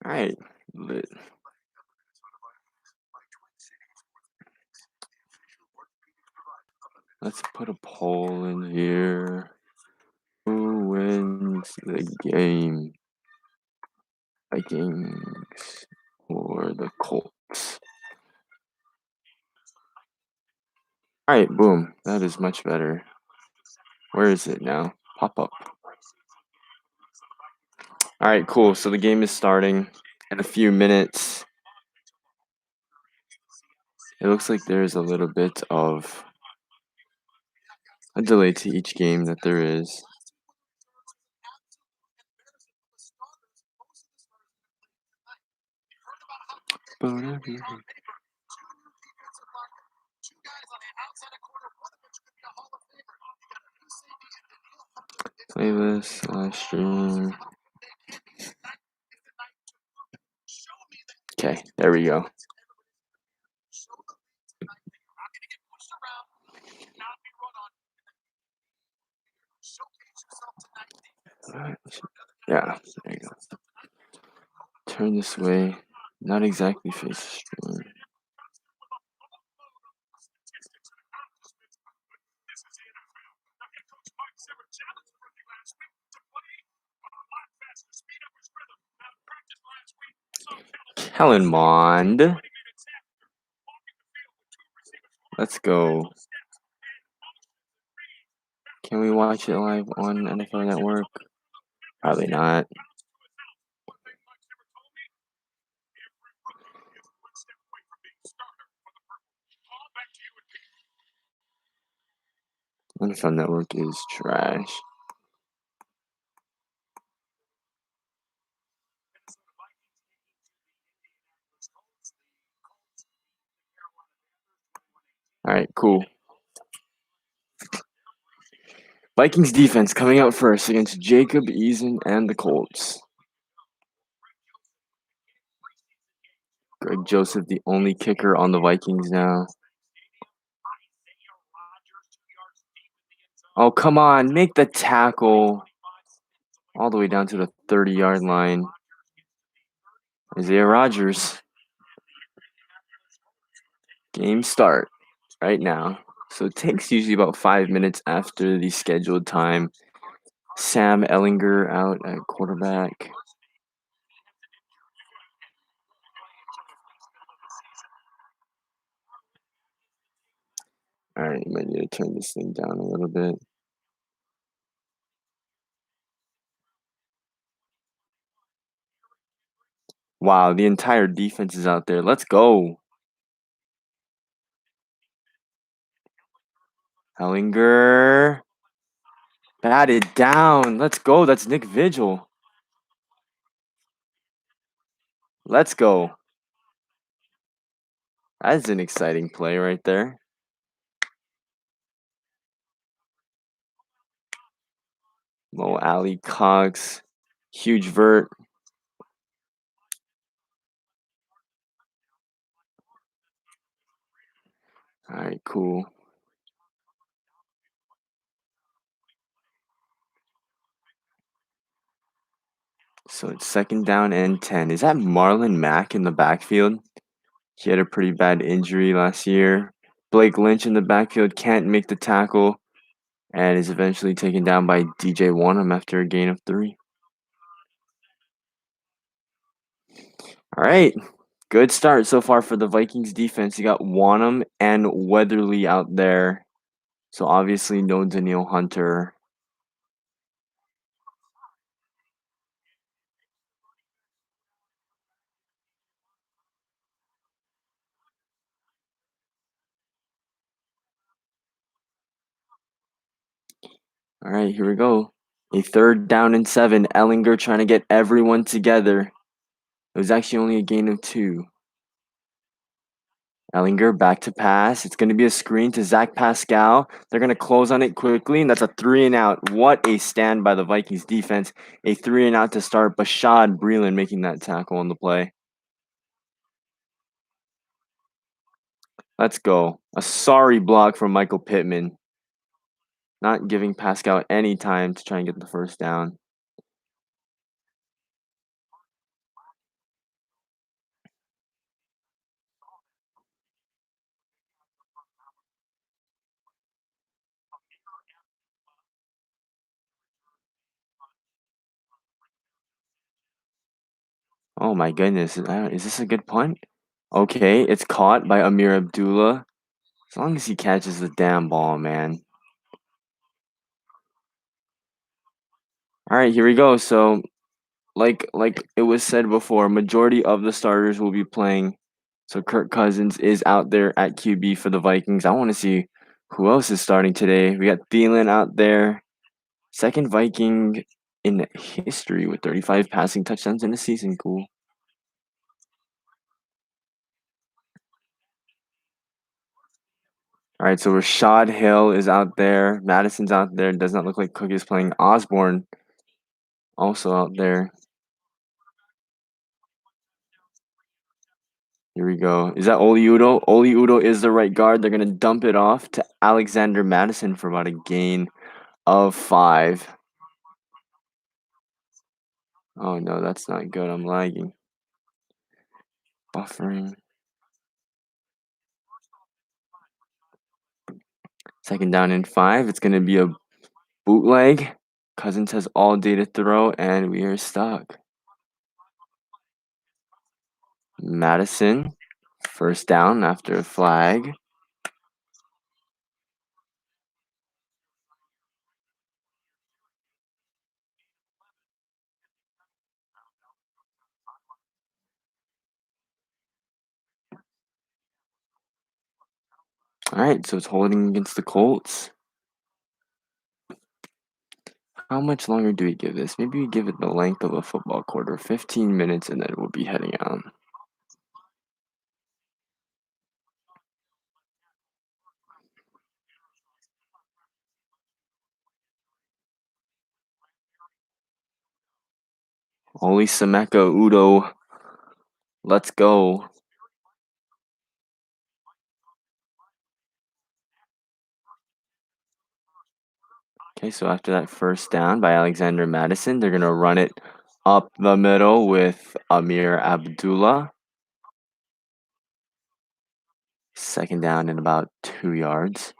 Alright, lit. Let's put a poll in here. Who wins the game? Vikings or the Colts? Alright, boom. That is much better. Where is it now? Pop up. Alright, cool. So the game is starting in a few minutes. It looks like there's a little bit of a delay to each game that there is. Playlist, stream. Okay, there we go. Yeah, there you go. Turn this way. Not exactly face the stream. Kellenmond. Let's go. Can we watch it live on NFL Network? Probably not. NFL Network is trash. Alright, cool. Vikings defense coming out first against Jacob Eason and the Colts. Greg Joseph, the only kicker on the Vikings now. Oh, come on. Make the tackle. All the way down to the 30-yard line. Isaiah Rodgers. Game start right now. So it takes usually about 5 minutes after the scheduled time. Sam Ellinger out at quarterback. Alright, might need to turn this thing down a little bit. Wow, the entire defense is out there. Let's go. Ellinger. Batted down. Let's go. That's Nick Vigil. Let's go. That's an exciting play right there. Mo Alley Cox. Huge vert. Alright, cool. So it's 2nd down and 10. Is that Marlon Mack in the backfield? He had a pretty bad injury last year. Blake Lynch in the backfield can't make the tackle and is eventually taken down by DJ Wonnum after a gain of 3. All right. Good start so far for the Vikings defense. You got Wonnum and Weatherly out there. So obviously no Danielle Hunter. All right, here we go. A 3rd down and 7. Ellinger trying to get everyone together. It was actually only a gain of 2. Ellinger back to pass. It's going to be a screen to Zach Pascal. They're going to close on it quickly, and that's a 3 and out. What a stand by the Vikings defense. A 3 and out to start. Bashad Breeland making that tackle on the play. Let's go. A sorry block from Michael Pittman. not giving Pascal any time to try and get the first down. Oh my goodness, is this a good punt? Okay, it's caught by Amir Abdullah. As long as he catches the damn ball, man. All right, here we go. So, like it was said before, majority of the starters will be playing. So Kirk Cousins is out there at QB for the Vikings. I want to see who else is starting today. We got Thielen out there, second Viking in history with 35 passing touchdowns in a season. Cool. All right, so Rashad Hill is out there. Madison's out there. Does not look like Cook is playing. Osborne also out there. Here we go. Is that Oli Udo? Oli Udo is the right guard. They're going to dump it off to Alexander Madison for about a gain of 5. Oh, no, that's not good. I'm lagging. Buffering. Second down and 5. It's going to be a bootleg. Cousins has all day to throw, and we are stuck. Madison, first down after a flag. All right, so it's holding against the Colts. How much longer do we give this? Maybe we give it the length of a football quarter, 15 minutes, and then we'll be heading out. Oli Sameka Udo. Let's go. Okay, so after that first down by Alexander Madison, they're going to run it up the middle with Amir Abdullah. Second down and about 2 yards.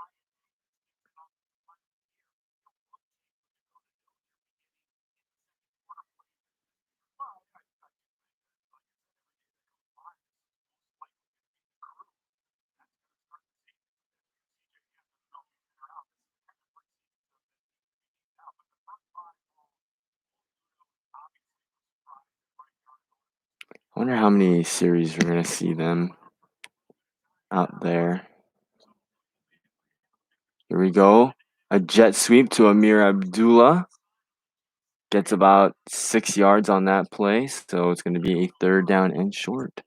I wonder how many series we're going to see them out there. Here we go. A jet sweep to Amir Abdullah. Gets about 6 yards on that play, so it's going to be a third down and short.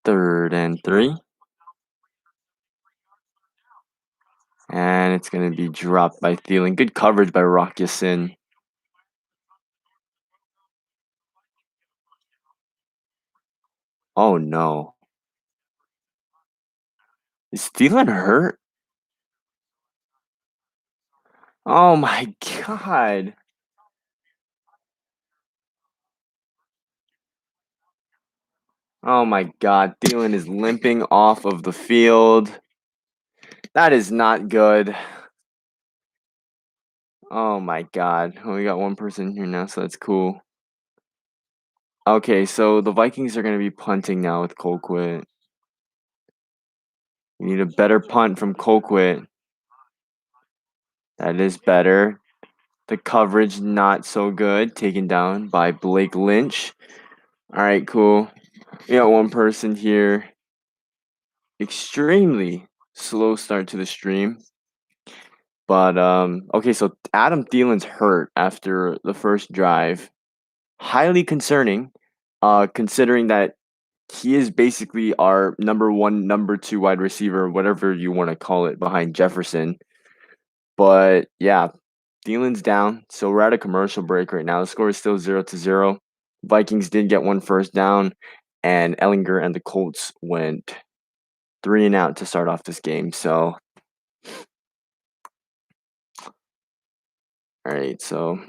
Third and 3. And it's going to be dropped by Thielen. Good coverage by Rockyasin. Oh no. Is Thielen hurt? Oh my god. Oh my god. Thielen is limping off of the field. That is not good. Oh my god. We got one person here now, so that's cool. Okay, so the Vikings are going to be punting now with Colquitt. We need a better punt from Colquitt. That is better. The coverage not so good. Taken down by Blake Lynch. All right, cool. We got one person here. Extremely slow start to the stream. But okay, so Adam Thielen's hurt after the first drive. highly concerning, considering that he is basically our number one, number two wide receiver, whatever you want to call it, behind Jefferson. But yeah, Thielen's down, so we're at a commercial break right now. The score is still 0-0. Vikings did get one first down, and Ellinger and the Colts went 3 and out to start off this game. So, all right, so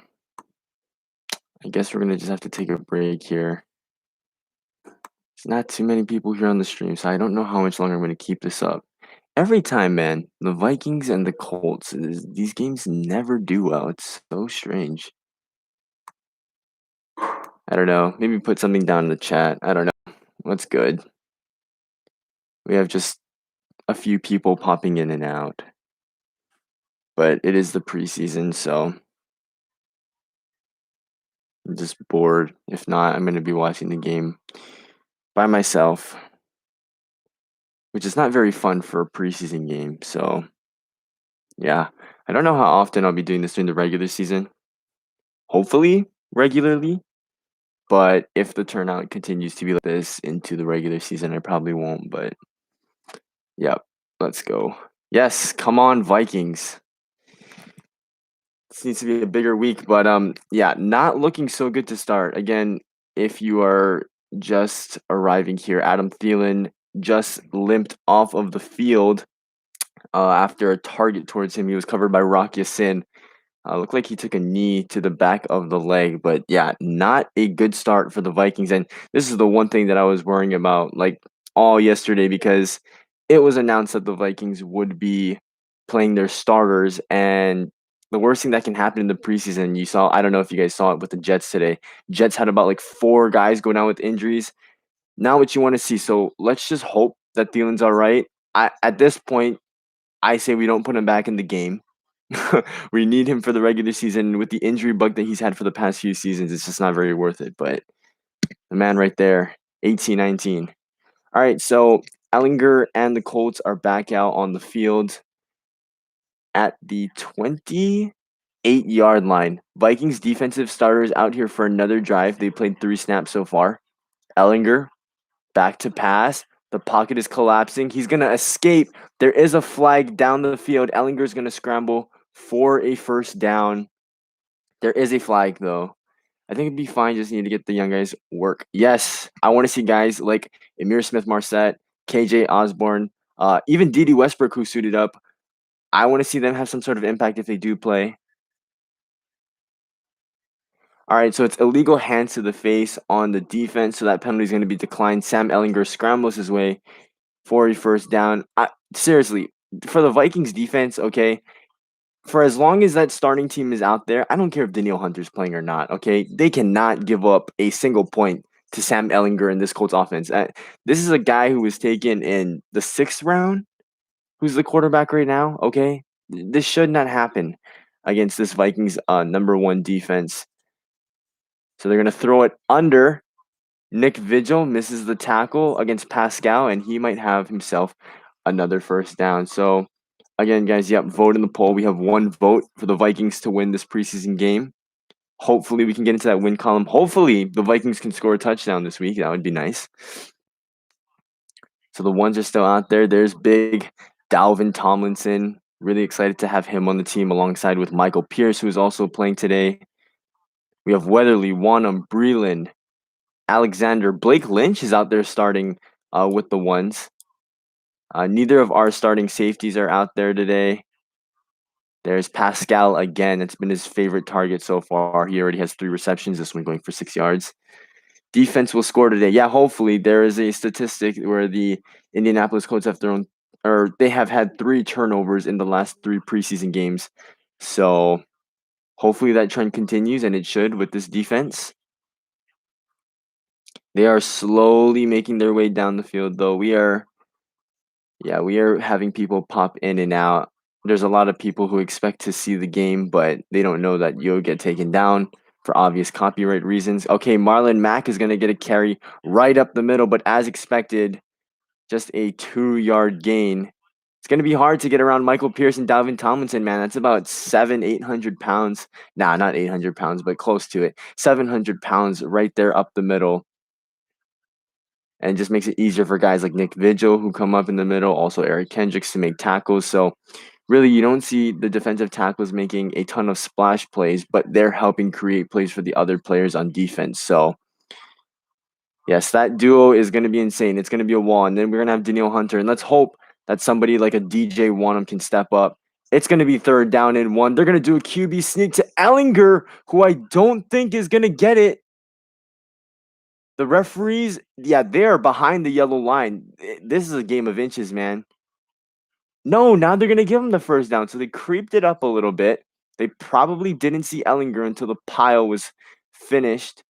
I guess we're gonna just have to take a break here. There's not too many people here on the stream, so I don't know how much longer I'm gonna keep this up. Every time, man, the Vikings and the Colts, these games never do well. It's so strange. I don't know. Maybe put something down in the chat. I don't know. What's good? We have just a few people popping in and out. But it is the preseason, so I'm just bored. If not, I'm going to be watching the game by myself, which is not very fun for a preseason game. So, yeah. I don't know how often I'll be doing this during the regular season. Hopefully, regularly. But if the turnout continues to be like this into the regular season, I probably won't. But, yeah, let's go. Yes, come on, Vikings. This needs to be a bigger week, but yeah, not looking so good to start. Again, if you are just arriving here, Adam Thielen just limped off of the field after a target towards him. He was covered by Rock Ya-Sin. Looked like he took a knee to the back of the leg, but yeah, not a good start for the Vikings. And this is the one thing that I was worrying about, like all yesterday, because it was announced that the Vikings would be playing their starters. And the worst thing that can happen in the preseason, you saw, I don't know if you guys saw it with the Jets today. Jets had about like 4 guys go down with injuries. Not what you want to see. So let's just hope that Thielen's all right. At this point, I say we don't put him back in the game. We need him for the regular season. With the injury bug that he's had for the past few seasons, it's just not very worth it. But the man right there, 18-19. All right, so Ellinger and the Colts are back out on the field at the 28-yard line. Vikings defensive starters out here for another drive. They played 3 snaps so far. Ellinger back to pass. The pocket is collapsing. He's going to escape. There is a flag down the field. Ellinger's going to scramble for a first down. There is a flag, though. I think it'd be fine. Just need to get the young guys work. Yes, I want to see guys like Amir Smith-Marset, KJ Osborne, even Dede Westbrook, who suited up. I want to see them have some sort of impact if they do play. All right, so it's illegal hands to the face on the defense, so that penalty is going to be declined. Sam Ellinger scrambles his way for a first down. Seriously, for the Vikings defense, okay, for as long as that starting team is out there, I don't care if Danielle Hunter's playing or not, okay? They cannot give up a single point to Sam Ellinger in this Colts offense. This is a guy who was taken in the 6th round, who's the quarterback right now, okay? This should not happen against this Vikings number 1 defense. So they're going to throw it under. Nick Vigil misses the tackle against Pascal, and he might have himself another first down. So, again, guys, yep, vote in the poll. We have 1 vote for the Vikings to win this preseason game. Hopefully, we can get into that win column. Hopefully, the Vikings can score a touchdown this week. That would be nice. So the ones are still out there. There's big Dalvin Tomlinson. Really excited to have him on the team alongside with Michael Pierce, who is also playing today. We have Weatherly, Wanham, Breland, Alexander. Blake Lynch is out there starting with the ones. Neither of our starting safeties are out there today. There's Pascal again. It's been his favorite target so far. He already has 3 receptions, this one going for 6 yards. Defense will score today. Yeah, hopefully. There is a statistic where the Indianapolis Colts have thrown, or they have had 3 turnovers in the last 3 preseason games. So hopefully that trend continues, and it should with this defense. They are slowly making their way down the field, though. We are having people pop in and out. There's a lot of people who expect to see the game, but they don't know that you'll get taken down for obvious copyright reasons. Okay, Marlon Mack is going to get a carry right up the middle, but as expected, just a 2-yard gain. It's going to be hard to get around Michael Pierce and Dalvin Tomlinson, man. That's about 800 pounds. Nah, not 800 pounds, but close to it. 700 pounds right there up the middle. And it just makes it easier for guys like Nick Vigil who come up in the middle, also Eric Kendricks to make tackles. So really, you don't see the defensive tackles making a ton of splash plays, but they're helping create plays for the other players on defense. So yes, that duo is going to be insane. It's going to be a wall. And then we're going to have Danielle Hunter. And let's hope that somebody like a DJ Wanham can step up. It's going to be 3rd down and 1. They're going to do a QB sneak to Ellinger, who I don't think is going to get it. The referees, yeah, they're behind the yellow line. This is a game of inches, man. No, now they're going to give him the 1st down. So they creeped it up a little bit. They probably didn't see Ellinger until the pile was finished.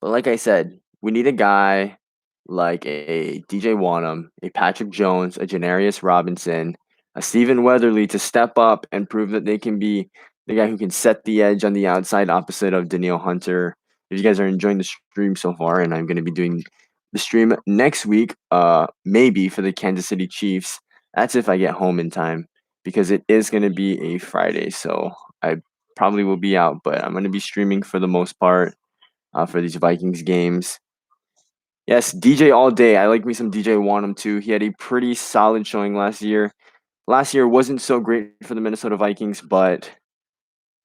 But like I said, we need a guy like a DJ Wanham, a Patrick Jones, a Janarius Robinson, a Stephen Weatherly to step up and prove that they can be the guy who can set the edge on the outside opposite of Danielle Hunter. If you guys are enjoying the stream so far, and I'm going to be doing the stream next week, maybe for the Kansas City Chiefs. That's if I get home in time because it is going to be a Friday. So I probably will be out, but I'm going to be streaming for the most part for these Vikings games. Yes, DJ all day. I like me some DJ Wanham too. He had a pretty solid showing last year. Last year wasn't so great for the Minnesota Vikings, but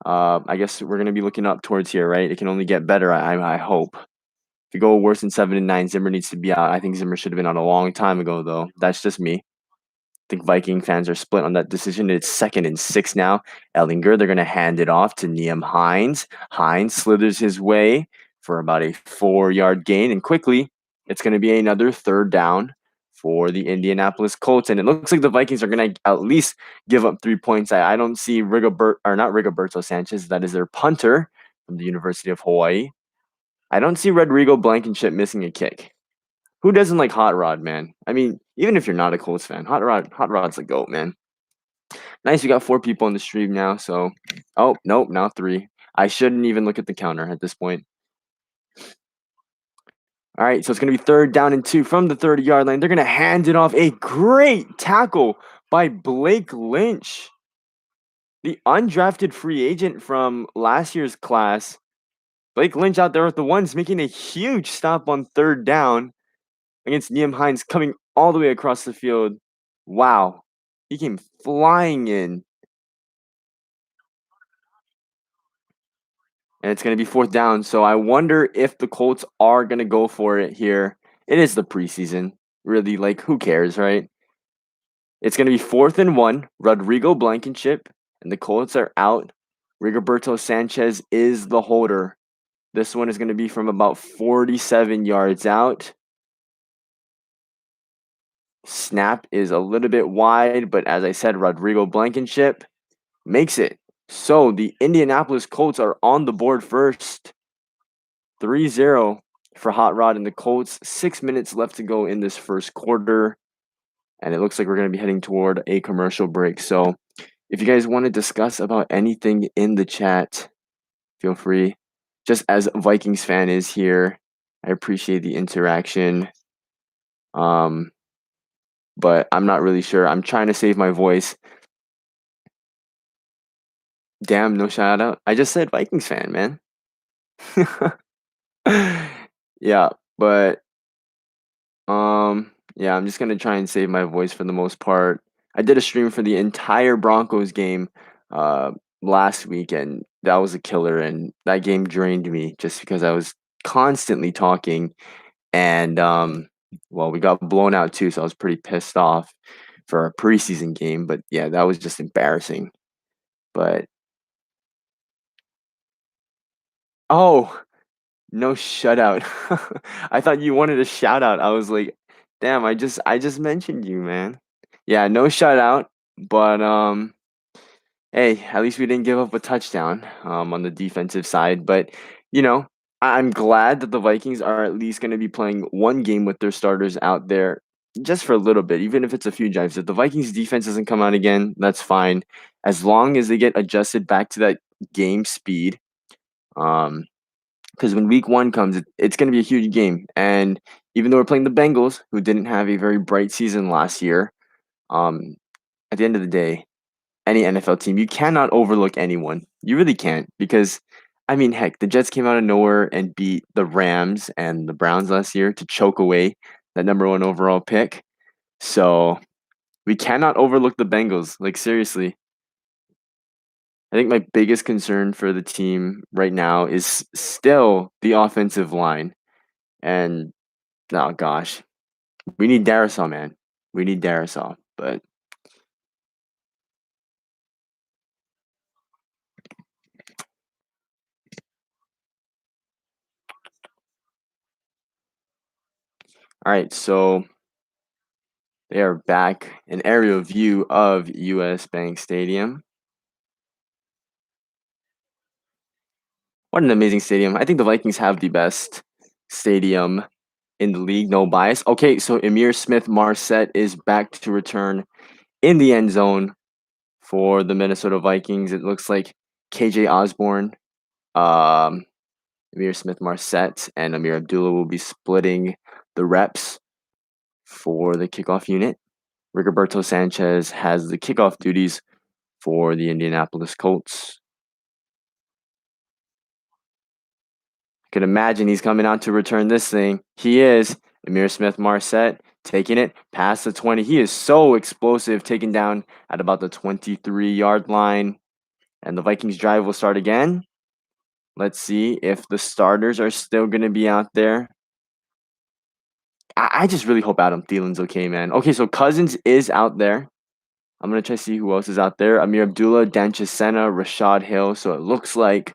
I guess we're gonna be looking up towards here, right? It can only get better. I hope. If you go worse than 7-9, Zimmer needs to be out. I think Zimmer should have been out a long time ago, though. That's just me. Think Viking fans are split on that decision. It's 2nd and 6 now. Ellinger, they're going to hand it off to Nyheim Hines. Hines slithers his way for about a 4-yard gain. And quickly, it's going to be another 3rd down for the Indianapolis Colts. And it looks like the Vikings are going to at least give up 3 points. I don't see not Rigoberto Sanchez. That is their punter from the University of Hawaii. I don't see Rodrigo Blankenship missing a kick. Who doesn't like Hot Rod, man? I mean, even if you're not a Colts fan, Hot Rod's the GOAT, man. Nice, we got 4 people on the stream now, so oh nope, now 3. I shouldn't even look at the counter at this point. All right, so it's gonna be 3rd down and 2 from the 30-yard line. They're gonna hand it off. A great tackle by Blake Lynch, the undrafted free agent from last year's class. Blake Lynch out there with the ones making a huge stop on 3rd down against Nyheim Hines coming all the way across the field. Wow. He came flying in. And it's going to be 4th down. So I wonder if the Colts are going to go for it here. It is the preseason. Really, like, who cares, right? It's going to be 4th and 1. Rodrigo Blankenship and the Colts are out. Rigoberto Sanchez is the holder. This one is going to be from about 47 yards out. Snap is a little bit wide, but as I said, Rodrigo Blankenship makes it. So the Indianapolis Colts are on the board first. 3-0 for Hot Rod and the Colts. 6 minutes left to go in this first quarter. And it looks like we're going to be heading toward a commercial break. So if you guys want to discuss about anything in the chat, feel free. Just as a Vikings fan is here, I appreciate the interaction. But I'm not really sure. I'm trying to save my voice. Damn, no shout out. I just said Vikings fan, man. Yeah, but yeah, I'm just gonna try and save my voice for the most part. I did a stream for the entire Broncos game last week, and that was a killer, and that game drained me just because I was constantly talking, and well, we got blown out too, so I was pretty pissed off for our preseason game, but yeah, that was just embarrassing. But oh, no shutout. I thought you wanted a shout out. I was like, damn, I just mentioned you, man. Yeah, no shutout, but hey, at least we didn't give up a touchdown on the defensive side. But you know, I'm glad that the Vikings are at least going to be playing one game with their starters out there just for a little bit, even if it's a few drives. If the Vikings defense doesn't come out again, that's fine, as long as they get adjusted back to that game speed. Because when week 1 comes, it's going to be a huge game. And even though we're playing the Bengals, who didn't have a very bright season last year, Um, at the end of the day, any NFL team, you cannot overlook anyone. You really can't because, I mean, heck, the Jets came out of nowhere and beat the Rams and the Browns last year to choke away that number one overall pick. So we cannot overlook the Bengals. Like, seriously. I think my biggest concern for the team right now is still the offensive line. And, oh gosh, we need Darisaw, man. We need Darisaw. But, all right, so they are back. An aerial view of US Bank Stadium. What an amazing stadium. I think the Vikings have the best stadium in the league, no bias. Okay, so Emir Smith Marset is back to return in the end zone for the Minnesota Vikings. It looks like KJ Osborne, um, Emir Smith Marset, and Amir Abdullah will be splitting the reps for the kickoff unit. Rigoberto Sanchez has the kickoff duties for the Indianapolis Colts. Could imagine he's coming out to return this thing. He is. Amir Smith Marset taking it past the 20. He is so explosive, taken down at about the 23-yard line. And the Vikings drive will start again. Let's see if the starters are still going to be out there. I just really hope Adam Thielen's okay, man. Okay, so Cousins is out there. I'm going to try to see who else is out there. Amir Abdullah, Dan Chisena, Rashad Hill. So it looks like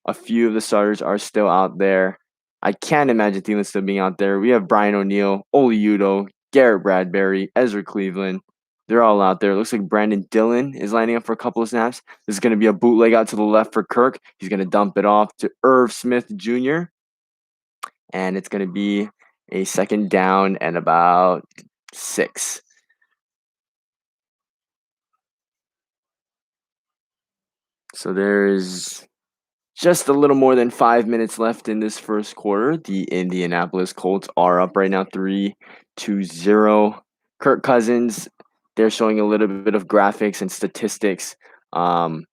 a few of the starters are still out there. I can't imagine Thielen still being out there. We have Brian O'Neill, Oli Udo, Garrett Bradbury, Ezra Cleveland. They're all out there. It looks like Brandon Dillon is lining up for a couple of snaps. This is going to be a bootleg out to the left for Kirk. He's going to dump it off to Irv Smith Jr. And it's going to be a second down and about 6. So there's just a little more than 5 minutes left in this first quarter. The Indianapolis Colts are up right now 3-0. Kirk Cousins, they're showing a little bit of graphics and statistics on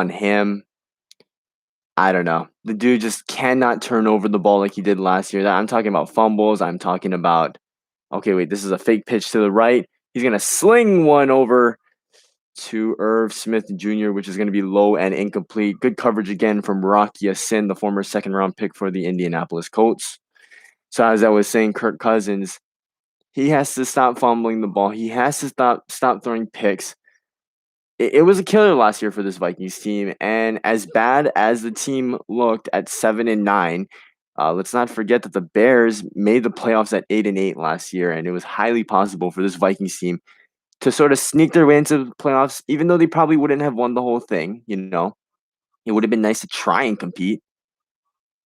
him. I don't know. The dude just cannot turn over the ball like he did last year. I'm talking about fumbles. I'm talking about, okay, wait, this is a fake pitch to the right. He's going to sling one over to Irv Smith Jr., which is going to be low and incomplete. Good coverage again from Rocky Sin, the former second-round pick for the Indianapolis Colts. So as I was saying, Kirk Cousins, he has to stop fumbling the ball. He has to stop throwing picks. It was a killer last year for this Vikings team, and as bad as the team looked at 7-9, let's not forget that the Bears made the playoffs at 8-8 last year, and it was highly possible for this Vikings team to sort of sneak their way into the playoffs, even though they probably wouldn't have won the whole thing, you know. It would have been nice to try and compete.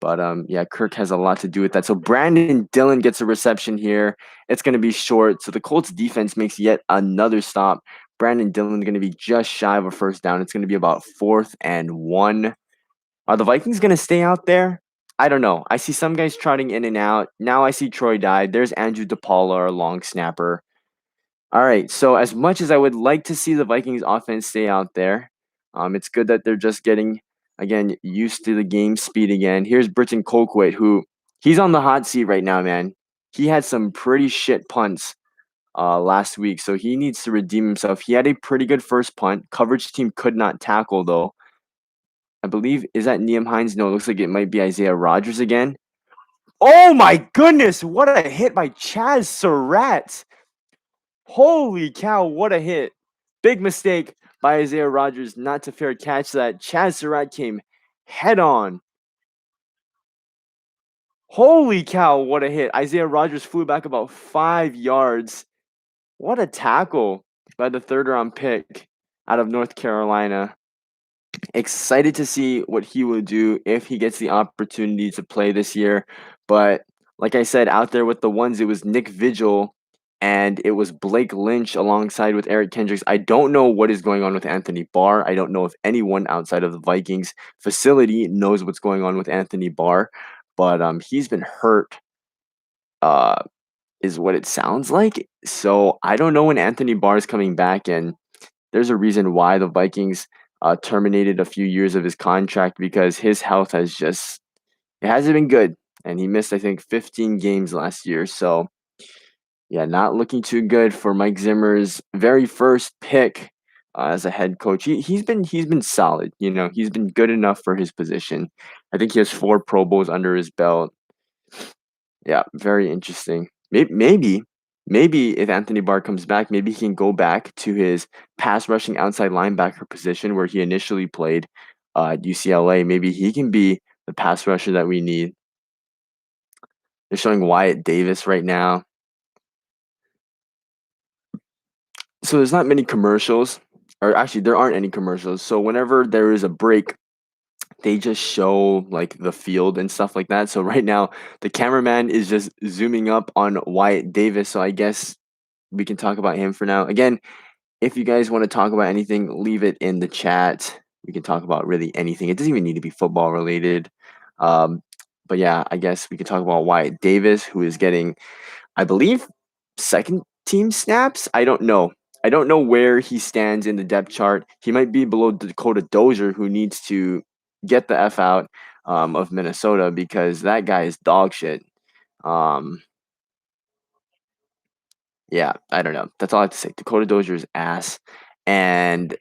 But yeah, Kirk has a lot to do with that. So Brandon Dillon gets a reception here. It's going to be short. So the Colts defense makes yet another stop. Brandon Dillon going to be just shy of a first down. It's going to be about 4th and 1. Are the Vikings going to stay out there? I don't know. I see some guys trotting in and out. Now I see Troy Dye. There's Andrew DePaula, our long snapper. All right. So as much as I would like to see the Vikings offense stay out there, it's good that they're just getting again used to the game speed again. Here's Britton Colquitt, who he's on the hot seat right now, man. He had some pretty shit punts last week, so he needs to redeem himself. He had a pretty good first punt. Coverage team could not tackle though. I believe is that Liam Hines? No, it looks like it might be Isaiah Rogers again. Oh my goodness! What a hit by Chaz Surratt. Holy cow, what a hit. Big mistake by Isaiah Rogers not to fair catch that. Chaz Surratt came head on. Holy cow, what a hit. Isaiah Rogers flew back about 5 yards. What a tackle by the third-round pick out of North Carolina. Excited to see what he will do if he gets the opportunity to play this year. But like I said, out there with the ones, it was Nick Vigil and it was Blake Lynch alongside with Eric Kendricks. I don't know what is going on with Anthony Barr. I don't know if anyone outside of the Vikings facility knows what's going on with Anthony Barr, but he's been hurt is what it sounds like. So I don't know when Anthony Barr is coming back, and there's a reason why the Vikings terminated a few years of his contract because his health has just it hasn't been good, and he missed I think 15 games last year. So yeah, not looking too good for Mike Zimmer's very first pick as a head coach. He's been solid. You know, he's been good enough for his position. I think he has 4 Pro Bowls under his belt. Yeah, very interesting. Maybe if Anthony Barr comes back, maybe he can go back to his pass rushing outside linebacker position where he initially played at UCLA. Maybe he can be the pass rusher that we need. They're showing Wyatt Davis right now. So there's not many commercials, or actually there aren't any commercials. So whenever there is a break, they just show like the field and stuff like that. So right now the cameraman is just zooming up on Wyatt Davis. So I guess we can talk about him for now. Again, if you guys want to talk about anything, leave it in the chat. We can talk about really anything. It doesn't even need to be football related. Um, but yeah, I guess we could talk about Wyatt Davis, who is getting I believe second team snaps. I don't know. I don't know where he stands in the depth chart. He might be below Dakota Dozier, who needs to get the F out of Minnesota because that guy is dog shit. Um, yeah, I don't know. That's all I have to say. Dakota Dozier's ass. And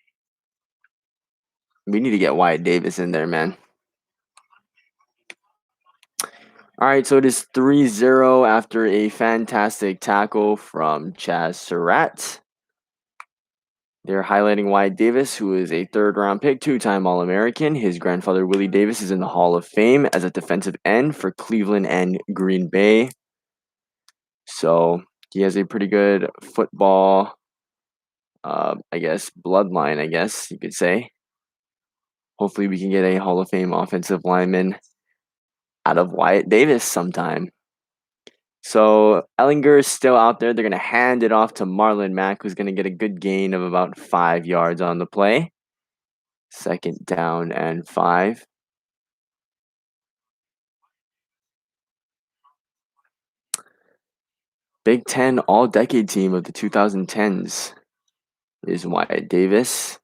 we need to get Wyatt Davis in there, man. All right, so it is 3-0 after a fantastic tackle from Chaz Surratt. They're highlighting Wyatt Davis, who is a third-round pick, 2-time All-American. His grandfather, Willie Davis, is in the Hall of Fame as a defensive end for Cleveland and Green Bay. So he has a pretty good football, I guess, bloodline, I guess you could say. Hopefully we can get a Hall of Fame offensive lineman out of Wyatt Davis sometime. So Ellinger is still out there. They're going to hand it off to Marlon Mack, who's going to get a good gain of about 5 yards on the play. Second down and 5. Big Ten All-Decade Team of the 2010s is Wyatt Davis.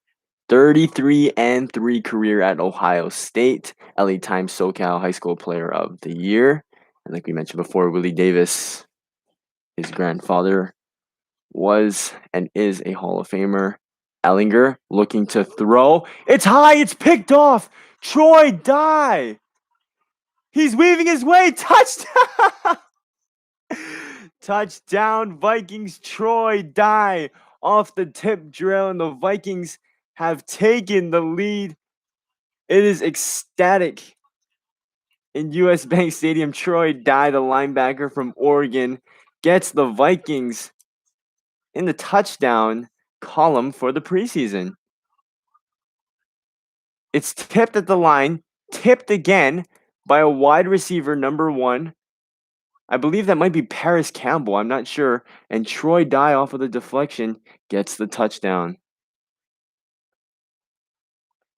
33-3 career at Ohio State. LA Times SoCal High School Player of the Year. And like we mentioned before, Willie Davis, his grandfather, was and is a Hall of Famer. Ellinger looking to throw. It's high. It's picked off. Troy Dye. He's weaving his way. Touchdown. Touchdown, Vikings. Troy Dye off the tip drill, and the Vikings have taken the lead. It is ecstatic in US Bank Stadium. Troy Dye, the linebacker from Oregon, gets the Vikings in the touchdown column for the preseason. It's tipped at the line, tipped again by a wide receiver, number 1. I believe that might be Paris Campbell. I'm not sure. And Troy Dye off of the deflection gets the touchdown.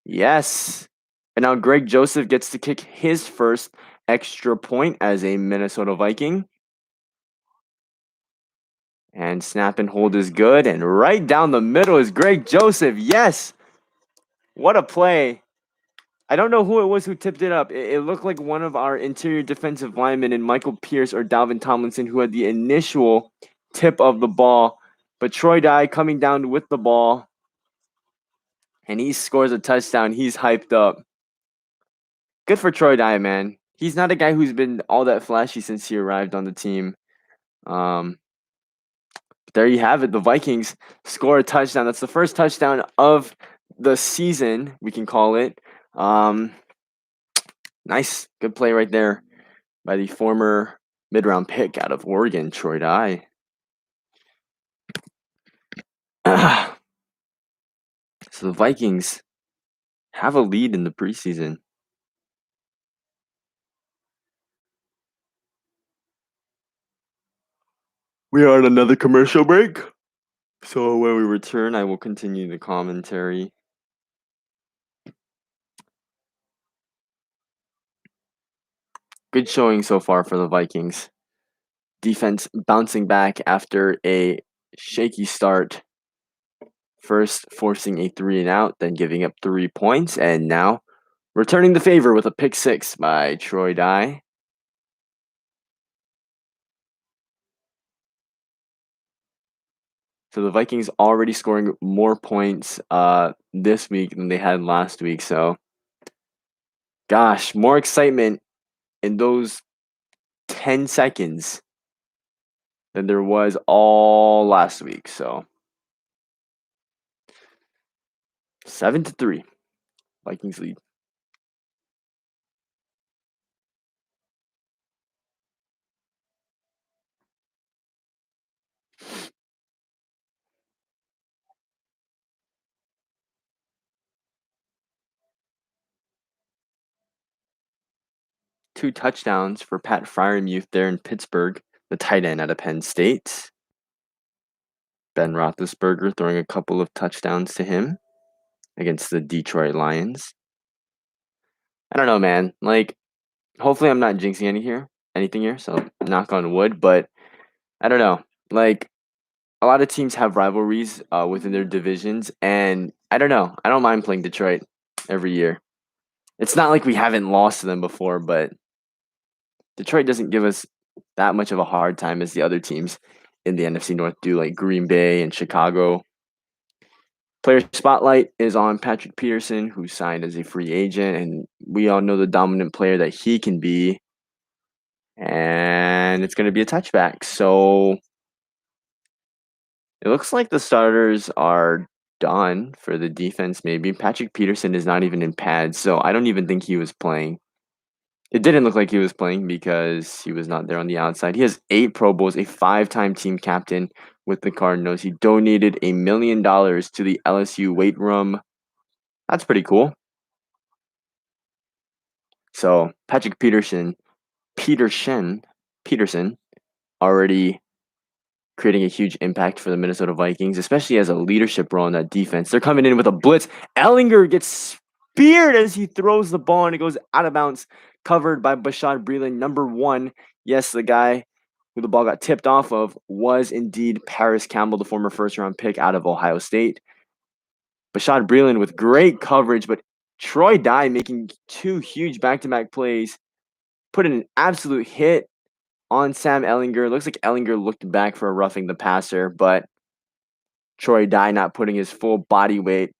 Yes. And now Greg Joseph gets to kick his first extra point as a Minnesota Viking. And snap and hold is good. And right down the middle is Greg Joseph. Yes. What a play. I don't know who it was who tipped it up. It looked like one of our interior defensive linemen in Michael Pierce or Dalvin Tomlinson who had the initial tip of the ball. But Troy Dye coming down with the ball. And he scores a touchdown. He's hyped up. Good for Troy Dye, man. He's not a guy who's been all that flashy since he arrived on the team. There you have it. The Vikings score a touchdown. That's the first touchdown of the season, we can call it. Nice. Good play right there by the former mid-round pick out of Oregon, Troy Dye. So the Vikings have a lead in the preseason. We are on another commercial break. So when we return, I will continue the commentary. Good showing so far for the Vikings. Defense bouncing back after a shaky start. First forcing a 3-and-out, then giving up 3 points, and now returning the favor with a pick six by Troy Dye. So the Vikings already scoring more points this week than they had last week. So, gosh, more excitement in those 10 seconds than there was all last week. So, 7-3, Vikings lead. Two touchdowns for Pat Fryermuth there in Pittsburgh, the tight end out of Penn State. Ben Roethlisberger throwing a couple of touchdowns to him against the Detroit Lions. I don't know, man. Like, hopefully I'm not jinxing anything here, so knock on wood, but I don't know. Like, a lot of teams have rivalries within their divisions, and I don't know. I don't mind playing Detroit every year. It's not like we haven't lost to them before, but Detroit doesn't give us that much of a hard time as the other teams in the NFC North do, like Green Bay and Chicago. Player spotlight is on Patrick Peterson, who signed as a free agent, and we all know the dominant player that he can be. And it's going to be a touchback. So it looks like the starters are done for the defense, maybe. Patrick Peterson is not even in pads, so I don't even think he was playing. It didn't look like he was playing because he was not there on the outside. He has 8 Pro Bowls, a 5-time team captain with the Cardinals. He donated $1 million to the LSU weight room. That's pretty cool. So Patrick Peterson, already creating a huge impact for the Minnesota Vikings, especially as a leadership role in that defense. They're coming in with a blitz. Ellinger gets speared as he throws the ball, and it goes out of bounds, covered by Bashaud Breeland, number 1. Yes, the guy who the ball got tipped off of was indeed Paris Campbell, the former first-round pick out of Ohio State. Bashaud Breeland with great coverage, but Troy Dye making 2 huge back-to-back plays, put in an absolute hit on Sam Ellinger. Looks like Ellinger looked back for a roughing the passer, but Troy Dye not putting his full body weight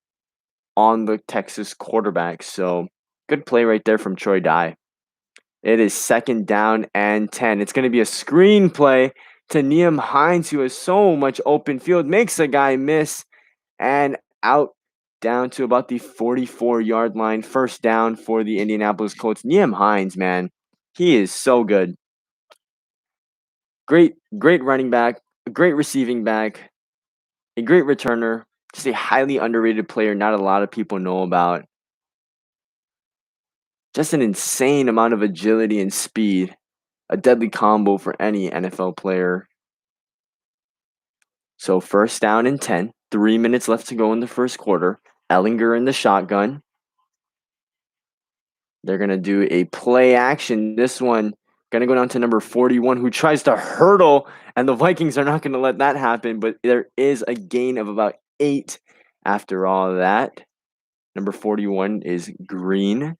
on the Texas quarterback. So good play right there from Troy Dye. It is 2nd down and 10. It's going to be a screen play to Nyheim Hines, who has so much open field, makes a guy miss, and out down to about the 44-yard line. 1st down for the Indianapolis Colts. Nyheim Hines, man, he is so good. Great running back, a great receiving back, a great returner, just a highly underrated player not a lot of people know about. Just an insane amount of agility and speed, a deadly combo for any NFL player. So 1st down and 10, 3 minutes left to go in the first quarter. Ellinger in the shotgun. They're going to do a play action. This one going to go down to number 41, who tries to hurdle, and the Vikings are not going to let that happen, but there is a gain of about 8 after all of that. Number 41 is Green.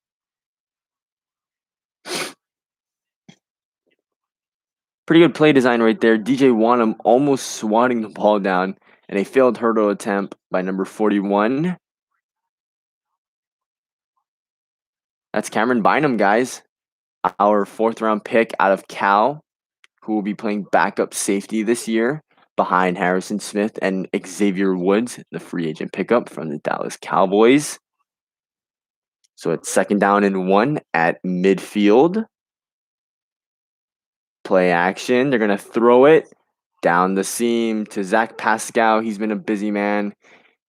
Pretty good play design right there. DJ Wanham almost swatting the ball down, and a failed hurdle attempt by number 41. That's Cameron Bynum, guys. Our 4th-round pick out of Cal, who will be playing backup safety this year behind Harrison Smith and Xavier Woods, the free agent pickup from the Dallas Cowboys. So it's 2nd down and 1 at midfield. Play action. They're going to throw it down the seam to Zach Pascal. He's been a busy man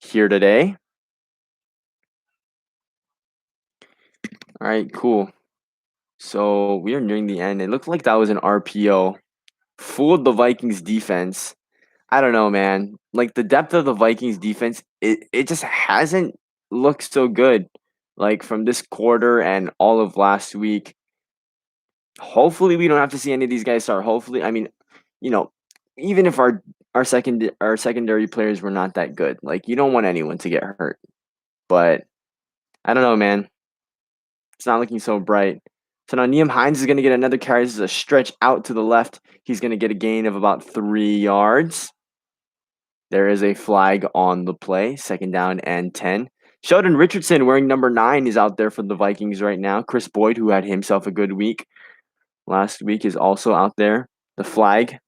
here today. All right, cool. So we are nearing the end. It looked like that was an RPO. Fooled the Vikings defense. I don't know, man. Like, the depth of the Vikings defense, it just hasn't looked so good. Like, from this quarter and all of last week. Hopefully we don't have to see any of these guys start. Hopefully, I mean, even if our secondary players were not that good, like you don't want anyone to get hurt. But I don't know, man. It's not looking so bright. So now Nyheim Hines is going to get another carry. This is a stretch out to the left. He's going to get a gain of about 3 yards. There is a flag on the play, second down and 10. Sheldon Richardson, wearing number 9, is out there for the Vikings right now. Chris Boyd, who had himself a good week last week, is also out there. The flag.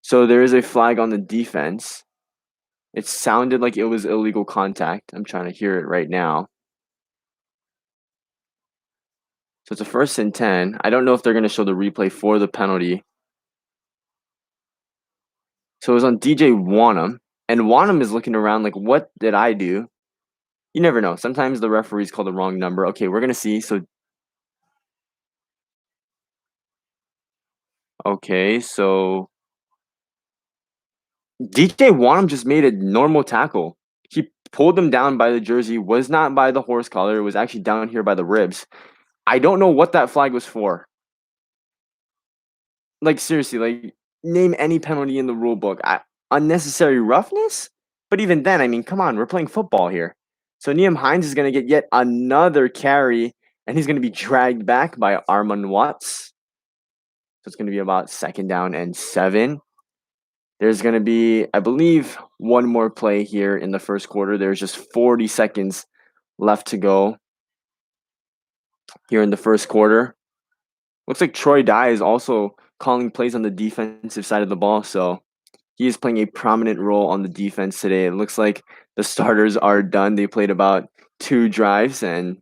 So there is a flag on the defense. It sounded like it was illegal contact. I'm trying to hear it right now. So it's a 1st and 10. I don't know if they're going to show the replay for the penalty. So it was on DJ Wanham, and Wanham is looking around like, what did I do? You never know. Sometimes the referees call the wrong number. Okay, we're going to see. So DJ Wanham just made a normal tackle. He pulled them down by the jersey, was not by the horse collar. It was actually down here by the ribs. I don't know what that flag was for. Like, seriously, like, name any penalty in the rule book. Unnecessary roughness? But even then, I mean, come on, we're playing football here. So Nyheim Hines is going to get yet another carry, and he's going to be dragged back by Armon Watts. So it's going to be about 2nd down and 7. There's going to be, I believe, one more play here in the first quarter. There's just 40 seconds left to go here in the first quarter. Looks like Troy Dye is also calling plays on the defensive side of the ball, so he is playing a prominent role on the defense today. It looks like the starters are done. They played about 2 drives, and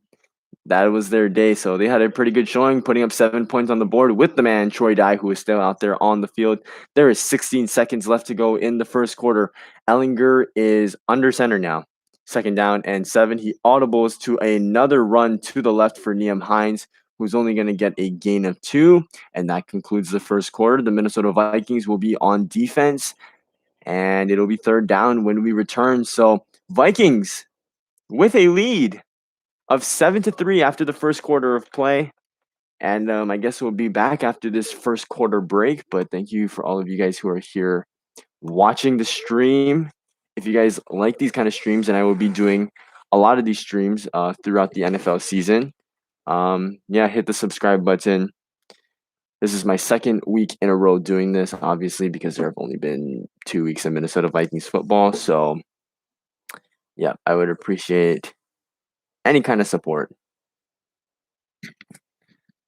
that was their day. So they had a pretty good showing, putting up 7 points on the board with the man, Troy Dye, who is still out there on the field. There is 16 seconds left to go in the first quarter. Ellinger is under center now. 2nd down and 7. He audibles to another run to the left for Nyheim Hines, who's only going to get a gain of 2. And that concludes the first quarter. The Minnesota Vikings will be on defense, and it'll be 3rd down when we return. So Vikings with a lead of 7-3 after the first quarter of play. And I guess we'll be back after this first quarter break. But thank you for all of you guys who are here watching the stream. If you guys like these kind of streams, and I will be doing a lot of these streams throughout the NFL season, hit the subscribe button. This is my 2nd week in a row doing this, obviously, because there have only been 2 weeks of Minnesota Vikings football. So, yeah, I would appreciate any kind of support.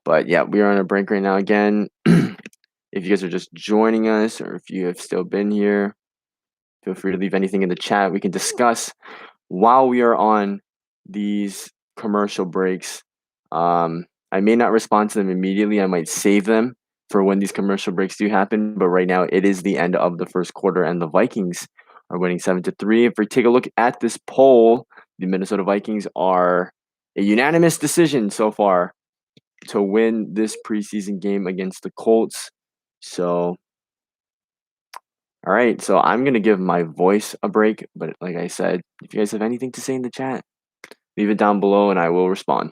But yeah, we are on a break right now again. If you guys are just joining us, or if you have still been here, feel free to leave anything in the chat. We can discuss while we are on these commercial breaks. I may not respond to them immediately. I might save them for when these commercial breaks do happen. But right now, it is the end of the first quarter, and the Vikings are winning 7-3. If we take a look at this poll, the Minnesota Vikings are a unanimous decision so far to win this preseason game against the Colts. So, all right. So I'm going to give my voice a break. But like I said, if you guys have anything to say in the chat, leave it down below and I will respond.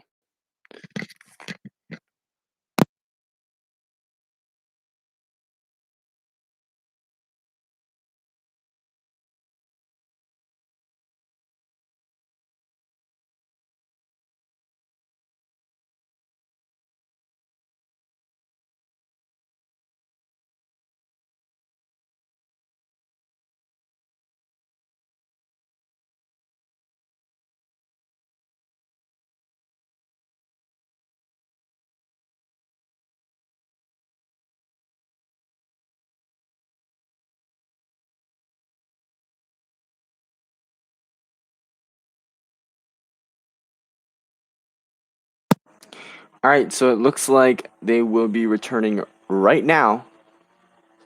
All right. So it looks like they will be returning right now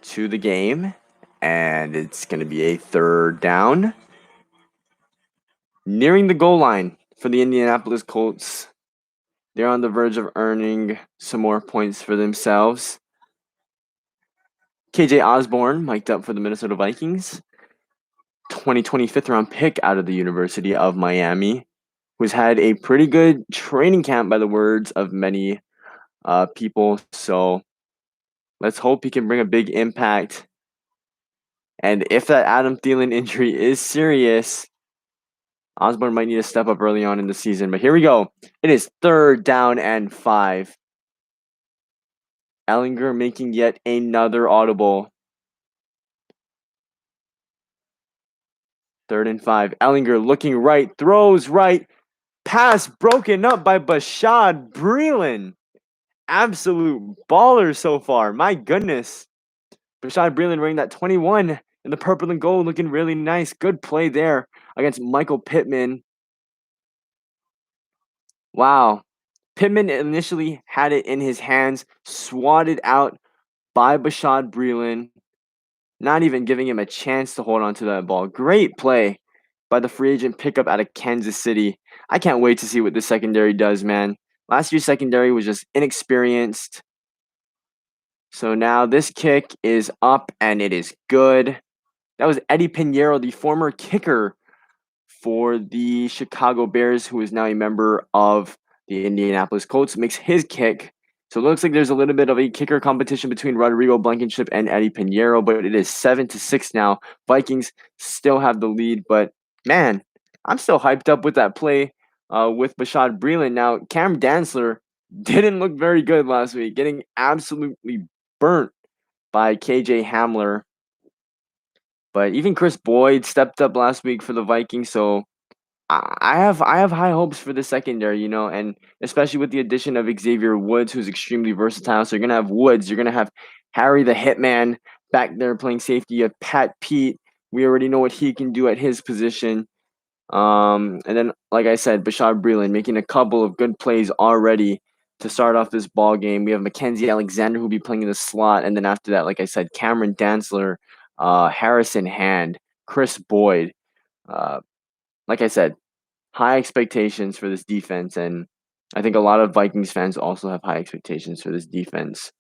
to the game. And it's going to be a 3rd down. Nearing the goal line for the Indianapolis Colts. They're on the verge of earning some more points for themselves. KJ Osborne mic'd up for the Minnesota Vikings. 2020 5th round pick out of the University of Miami, who's had a pretty good training camp by the words of many people. So let's hope he can bring a big impact. And if that Adam Thielen injury is serious, Osborne might need to step up early on in the season. But here we go. It is 3rd down and 5. Ellinger making yet another audible. 3rd and 5. Ellinger looking right, throws right. Pass broken up by Bashaud Breeland. Absolute baller so far. My goodness. Bashaud Breeland wearing that 21 in the purple and gold, looking really nice. Good play there against Michael Pittman. Wow. Pittman initially had it in his hands, swatted out by Bashaud Breeland, not even giving him a chance to hold on to that ball. Great play by the free agent pickup out of Kansas City. I can't wait to see what the secondary does, man. Last year's secondary was just inexperienced. So now this kick is up and it is good. That was Eddie Pinheiro, the former kicker for the Chicago Bears, who is now a member of the Indianapolis Colts, makes his kick. So it looks like there's a little bit of a kicker competition between Rodrigo Blankenship and Eddie Pinheiro, but it is 7-6 now. Vikings still have the lead, but man, I'm still hyped up with that play with Bashaud Breeland. Now, Cam Dantzler didn't look very good last week, getting absolutely burnt by KJ Hamler. But even Chris Boyd stepped up last week for the Vikings, so I have high hopes for the secondary, and especially with the addition of Xavier Woods, who's extremely versatile. So you're gonna have Woods, you're gonna have Harry the Hitman back there playing safety. You have Pat Pete. We already know what he can do at his position. And then, like I said, Bashaud Breeland making a couple of good plays already to start off this ball game. We have Mackenzie Alexander who'll be playing in the slot, and then after that, like I said, Cameron Dantzler, Harrison Hand, Chris Boyd. Like I said, high expectations for this defense, and I think a lot of Vikings fans also have high expectations for this defense.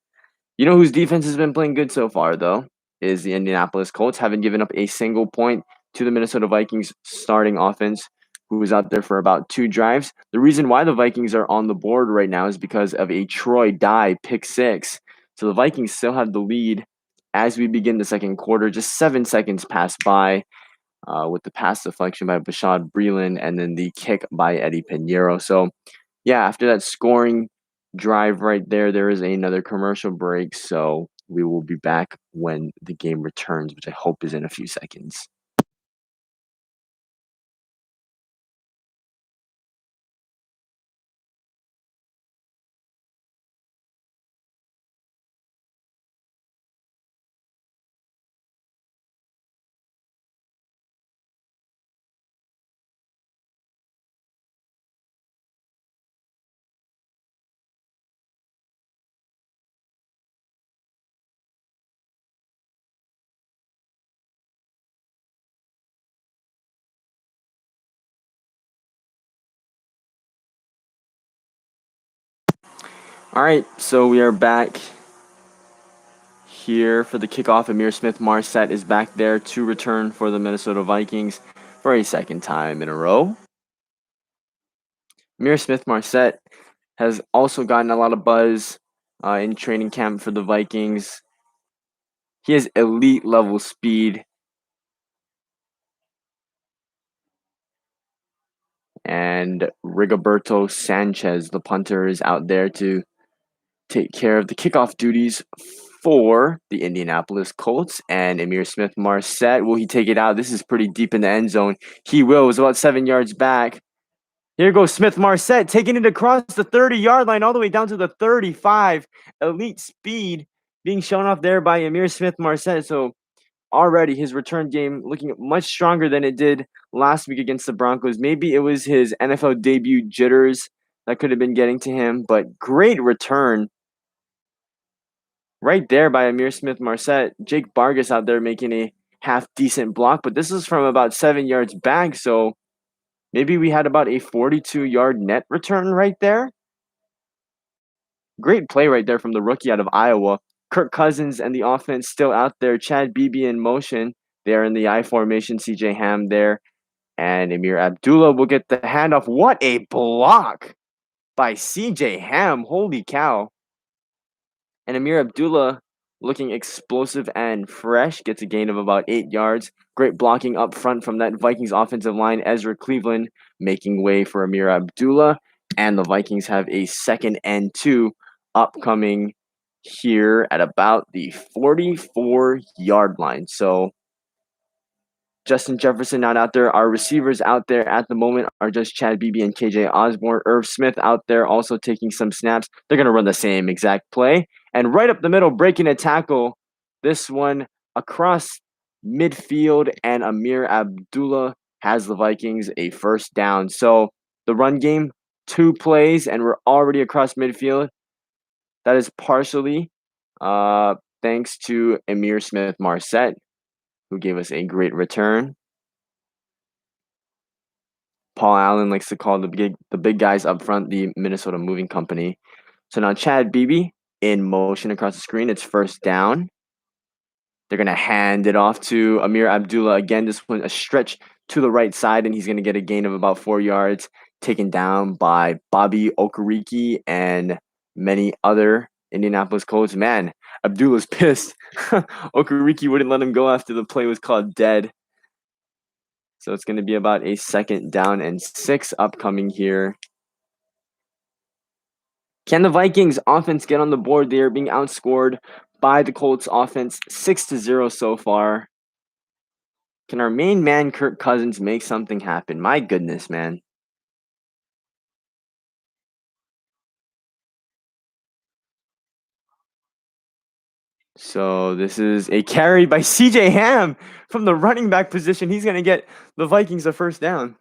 You know whose defense has been playing good so far, though, is the Indianapolis Colts. Haven't given up a single point to the Minnesota Vikings starting offense, who was out there for about 2 drives. The reason why the Vikings are on the board right now is because of a Troy Dye pick 6. So the Vikings still have the lead as we begin the second quarter. Just 7 seconds pass by with the pass deflection by Bashaud Breeland and then the kick by Eddie Pinheiro. So, yeah, after that scoring drive right there, there is another commercial break. So we will be back when the game returns, which I hope is in a few seconds. All right, so we are back here for the kickoff. Amir Smith-Marset is back there to return for the Minnesota Vikings for a second time in a row. Amir Smith-Marset has also gotten a lot of buzz in training camp for the Vikings. He has elite level speed. And Rigoberto Sanchez, the punter, is out there to take care of the kickoff duties for the Indianapolis Colts. And Amir Smith-Marset, will he take it out? This is pretty deep in the end zone. He will. It was about 7 yards back. Here goes Smith-Marset, taking it across the 30-yard line all the way down to the 35. Elite speed being shown off there by Amir Smith-Marset. So already his return game looking much stronger than it did last week against the Broncos. Maybe it was his NFL debut jitters that could have been getting to him, but great return right there by Amir Smith-Marset. Jake Vargas out there making a half decent block, but this is from about 7 yards back, so maybe we had about a 42-yard net return right there. Great play right there from the rookie out of Iowa. Kirk Cousins and the offense still out there. Chad Beebe in motion. They're in the I formation. CJ Ham there. And Amir Abdullah will get the handoff. What a block by CJ Ham. Holy cow. And Amir Abdullah, looking explosive and fresh, gets a gain of about 8 yards. Great blocking up front from that Vikings offensive line. Ezra Cleveland making way for Amir Abdullah. And the Vikings have a 2nd and 2 upcoming here at about the 44-yard line. So Justin Jefferson not out there. Our receivers out there at the moment are just Chad Beebe and KJ Osborne. Irv Smith out there also taking some snaps. They're going to run the same exact play. And right up the middle, breaking a tackle. This one across midfield, and Amir Abdullah has the Vikings a first down. So the run game, 2 plays, and we're already across midfield. That is partially thanks to Amir Smith Marset, who gave us a great return. Paul Allen likes to call the big guys up front the Minnesota Moving Company. So now Chad Beebe in motion across the screen. It's first down. They're going to hand it off to Amir Abdullah. Again, this one a stretch to the right side, and he's going to get a gain of about 4 yards, taken down by Bobby Okereke and many other Indianapolis Colts. Man, Abdullah's pissed. Okereke wouldn't let him go after the play was called dead. So it's going to be about a 2nd-and-6 upcoming here. Can the Vikings offense get on the board? They are being outscored by the Colts offense 6-0 so far. Can our main man, Kirk Cousins, make something happen? My goodness, man. So this is a carry by CJ Ham from the running back position. He's going to get the Vikings a first down.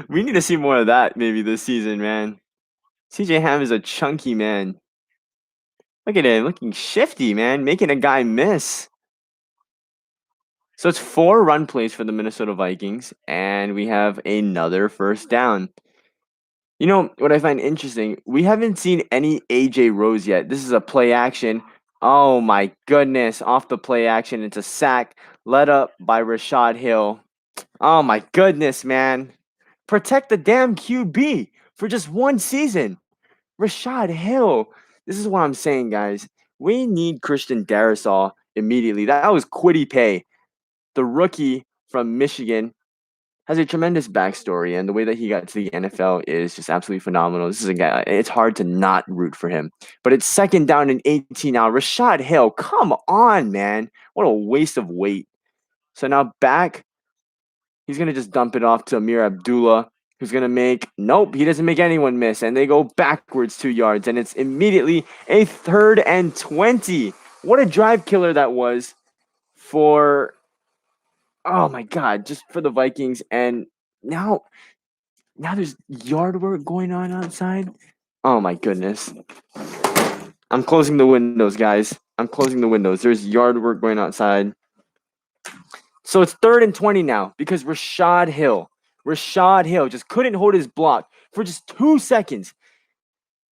We need to see more of that maybe this season, man. CJ Ham is a chunky man. Look at him, looking shifty, man, making a guy miss. So it's 4 run plays for the Minnesota Vikings, and we have another first down. You know what I find interesting? We haven't seen any AJ Rose yet. This is a play action. Oh my goodness, off the play action. It's a sack led up by Rashad Hill. Oh my goodness, man. Protect the damn QB for just one season. Rashad Hill. This is what I'm saying, guys. We need Christian Darrisaw immediately. That was Quiddy Pay. The rookie from Michigan has a tremendous backstory, and the way that he got to the NFL is just absolutely phenomenal. This is a guy, it's hard to not root for him. But it's 2nd-and-18 now. Rashad Hill, come on, man. What a waste of weight. So now back, he's going to just dump it off to Amir Abdullah, who's going to make, nope, he doesn't make anyone miss. And they go backwards 2 yards, and it's immediately a 3rd-and-20. What a drive killer that was for, oh my God, just for the Vikings. And now there's yard work going on outside. Oh my goodness. I'm closing the windows, guys. I'm closing the windows. There's yard work going outside. So it's 3rd-and-20 now because Rashad Hill just couldn't hold his block for just 2 seconds.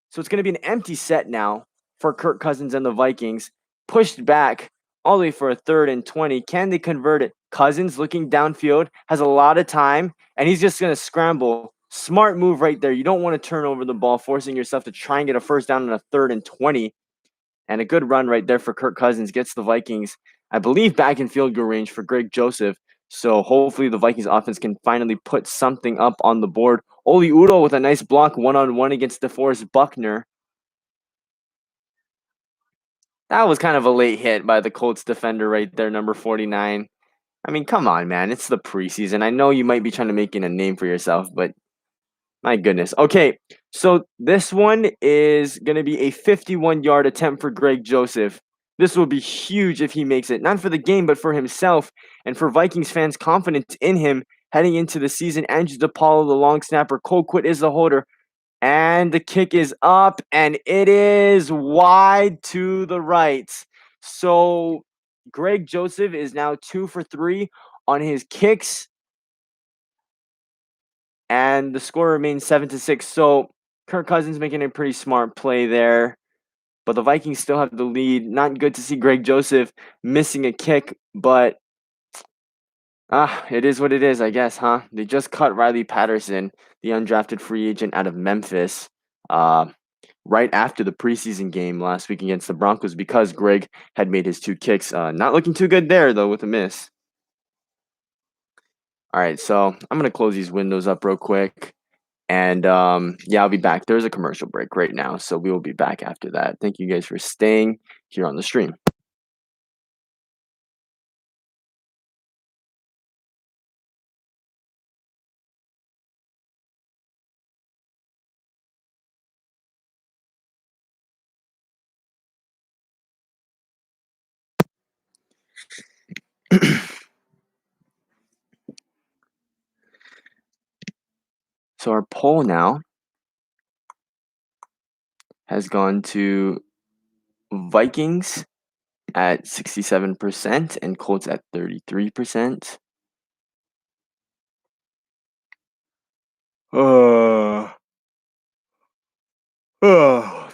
So it's going to be an empty set now for Kirk Cousins and the Vikings. Pushed back all the way for a 3rd-and-20. Can they convert it? Cousins looking downfield, has a lot of time, and he's just going to scramble. Smart move right there. You don't want to turn over the ball, forcing yourself to try and get a first down on a 3rd-and-20. And a good run right there for Kirk Cousins gets the Vikings, I believe, back in field goal range for Greg Joseph. So hopefully the Vikings offense can finally put something up on the board. Oli Udoh with a nice block one-on-one against DeForest Buckner. That was kind of a late hit by the Colts defender right there, number 49. I mean, come on, man. It's the preseason. I know you might be trying to make a name for yourself, but my goodness. Okay, so this one is going to be a 51-yard attempt for Greg Joseph. This will be huge if he makes it, not for the game, but for himself and for Vikings fans' confidence in him heading into the season. Andrew DePaulo, the long snapper. Colquitt is the holder. And the kick is up, and it is wide to the right. So Greg Joseph is now 2 for 3 on his kicks. And the score remains 7-6. So Kirk Cousins making a pretty smart play there. But the Vikings still have the lead. Not good to see Greg Joseph missing a kick, but it is what it is, I guess, huh? They just cut Riley Patterson, the undrafted free agent out of Memphis. right after the preseason game last week against the Broncos because Greg had made his 2 kicks. Not looking too good there, though, with a miss. All right, so I'm going to close these windows up real quick. And yeah, I'll be back. There's a commercial break right now, so we will be back after that. Thank you guys for staying here on the stream. So our poll now has gone to Vikings at 67% and Colts at 33%. Uh, uh.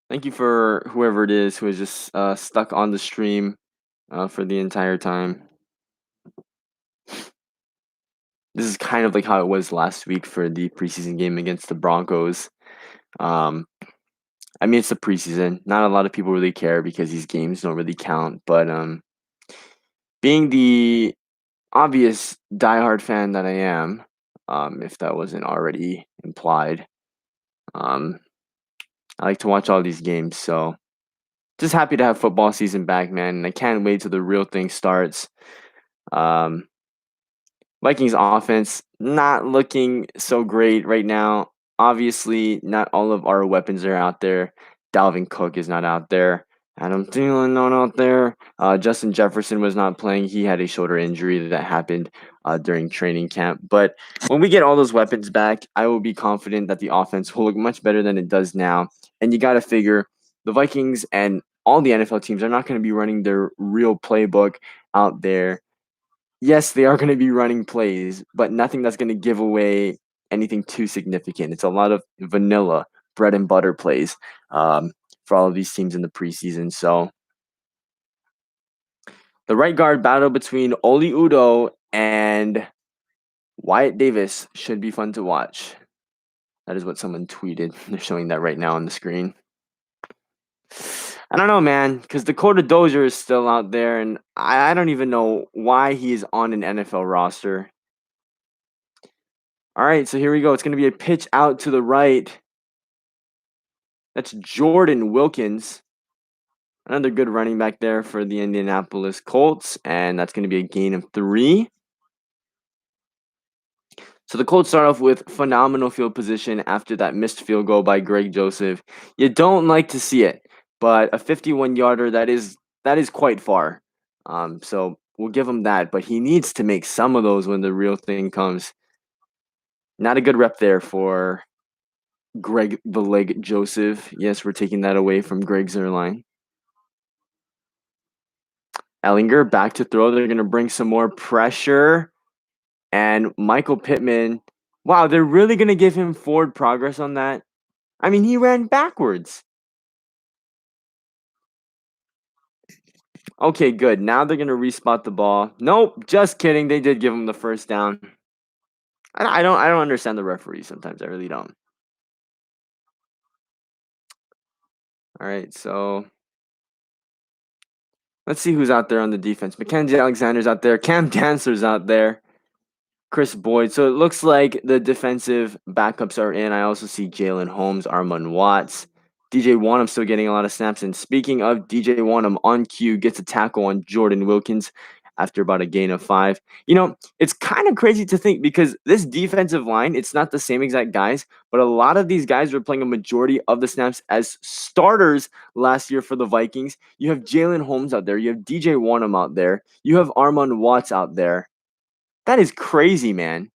Thank you for whoever it is who is just stuck on the stream for the entire time. This is kind of like how it was last week for the preseason game against the Broncos. Um, I mean, it's the preseason. Not a lot of people really care because these games don't really count. But being the obvious diehard fan that I am, if that wasn't already implied, I like to watch all these games. So just happy to have football season back, man. And I can't wait till the real thing starts. Um, Vikings offense not looking so great right now. Obviously, not all of our weapons are out there. Dalvin Cook is not out there. Adam Thielen not out there. Justin Jefferson was not playing. He had a shoulder injury that happened during training camp. But when we get all those weapons back, I will be confident that the offense will look much better than it does now. And you got to figure the Vikings and all the NFL teams are not going to be running their real playbook out there. Yes, they are going to be running plays, but nothing that's going to give away anything too significant. It's a lot of vanilla bread and butter plays for all of these teams in the preseason. So the right guard battle between Oli Udo and Wyatt Davis should be fun to watch. That is what someone tweeted. They're showing that right now on the screen. I don't know, man, because Dakota Dozier is still out there, and I don't even know why he's on an NFL roster. All right, so here we go. It's going to be a pitch out to the right. That's Jordan Wilkins. Another good running back there for the Indianapolis Colts, and that's going to be a gain of 3. So the Colts start off with phenomenal field position after that missed field goal by Greg Joseph. You don't like to see it, but a 51-yarder, that is quite far. So we'll give him that, but he needs to make some of those when the real thing comes. Not a good rep there for Greg the Leg Joseph. Yes, we're taking that away from Greg Zerline. Ellinger back to throw. They're going to bring some more pressure. And Michael Pittman, wow, they're really going to give him forward progress on that? I mean, he ran backwards. Okay, good. Now they're going to respot the ball. Nope, just kidding. They did give him the first down. I don't understand the referees sometimes. I really don't. All right, so let's see who's out there on the defense. Mackenzie Alexander's out there. Cam Dancer's out there. Chris Boyd. So it looks like the defensive backups are in. I also see Jalen Holmes, Armon Watts. DJ Wanham still getting a lot of snaps. And speaking of DJ Wanham, on cue, gets a tackle on Jordan Wilkins after about a gain of 5. You know, it's kind of crazy to think because this defensive line, it's not the same exact guys, but a lot of these guys were playing a majority of the snaps as starters last year for the Vikings. You have Jalen Holmes out there. You have DJ Wanham out there. You have Armon Watts out there. That is crazy, man.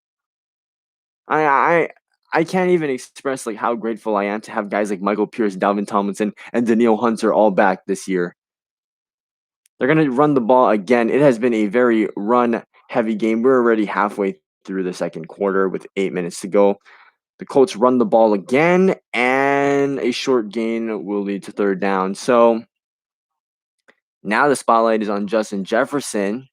I can't even express like how grateful I am to have guys like Michael Pierce, Dalvin Tomlinson, and Danielle Hunter all back this year. They're gonna run the ball again. It has been a very run-heavy game. We're already halfway through the second quarter with 8 minutes to go. The Colts run the ball again, and a short gain will lead to third down. So now the spotlight is on Justin Jefferson.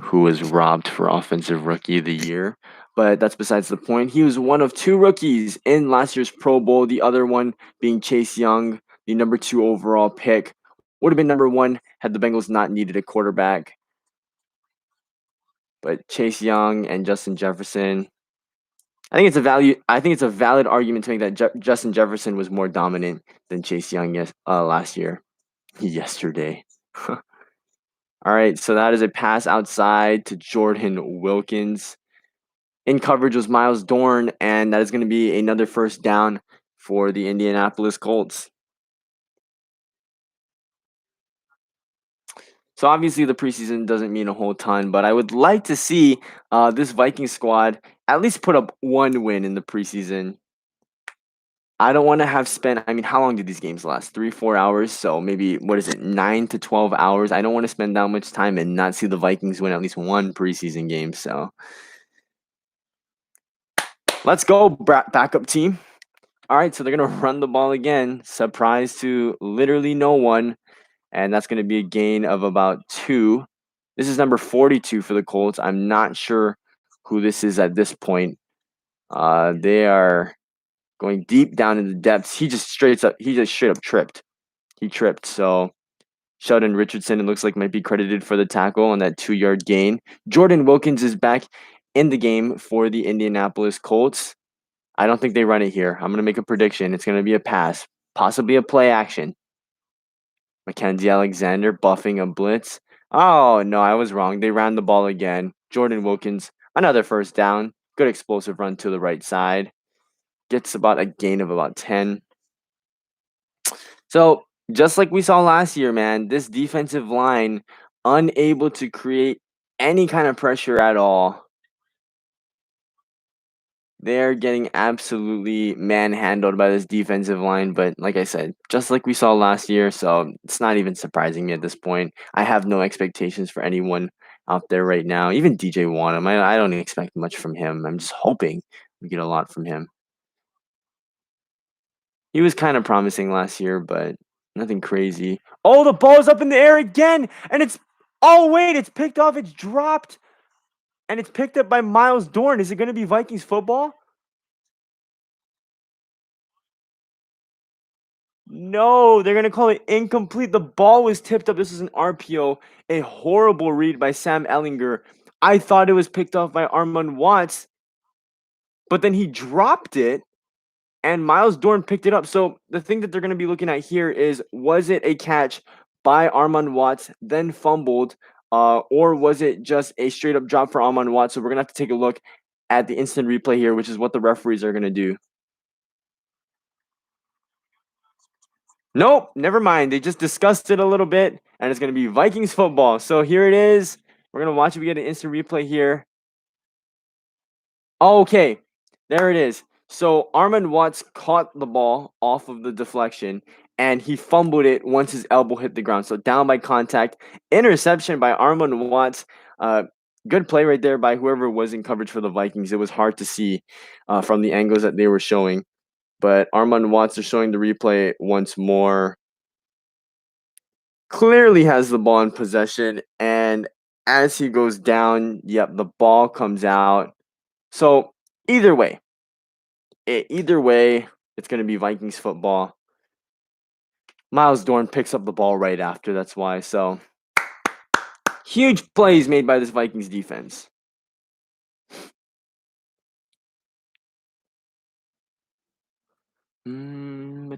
who was robbed for Offensive Rookie of the Year. But that's besides the point. He was one of two rookies in last year's Pro Bowl, the other one being Chase Young, the number 2 overall pick. Would have been number 1 had the Bengals not needed a quarterback. But Chase Young and Justin Jefferson, I think it's a valid argument to make that Justin Jefferson was more dominant than Chase Young last year. Yesterday. All right, so that is a pass outside to Jordan Wilkins. In coverage was Miles Dorn, and that is going to be another first down for the Indianapolis Colts. So obviously the preseason doesn't mean a whole ton, but I would like to see this Viking squad at least put up one win in the preseason. I don't want to have spent, I mean, how long did these games last? 3-4 hours? So maybe, 9 to 12 hours? I don't want to spend that much time and not see the Vikings win at least one preseason game. So let's go, backup team. All right, so they're going to run the ball again. Surprise to literally no one. And that's going to be a gain of about 2. This is number 42 for the Colts. I'm not sure who this is at this point. They are going deep down in the depths. He just straight up tripped. He tripped. So Sheldon Richardson, it looks like, might be credited for the tackle on that 2-yard gain. Jordan Wilkins is back in the game for the Indianapolis Colts. I don't think they run it here. I'm going to make a prediction. It's going to be a pass, possibly a play action. Mackenzie Alexander buffing a blitz. Oh, no, I was wrong. They ran the ball again. Jordan Wilkins, another first down. Good explosive run to the right side. Gets about a gain of about 10. So, just like we saw last year, man, this defensive line unable to create any kind of pressure at all. They're getting absolutely manhandled by this defensive line, but like I said, just like we saw last year, so it's not even surprising me at this point. I have no expectations for anyone out there right now. Even DJ Wanham, I don't expect much from him. I'm just hoping we get a lot from him. He was kind of promising last year, but nothing crazy. Oh, the ball's up in the air again, and it's picked off, it's dropped, and it's picked up by Miles Dorn. Is it going to be Vikings football? No, they're going to call it incomplete. The ball was tipped up. This is an RPO. A horrible read by Sam Ellinger. I thought it was picked off by Armand Watts, but then he dropped it, and Miles Dorn picked it up. So the thing that they're going to be looking at here is, was it a catch by Armand Watts, then fumbled, or was it just a straight-up drop for Armand Watts? So we're going to have to take a look at the instant replay here, which is what the referees are going to do. Nope, never mind. They just discussed it a little bit, and it's going to be Vikings football. So here it is. We're going to watch it. We get an instant replay here. Okay, there it is. So Armand Watts caught the ball off of the deflection, and he fumbled it once his elbow hit the ground. So down by contact. Interception by Armand Watts. Good play right there by whoever was in coverage for the Vikings. It was hard to see from the angles that they were showing. But Armand Watts are showing the replay once more. Clearly has the ball in possession, and as he goes down, the ball comes out. So either way, it's going to be Vikings football. Miles Dorn picks up the ball right after. That's why. So huge plays made by this Vikings defense. Bum,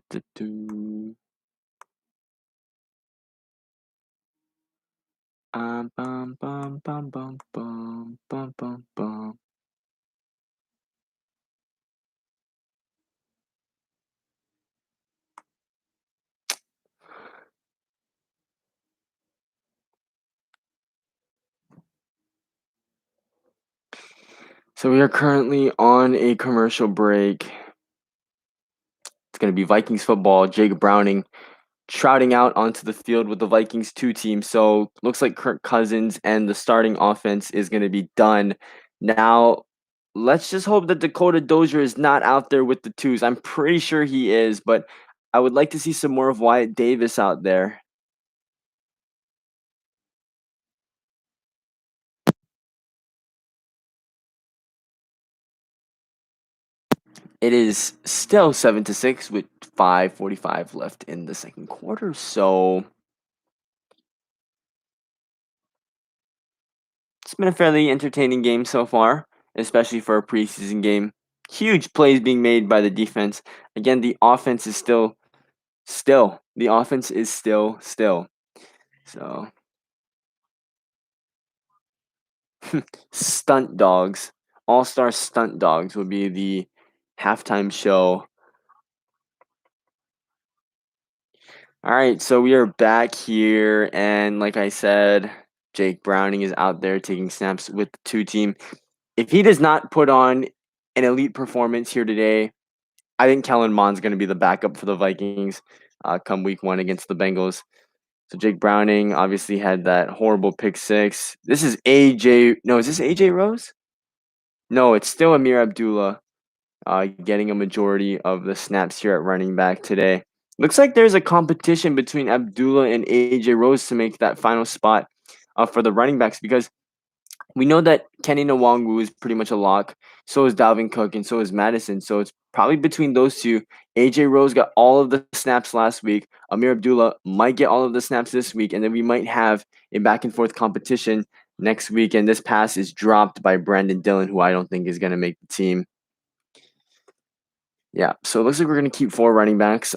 bum, bum, bum, bum, bum, bum, bum. So we are currently on a commercial break. It's going to be Vikings football. Jake Browning trotting out onto the field with the Vikings 2 team. So looks like Kirk Cousins and the starting offense is going to be done. Now, let's just hope that Dakota Dozier is not out there with the twos. I'm pretty sure he is, but I would like to see some more of Wyatt Davis out there. It is still 7-6 with 5:45 left in the second quarter. So it's been a fairly entertaining game so far, especially for a preseason game. Huge plays being made by the defense. Again, the offense is still. The offense is still. So stunt dogs, all-star stunt dogs would be the halftime show. All right, so we are back here, and like I said, Jake Browning is out there taking snaps with the two team. If he does not put on an elite performance here today, I think Kellen Mond's going to be the backup for the Vikings come week 1 against the Bengals. So Jake Browning obviously had that horrible pick six. This is AJ. No, is this AJ Rose? No, it's still Amir Abdullah getting a majority of the snaps here at running back today. Looks like there's a competition between Abdullah and AJ Rose to make that final spot for the running backs because we know that Kenny Nwangwu is pretty much a lock. So is Dalvin Cook and so is Madison. So it's probably between those two. AJ Rose got all of the snaps last week. Amir Abdullah might get all of the snaps this week. And then we might have a back and forth competition next week. And this pass is dropped by Brandon Dillon, who I don't think is going to make the team. Yeah, so it looks like we're going to keep 4 running backs.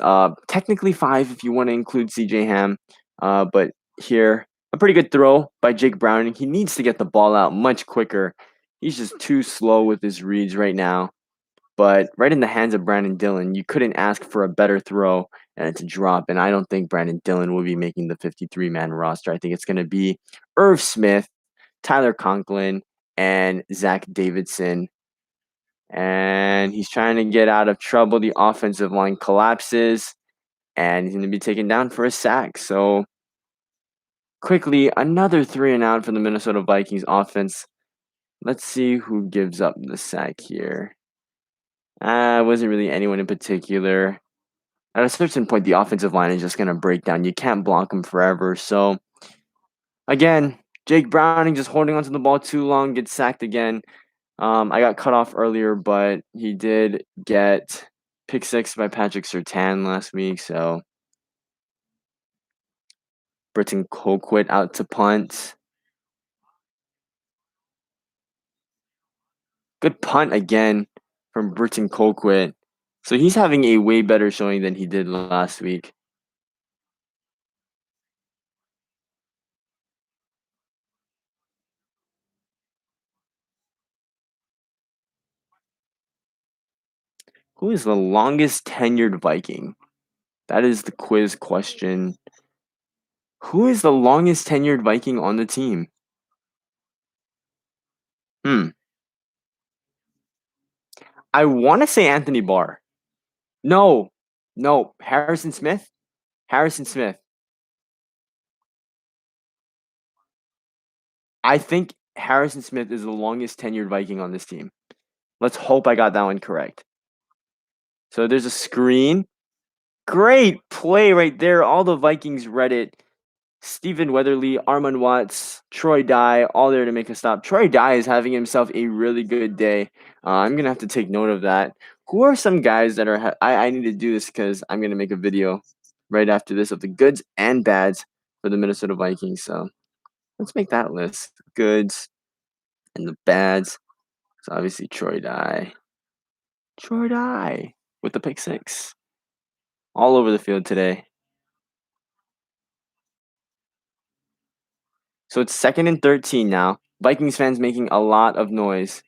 Technically 5 if you want to include CJ Ham. But here, a pretty good throw by Jake Browning. He needs to get the ball out much quicker. He's just too slow with his reads right now. But right in the hands of Brandon Dillon, you couldn't ask for a better throw, and it's a drop. And I don't think Brandon Dillon will be making the 53-man roster. I think it's going to be Irv Smith, Tyler Conklin, and Zach Davidson. And he's trying to get out of trouble. The offensive line collapses, and he's going to be taken down for a sack. So quickly, another 3 and out for the Minnesota Vikings offense. Let's see who gives up the sack here. It wasn't really anyone in particular. At a certain point, the offensive line is just going to break down. You can't block them forever. So, again, Jake Browning just holding onto the ball too long, gets sacked again. I got cut off earlier, but he did get pick six by Patrick Surtain last week. So, Britton Colquitt out to punt. Good punt again from Britton Colquitt. So he's having a way better showing than he did last week. Who is the longest tenured Viking? That is the quiz question. Who is the longest tenured Viking on the team? I want to say Anthony Barr. No, Harrison Smith. Harrison Smith. I think Harrison Smith is the longest tenured Viking on this team. Let's hope I got that one correct. So there's a screen. Great play right there. All the Vikings read it. Stephen Weatherly, Armand Watts, Troy Dye, all there to make a stop. Troy Dye is having himself a really good day. I'm going to have to take note of that. Who are some guys that are... I need to do this because I'm going to make a video right after this of the goods and bads for the Minnesota Vikings. So let's make that list. Goods and the bads. So obviously Troy Dye. Troy Dye with the pick six. All over the field today. So it's 2nd and 13 now. Vikings fans making a lot of noise.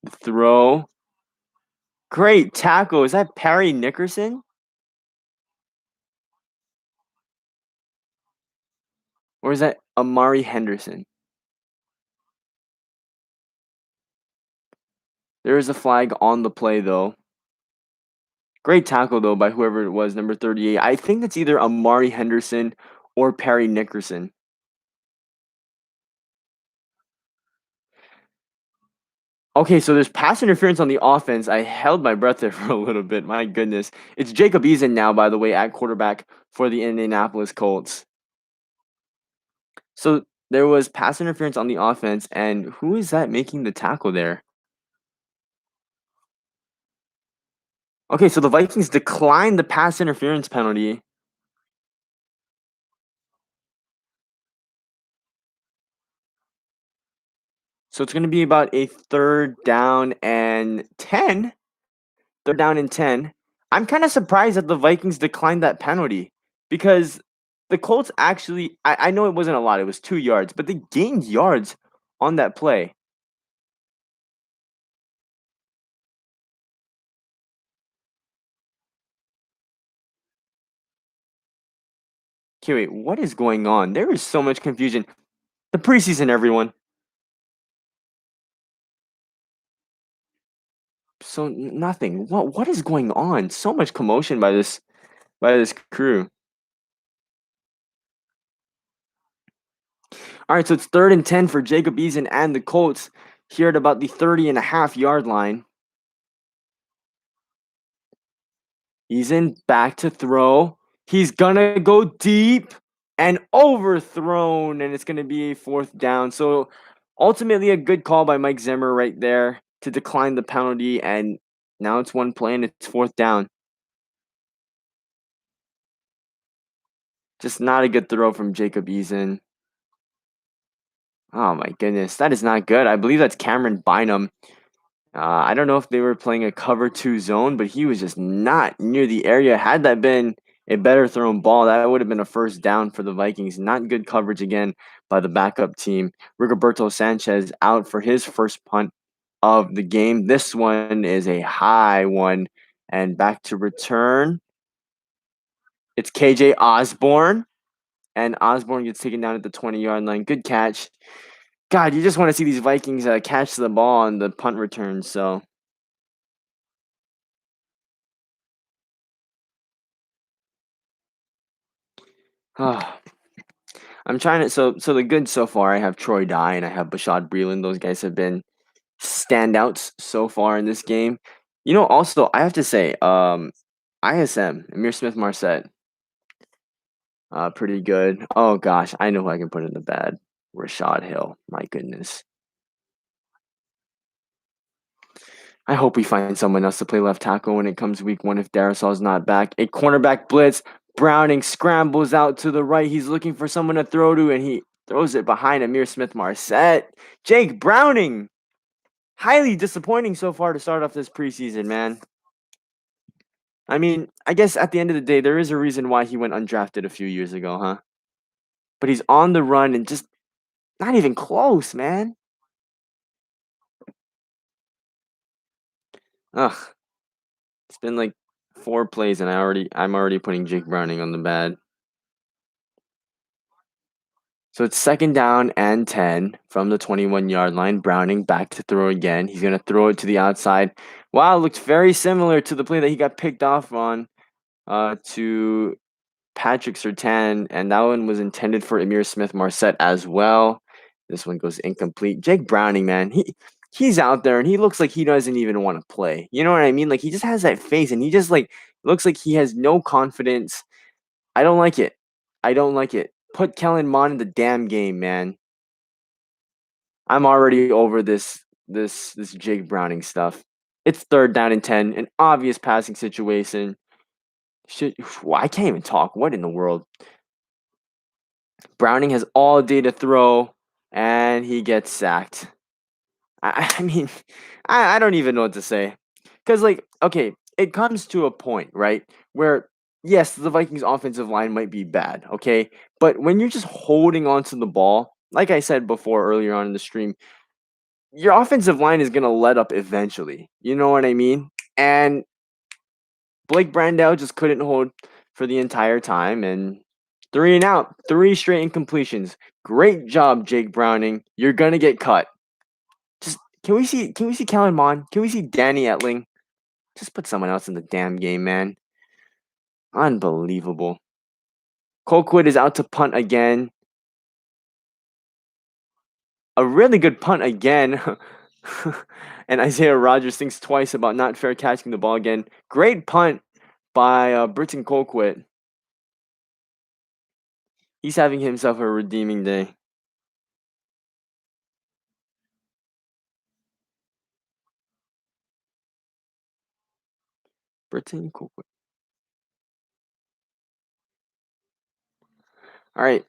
The throw. Great tackle. Is that Perry Nickerson? Or is that Amari Henderson? There is a flag on the play, though. Great tackle, though, by whoever it was, number 38. I think that's either Amari Henderson or Perry Nickerson. Okay, so there's pass interference on the offense. I held my breath there for a little bit. My goodness. It's Jacob Eason now, by the way, at quarterback for the Indianapolis Colts. So there was pass interference on the offense, and who is that making the tackle there? Okay, so the Vikings declined the pass interference penalty. So it's going to be about a third down and 10. Third down and 10. I'm kind of surprised that the Vikings declined that penalty because the Colts actually, I know it wasn't a lot, it was 2 yards, but they gained yards on that play. Okay, wait, what is going on? There is so much confusion. The preseason, everyone. So nothing. What is going on? So much commotion by this crew. All right, so it's third and 10 for Jacob Eason and the Colts here at about the 30.5 yard line. Eason back to throw. He's gonna go deep and overthrown, and it's gonna be a fourth down. So ultimately, a good call by Mike Zimmer right there to decline the penalty, and now it's one play and it's fourth down. Just not a good throw from Jacob Eason. Oh my goodness, that is not good. I believe that's Cameron Bynum. I don't know if they were playing a cover two zone, but he was just not near the area. Had that been a better thrown ball, that would have been a first down for the Vikings. Not good coverage again by the backup team. Rigoberto Sanchez out for his first punt of the game. This one is a high one. And back to return. It's KJ Osborne. And Osborne gets taken down at the 20-yard line. Good catch. God, you just want to see these Vikings catch the ball on the punt return. So I'm trying to so the good so far. I have Troy Dye and I have Bashad Breeland. Those guys have been standouts so far in this game. Also I have to say, ISM Amir Smith Marset, pretty good. Oh gosh, I know who I can put in the bad. Rashad Hill. My goodness. I hope we find someone else to play left tackle when it comes week one if Darisal's not back. A cornerback blitz. Browning scrambles out to the right. He's looking for someone to throw to, and he throws it behind Amir Smith Marset. Jake Browning. Highly disappointing so far to start off this preseason, man. I mean, I guess at the end of the day, there is a reason why he went undrafted a few years ago, huh? But he's on the run and just not even close, man. Ugh. It's been like 4 plays and I'm already putting Jake Browning on the bad. So it's second down and 10 from the 21-yard line. Browning back to throw again. He's going to throw it to the outside. Wow, looks very similar to the play that he got picked off on to Patrick Surtain, and that one was intended for Amir Smith Marset as well. This one goes incomplete. Jake Browning, man, he's out there and he looks like he doesn't even want to play. You know what I mean? Like he just has that face and he just like looks like he has no confidence. I don't like it. I don't like it. Put Kellen Mond in the damn game, man. I'm already over this Jake Browning stuff. It's third down and 10, an obvious passing situation. Shit, I can't even talk. What in the world? Browning has all day to throw, and he gets sacked. I mean, I don't even know what to say. Because, like, okay, it comes to a point, right, where, yes, the Vikings' offensive line might be bad, okay? But when you're just holding on to the ball, like I said before earlier on in the stream, your offensive line is going to let up eventually. You know what I mean? And Blake Brandel just couldn't hold for the entire time, and 3 and out, 3 straight incompletions. Great job, Jake Browning. You're gonna get cut. Just can we see Kellen Mond? Can we see Danny Etling? Just put someone else in the damn game, man. Unbelievable. Colquitt is out to punt again. A really good punt again. And Isaiah Rogers thinks twice about not fair catching the ball again. Great punt by Britton Colquitt. He's having himself a redeeming day. Britain, cool. All right.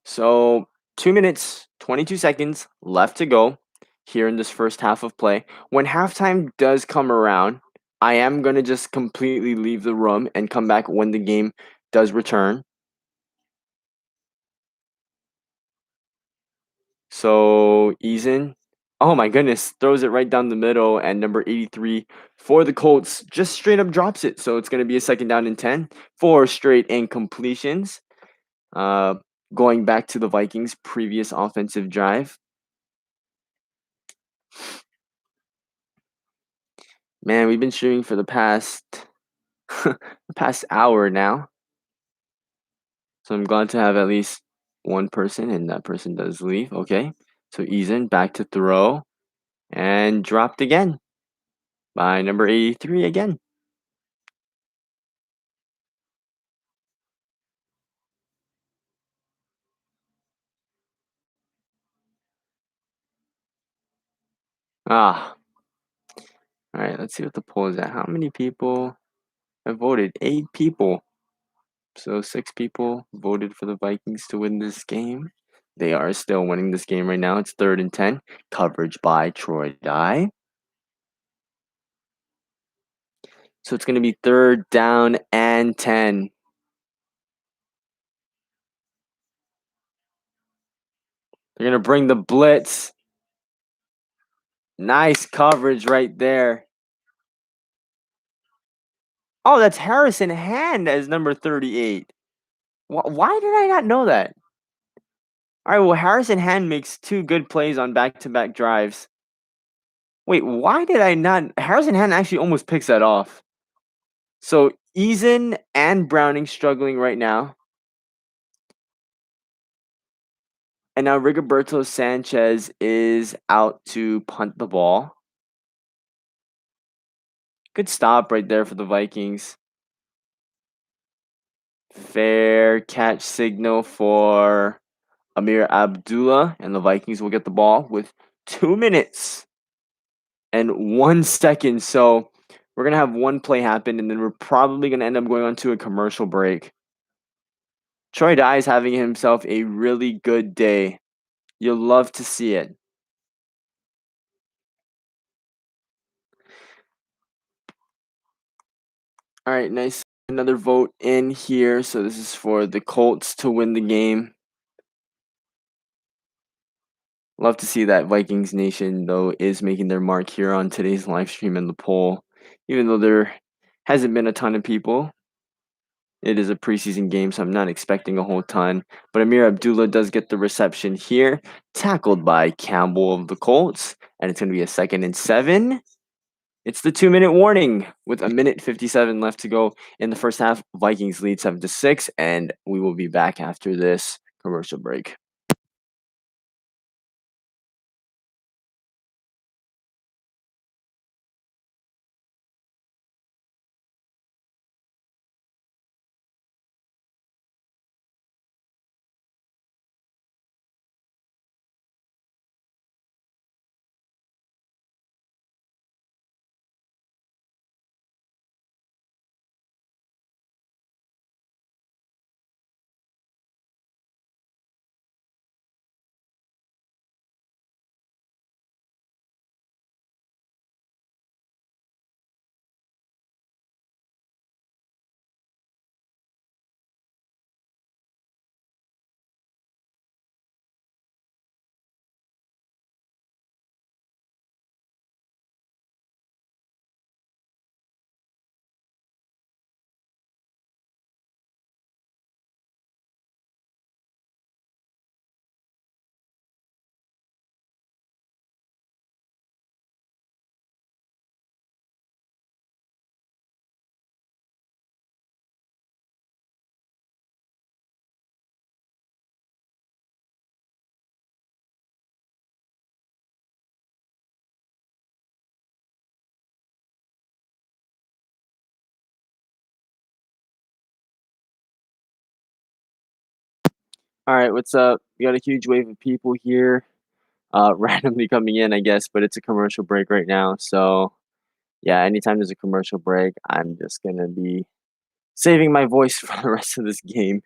So 2 minutes, 22 seconds left to go here in this first half of play. When halftime does come around, I am going to just completely leave the room and come back when the game does return. So Eason, oh my goodness, throws it right down the middle, and number 83 for the Colts just straight up drops it. So it's going to be a second down and 10. Four straight incompletions. Uh, Going back to the Vikings' previous offensive drive. Man, we've been shooting for the past the past hour now. So I'm glad to have at least one person, and that person does leave. Okay. So Eason back to throw and dropped again by number 83 again. Ah. All right, let's see what the poll is at. How many people have voted? 8 people. So 6 people voted for the Vikings to win this game. They are still winning this game right now. It's 3rd and 10. Coverage by Troy Dye. So it's going to be 3rd down and 10. They're going to bring the blitz. Nice coverage right there. Oh, that's Harrison Hand as number 38. Why did I not know that? All right, well, Harrison Hand makes 2 good plays on back-to-back drives. Wait, why did I not? Harrison Hand actually almost picks that off. So Eason and Browning struggling right now. And now Rigoberto Sanchez is out to punt the ball. Good stop right there for the Vikings. Fair catch signal for Amir Abdullah, and the Vikings will get the ball with 2 minutes and 1 second. So we're going to have one play happen, and then we're probably going to end up going on to a commercial break. Troy Dye is having himself a really good day. You'll love to see it. All right, nice. Another vote in here. So this is for the Colts to win the game. Love to see that Vikings Nation, though, is making their mark here on today's live stream and the poll. Even though there hasn't been a ton of people, it is a preseason game, so I'm not expecting a whole ton. But Amir Abdullah does get the reception here, tackled by Campbell of the Colts, and it's going to be a 2nd and 7. It's the 2-minute warning with 1:57 left to go in the first half. Vikings lead 7-6, and we will be back after this commercial break. All right, what's up? We got a huge wave of people here, randomly coming in, I guess, but it's a commercial break right now, so Yeah, anytime there's a commercial break, I'm just gonna be saving my voice for the rest of this game.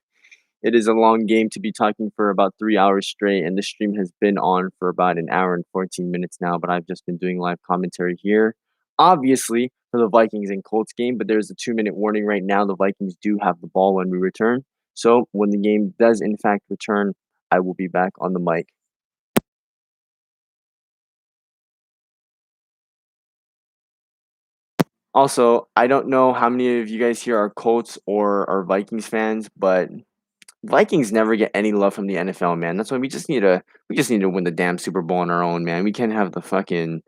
It is a long game to be talking for about 3 hours straight, and the stream has been on for about an hour and 14 minutes now, but I've just been doing live commentary here. Obviously, for the Vikings and Colts game, but there's a 2-minute warning right now. The Vikings do have the ball when we return. So when the game does in fact return, I will be back on the mic. Also, I don't know how many of you guys here are Colts or are Vikings fans, but Vikings never get any love from the NFL, man. That's why we just need to win the damn Super Bowl on our own, man. We can't have the fucking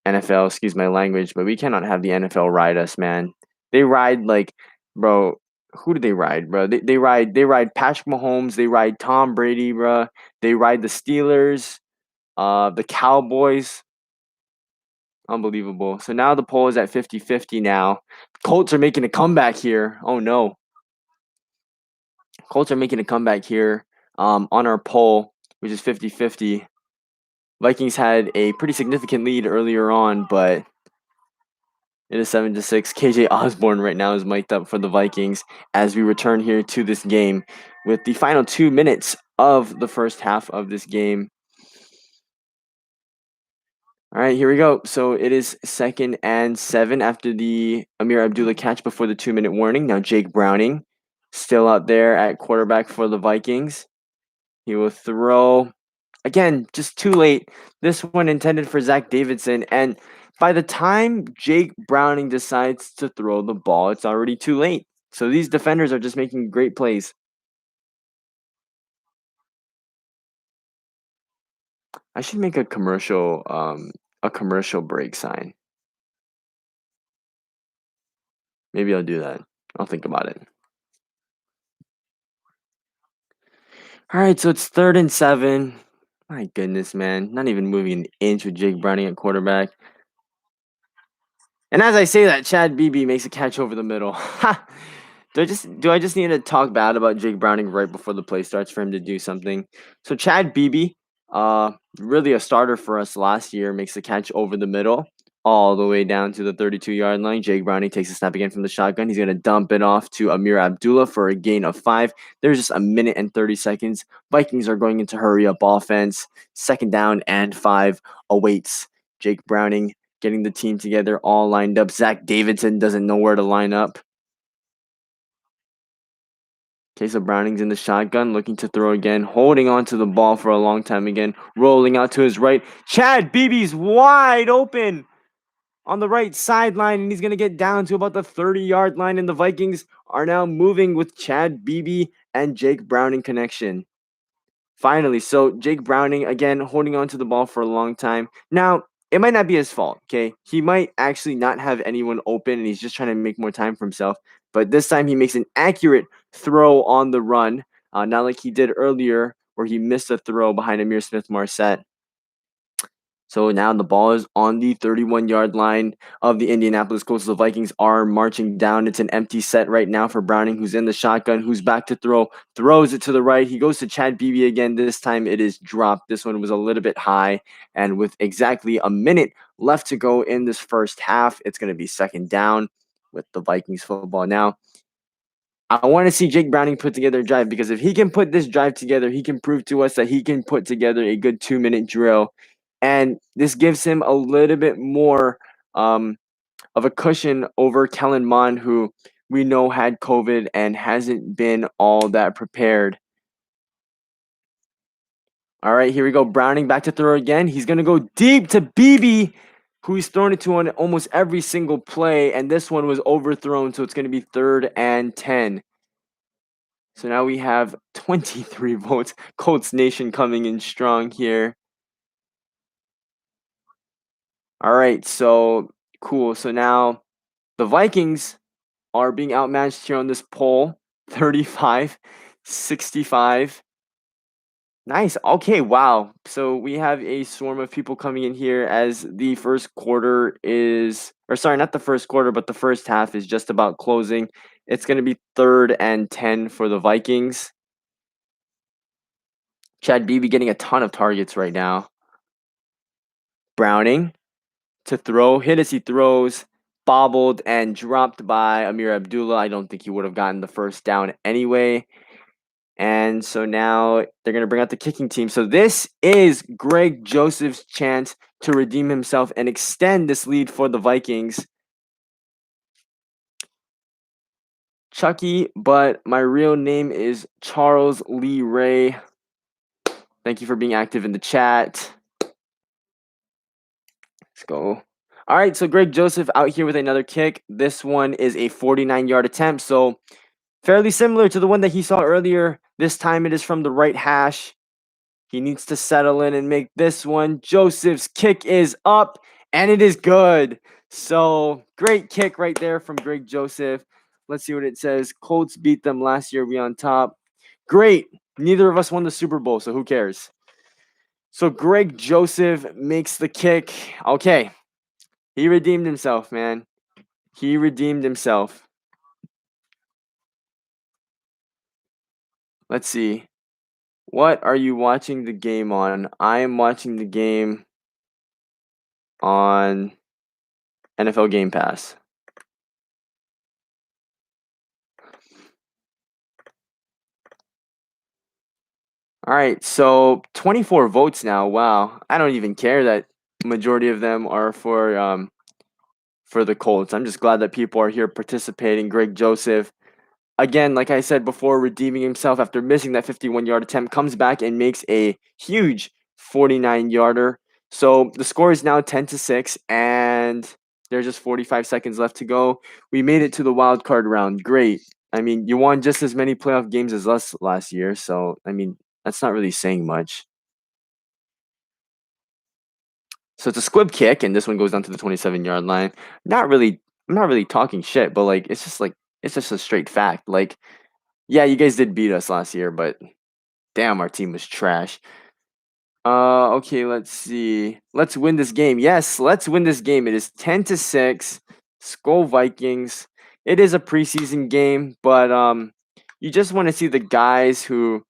NFL, excuse my language, but we cannot have the NFL ride us, man. They ride like, bro, who do they ride, bro? They ride Patrick Mahomes, they ride Tom Brady, bro. They ride the Steelers, the Cowboys. Unbelievable. So now the poll is at 50-50 now. Colts are making a comeback here. Oh no. Colts are making a comeback here on our poll, which is 50-50. Vikings had a pretty significant lead earlier on, but it is 7-6. KJ Osborne right now is mic'd up for the Vikings as we return here to this game with the final 2 minutes of the first half of this game. All right, here we go. So it is 2nd and 7 after the Amir Abdullah catch before the 2-minute warning. Now Jake Browning still out there at quarterback for the Vikings. He will throw again, just too late. This one intended for Zach Davidson, and by the time Jake Browning decides to throw the ball, it's already too late. So these defenders are just making great plays. I should make a commercial break sign. Maybe I'll do that. I'll think about it. All right, so it's 3rd and 7. My goodness, man. Not even moving an inch with Jake Browning at quarterback. And as I say that, Chad Beebe makes a catch over the middle. Ha! Do I just need to talk bad about Jake Browning right before the play starts for him to do something? So Chad Beebe, really a starter for us last year, makes the catch over the middle, all the way down to the 32-yard line. Jake Browning takes a snap again from the shotgun. He's gonna dump it off to Amir Abdullah for a gain of 5. There's just a minute and 30 seconds. Vikings are going into hurry up offense. 2nd down and 5 awaits. Jake Browning getting the team together, all lined up. Zach Davidson doesn't know where to line up. Okay, so Browning's in the shotgun, looking to throw again, holding on to the ball for a long time again, rolling out to his right. Chad Beebe's wide open on the right sideline, and he's going to get down to about the 30-yard line, and the Vikings are now moving with Chad Beebe and Jake Browning connection. Finally, so Jake Browning, again, holding on to the ball for a long time. Now, it might not be his fault, okay? He might actually not have anyone open, and he's just trying to make more time for himself. But this time, he makes an accurate throw on the run, not like he did earlier, where he missed a throw behind Amir Smith-Marset. So now the ball is on the 31-yard line of the Indianapolis Colts. The Vikings are marching down. It's an empty set right now for Browning, who's in the shotgun, who's back to throw, throws it to the right. He goes to Chad Beebe again. This time it is dropped. This one was a little bit high. And with exactly a minute left to go in this first half, it's going to be 2nd down with the Vikings football now. I want to see Jake Browning put together a drive, because if he can put this drive together, he can prove to us that he can put together a good 2-minute drill. And this gives him a little bit more of a cushion over Kellen Mond, who we know had COVID and hasn't been all that prepared. All right, here we go. Browning back to throw again. He's going to go deep to Beebe, who he's thrown it to on almost every single play. And this one was overthrown, so it's going to be 3rd and 10. So now we have 23 votes. Colts Nation coming in strong here. All right, so cool. So now the Vikings are being outmatched here on this poll, 35-65. Nice. Okay, wow. So we have a swarm of people coming in here as the first quarter is, or sorry, not the first quarter, but the first half is just about closing. It's going to be 3rd and 10 for the Vikings. Chad Beebe getting a ton of targets right now. Browning to throw, hit as he throws, bobbled and dropped by Amir Abdullah. I don't think he would have gotten the first down anyway. And so now they're going to bring out the kicking team. So this is Greg Joseph's chance to redeem himself and extend this lead for the Vikings. Chucky, but my real name is Charles Lee Ray. Thank you for being active in the chat. Let's go. All right, so Greg Joseph out here with another kick. This one is a 49-yard attempt, so fairly similar to the one that he saw earlier. This time it is from the right hash. He needs to settle in and make this one. Joseph's kick is up, and it is good. So great kick right there from Greg Joseph. Let's see what it says. Colts beat them last year. We on top. Great. Neither of us won the Super Bowl, so who cares? So Greg Joseph makes the kick. Okay. He redeemed himself, man. He redeemed himself. Let's see. What are you watching the game on? I am watching the game on NFL Game Pass. All right, so 24 votes now. Wow. I don't even care that majority of them are for the Colts. I'm just glad that people are here participating. Greg Joseph, again, like I said before, redeeming himself after missing that 51-yard attempt, comes back and makes a huge 49-yarder. So the score is now 10-6, and there's just 45 seconds left to go. We made it to the wild card round. Great. I mean, you won just as many playoff games as us last year, so I mean, that's not really saying much. So it's a squib kick, and this one goes down to the 27-yard line. I'm not really talking shit, but like it's just a straight fact. Like, yeah, you guys did beat us last year, but damn, our team was trash. Okay, let's see. Let's win this game. Yes, let's win this game. It is 10-6. Skull Vikings. It is a preseason game, but you just want to see the guys who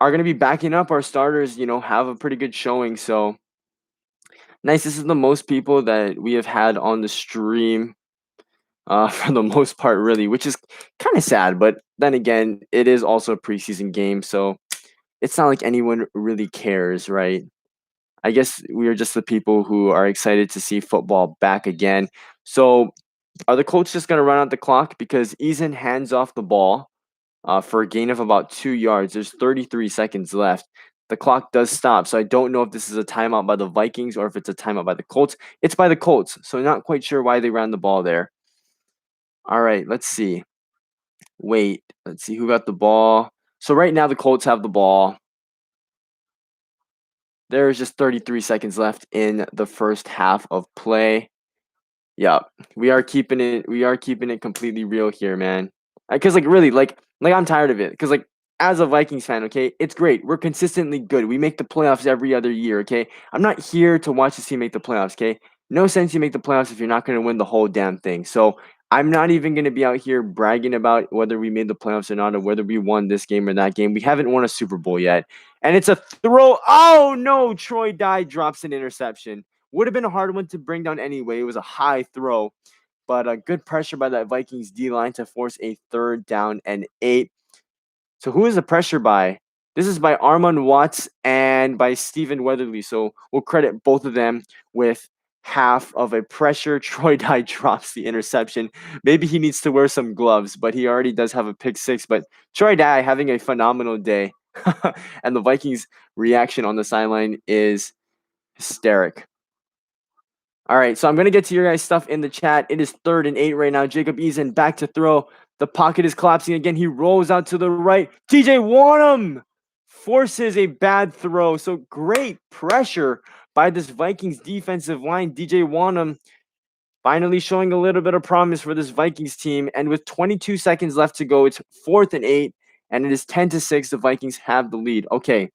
are going to be backing up our starters, have a pretty good showing. So nice. This is the most people that we have had on the stream, for the most part, really, which is kind of sad. But then again, it is also a preseason game, so it's not like anyone really cares, right? I guess we are just the people who are excited to see football back again. So, are the Colts just going to run out the clock? Because Eason hands off the ball for a gain of about 2 yards. There's 33 seconds left. The clock does stop. So, I don't know if this is a timeout by the Vikings or if it's a timeout by the Colts. It's by the Colts. So, not quite sure why they ran the ball there. All right, let's see. Wait, let's see who got the ball. So, right now, the Colts have the ball. There's just 33 seconds left in the first half of play. Yeah, we are keeping it completely real here, man. Cause like really, like I'm tired of it. Cause like as a Vikings fan, okay, it's great. We're consistently good. We make the playoffs every other year, okay? I'm not here to watch the team make the playoffs, okay? No sense you make the playoffs if you're not gonna win the whole damn thing. So I'm not even gonna be out here bragging about whether we made the playoffs or not, or whether we won this game or that game. We haven't won a Super Bowl yet. And it's a throw. Oh no, Troy Dye drops an interception. Would have been a hard one to bring down anyway. It was a high throw, but a good pressure by that Vikings D line to force a 3rd down and 8. So who is the pressure by? This is by Armand Watts and by Stephen Weatherly. So we'll credit both of them with half of a pressure. Troy Dye drops the interception. Maybe he needs to wear some gloves, but he already does have a pick 6. But Troy Dye having a phenomenal day. And the Vikings' reaction on the sideline is hysteric. All right, so I'm going to get to your guys' stuff in the chat. It is 3rd and 8 right now. Jacob Eason back to throw. The pocket is collapsing again. He rolls out to the right. TJ Warnham forces a bad throw. So great pressure by this Vikings defensive line. DJ Warnham finally showing a little bit of promise for this Vikings team. And with 22 seconds left to go, it's 4th and 8, and it is 10-6. The Vikings have the lead. Okay,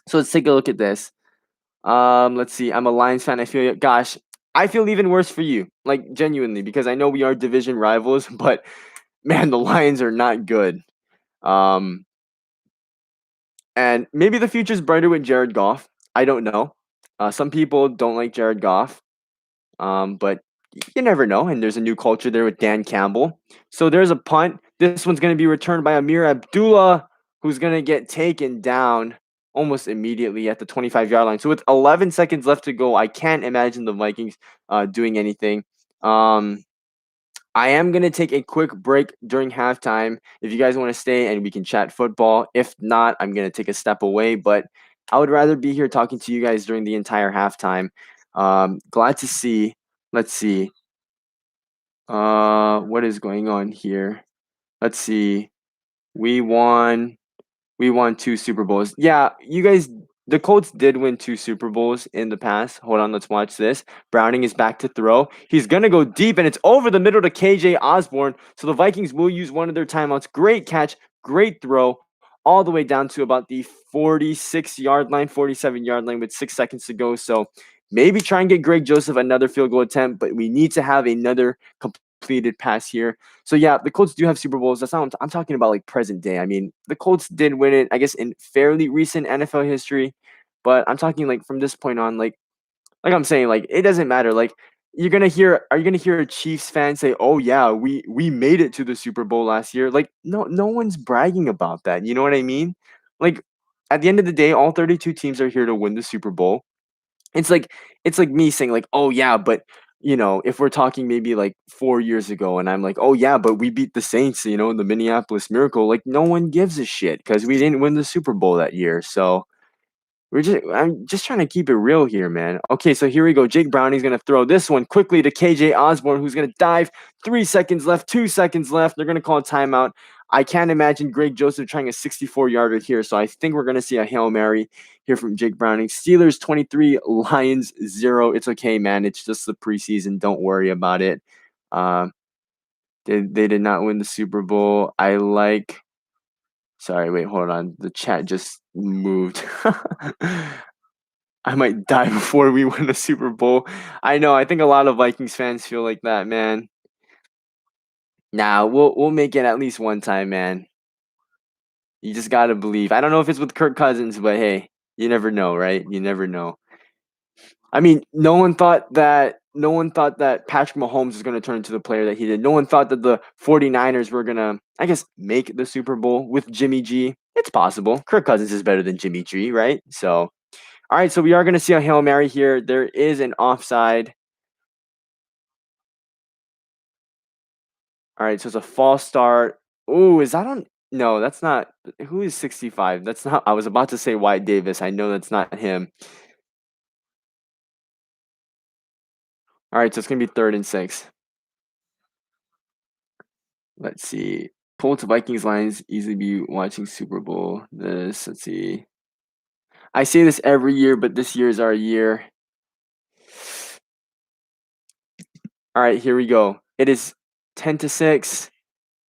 so let's take a look at this. Let's see. I'm a Lions fan. I feel even worse for you, like genuinely, because I know we are division rivals, but man, the Lions are not good. And maybe the future's brighter with Jared Goff. I don't know. Some people don't like Jared Goff. But you never know. And there's a new culture there with Dan Campbell. So there's a punt. This one's going to be returned by Amir Abdullah, who's going to get taken down almost immediately at the 25-yard line. So with 11 seconds left to go, I can't imagine the Vikings doing anything. I am going to take a quick break during halftime if you guys want to stay and we can chat football. If not, I'm going to take a step away, but I would rather be here talking to you guys during the entire halftime. Glad to see. Let's see. What is going on here? Let's see. We won we won 2 Super Bowls. Yeah, you guys, the Colts did win 2 Super Bowls in the past. Hold on, let's watch this. Browning is back to throw. He's going to go deep, and it's over the middle to KJ Osborne. So the Vikings will use one of their timeouts. Great catch, great throw, all the way down to about the 46-yard line, 47-yard line with 6 seconds to go. So maybe try and get Greg Joseph another field goal attempt, but we need to have another completed pass here. So yeah, the Colts do have Super Bowls. That's not what I'm talking about, like present day. I mean, the Colts did win it, I guess, in fairly recent NFL history, but I'm talking like from this point on, like I'm saying, like it doesn't matter. Like are you gonna hear a Chiefs fan say, "Oh yeah, we made it to the Super Bowl last year"? Like no one's bragging about that. You know what I mean? Like at the end of the day, all 32 teams are here to win the Super Bowl. It's like it's like me saying like, "Oh yeah, but if we're talking maybe like 4 years ago, and I'm like, oh yeah, but we beat the Saints, in the Minneapolis Miracle. Like no one gives a shit because we didn't win the Super Bowl that year. So I'm just trying to keep it real here, man. Okay, so here we go. Jake Browning's gonna throw this one quickly to KJ Osborne, who's gonna dive. 3 seconds left, 2 seconds left. They're gonna call a timeout. I can't imagine Greg Joseph trying a 64-yarder here, so I think we're gonna see a Hail Mary here from Jake Browning. Steelers 23, Lions 0. It's okay, man. It's just the preseason. Don't worry about it. Uh, they did not win the Super Bowl. Sorry, wait, hold on. The chat just moved. I might die before we win a Super Bowl. I know. I think a lot of Vikings fans feel like that, man. Nah, we'll make it at least one time, man. You just gotta believe. I don't know if it's with Kirk Cousins, but hey, you never know, right? You never know. I mean, no one thought that Patrick Mahomes was going to turn into the player that he did. No one thought that the 49ers were going to, I guess, make the Super Bowl with Jimmy G. It's possible. Kirk Cousins is better than Jimmy G, right? So, all right, so we are going to see a Hail Mary here. There is an offside. All right, so it's a false start. Ooh, is that on? No, that's not. Who is 65? That's not. I was about to say Wyatt Davis. I know that's not him. All right, so it's going to be 3rd and 6. Let's see. Colts Vikings lines easily be watching Super Bowl. Let's see. I say this every year, but this year is our year. All right, here we go. It is 10-6.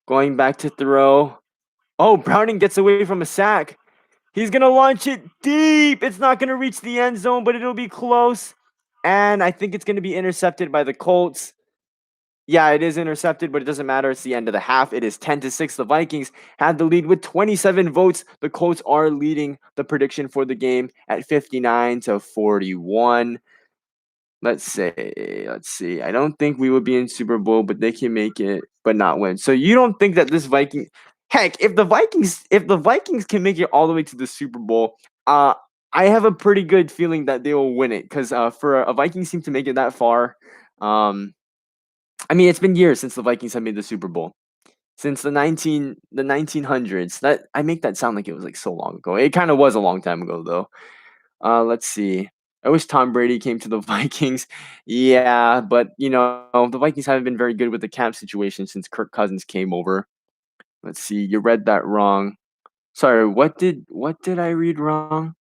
Going back to throw. Oh, Browning gets away from a sack. He's going to launch it deep. It's not going to reach the end zone, but it'll be close. And I think it's going to be intercepted by the Colts. Yeah, it is intercepted, but it doesn't matter. It's the end of the half. It is 10-6. The Vikings had the lead with 27 votes. The Colts are leading the prediction for the game at 59-41. Let's see. I don't think we would be in Super Bowl, but they can make it, but not win. So you don't think that this Viking, heck, if the Vikings can make it all the way to the Super Bowl, I have a pretty good feeling that they will win it because for a Vikings team to make it that far, I mean, it's been years since the Vikings have made the Super Bowl. Since the 1900s. That I make that sound like it was like so long ago. It kind of was a long time ago though. Let's see. I wish Tom Brady came to the Vikings. Yeah, but the Vikings haven't been very good with the cap situation since Kirk Cousins came over. Let's see. You read that wrong. Sorry, what did I read wrong?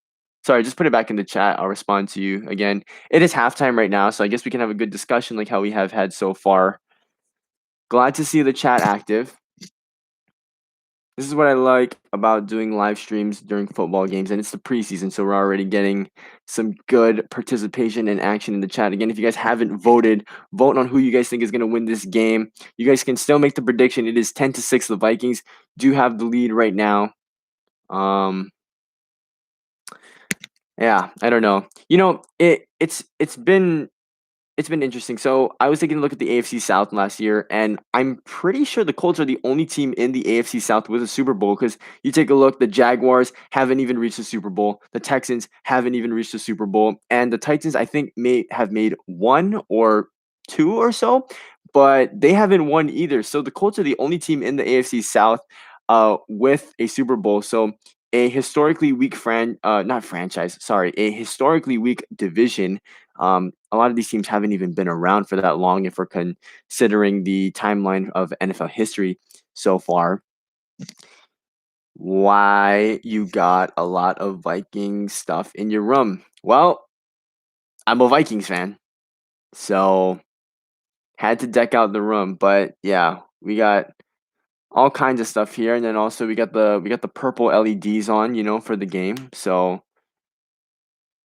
Sorry, just put it back in the chat. I'll respond to you again. It is halftime right now, so I guess we can have a good discussion like how we have had so far. Glad to see the chat active. This is what I like about doing live streams during football games, and it's the preseason, so we're already getting some good participation and action in the chat. Again, if you guys haven't voted, vote on who you guys think is going to win this game. You guys can still make the prediction. It is 10-6. The Vikings do have the lead right now. Yeah, I don't know. It's been it's been interesting. So I was taking a look at the AFC South last year, and I'm pretty sure the Colts are the only team in the AFC South with a Super Bowl. Because you take a look, the Jaguars haven't even reached the Super Bowl, the Texans haven't even reached the Super Bowl, and the Titans I think may have made one or two or so, but they haven't won either. So the Colts are the only team in the AFC South with a Super Bowl. So a historically weak not franchise, sorry, a historically weak division. A lot of these teams haven't even been around for that long if we're considering the timeline of NFL history so far. Why you got a lot of Viking stuff in your room? Well, I'm a Vikings fan, so had to deck out the room. But yeah, we got all kinds of stuff here, and then also we got the purple LEDs on, for the game. So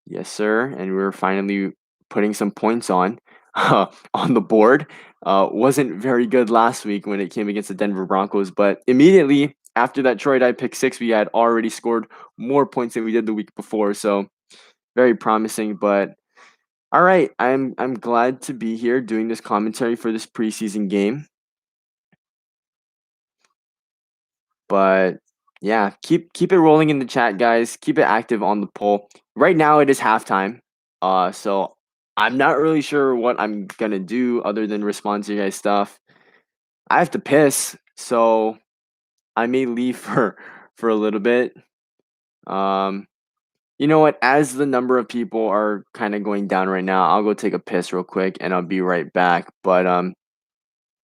yes, sir. And we're finally putting some points on the board. Wasn't very good last week when it came against the Denver Broncos, but immediately after that Troy Dye pick six, we had already scored more points than we did the week before. So very promising. But all right, I'm glad to be here doing this commentary for this preseason game. But yeah, keep it rolling in the chat, guys. Keep it active on the poll. Right now it is halftime. So I'm not really sure what I'm gonna do other than respond to you guys' stuff. I have to piss, so I may leave for a little bit. Um, you know what? As the number of people are kind of going down right now, I'll go take a piss real quick and I'll be right back. But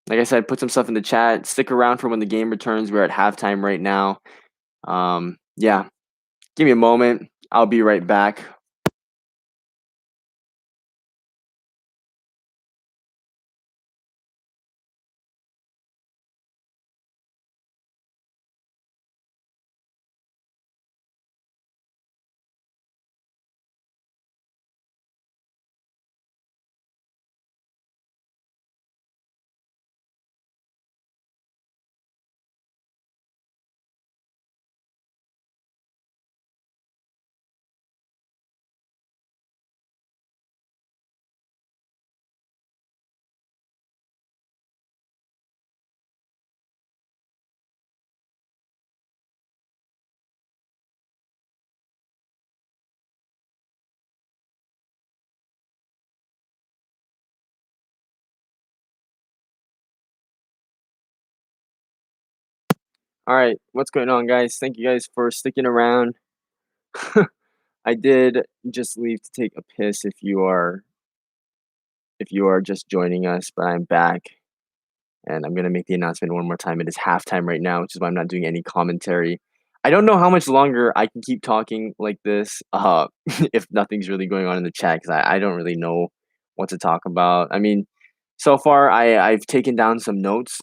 like I said, put some stuff in the chat. Stick around for when the game returns. We're at halftime right now. Yeah, give me a moment. I'll be right back. All right, what's going on, guys? Thank you guys for sticking around. I did just leave to take a piss if you are just joining us, but I'm back and I'm gonna make the announcement one more time. It is halftime right now, which is why I'm not doing any commentary. I don't know how much longer I can keep talking like this, if nothing's really going on in the chat, because I don't really know what to talk about. I mean, so far I've taken down some notes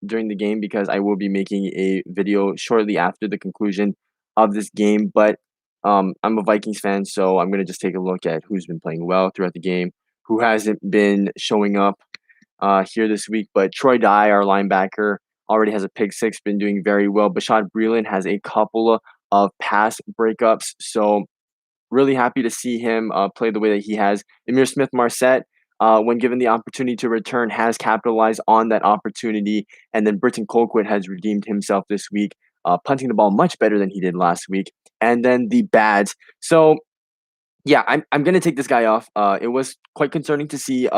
during the game because I will be making a video shortly after the conclusion of this game. But I'm a Vikings fan, so I'm gonna just take a look at who's been playing well throughout the game, who hasn't been showing up here this week. But Troy Dye, our linebacker, already has a pick six, been doing very well. Bashad Breeland has a couple of pass breakups, so really happy to see him play the way that he has. Amir Smith Marset, when given the opportunity to return, has capitalized on that opportunity. And then Britton Colquitt has redeemed himself this week, punting the ball much better than he did last week. And then the bads. So yeah, I'm gonna take this guy off. It was quite concerning to see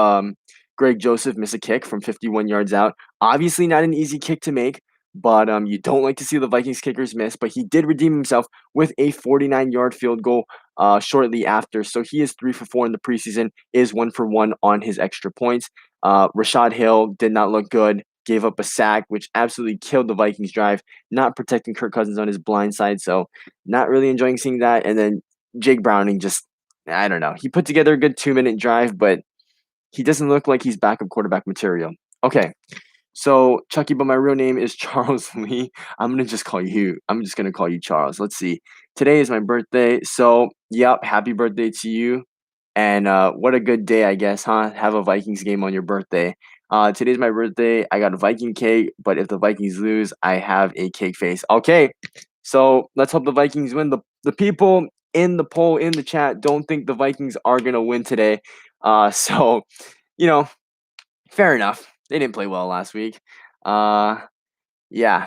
Greg Joseph miss a kick from 51 yards out. Obviously, not an easy kick to make, but you don't like to see the Vikings kickers miss. But he did redeem himself with a 49-yard field goal shortly after. So he is 3 for 4 in the preseason. Is 1 for 1 on his extra points. Rashad Hill did not look good. Gave up a sack, which absolutely killed the Vikings drive. Not protecting Kirk Cousins on his blind side, so not really enjoying seeing that. And then Jake Browning just I don't know. He put together a good 2-minute drive, but he doesn't look like he's backup quarterback material. Okay. So, Chucky, but my real name is Charles Lee. I'm just gonna call you Charles. Let's see. Today is my birthday. So, yep, happy birthday to you. And what a good day, I guess, huh? Have a Vikings game on your birthday. Today's my birthday. I got a Viking cake, but if the Vikings lose, I have a cake face. Okay. So let's hope the Vikings win. The people in the poll in the chat don't think the Vikings are gonna win today. So you know, fair enough. They didn't play well last week. Yeah,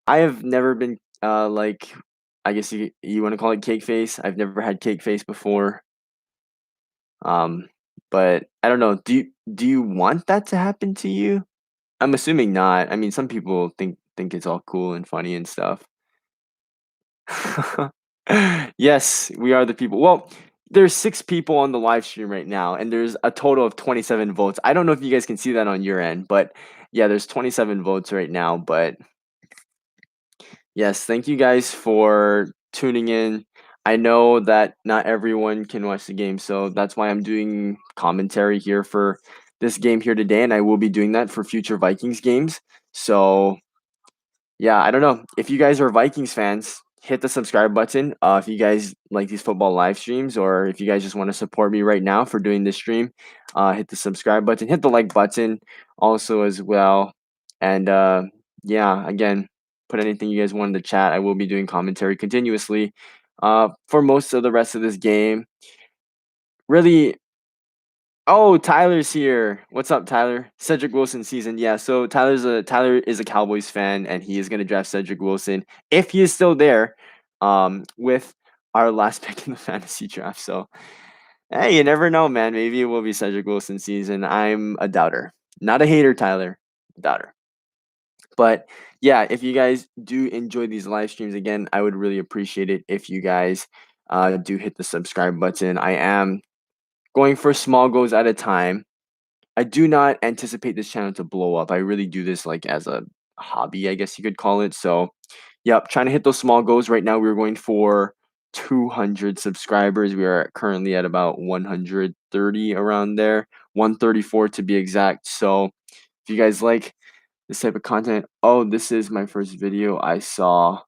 I have never been like I guess you want to call it cake face. I've never had cake face before. Um, but I don't know. Do you want that to happen to you? I'm assuming not. I mean, some people think it's all cool and funny and stuff. Yes, we are the people. Well, there's 6 people on the live stream right now, and there's a total of 27 votes. I don't know if you guys can see that on your end, but yeah, there's 27 votes right now. But yes, thank you guys for tuning in. I know that not everyone can watch the game, so that's why I'm doing commentary here for this game here today, and I will be doing that for future Vikings games. So yeah, I don't know. If you guys are Vikings fans, hit the subscribe button. If you guys like these football live streams, or if you guys just want to support me right now for doing this stream, hit the subscribe button, hit the like button also as well. And yeah, again, put anything you guys want in the chat. I will be doing commentary continuously for most of the rest of this game. Really, oh, Tyler's here. What's up, Tyler? Cedric Wilson season. Yeah, so Tyler is a Cowboys fan, and he is gonna draft Cedric Wilson if he is still there, with our last pick in the fantasy draft. So hey, you never know, man. Maybe it will be Cedric Wilson season. I'm a doubter. Not a hater, Tyler. Doubter. But yeah, if you guys do enjoy these live streams, again, I would really appreciate it if you guys do hit the subscribe button. I am going for small goals at a time. I do not anticipate this channel to blow up. I really do this like as a hobby, I guess you could call it. So, yep, trying to hit those small goals. Right now, we're going for 200 subscribers. We are currently at about 130 around there, 134 to be exact. So, if you guys like this type of content, oh, this is my first video I saw.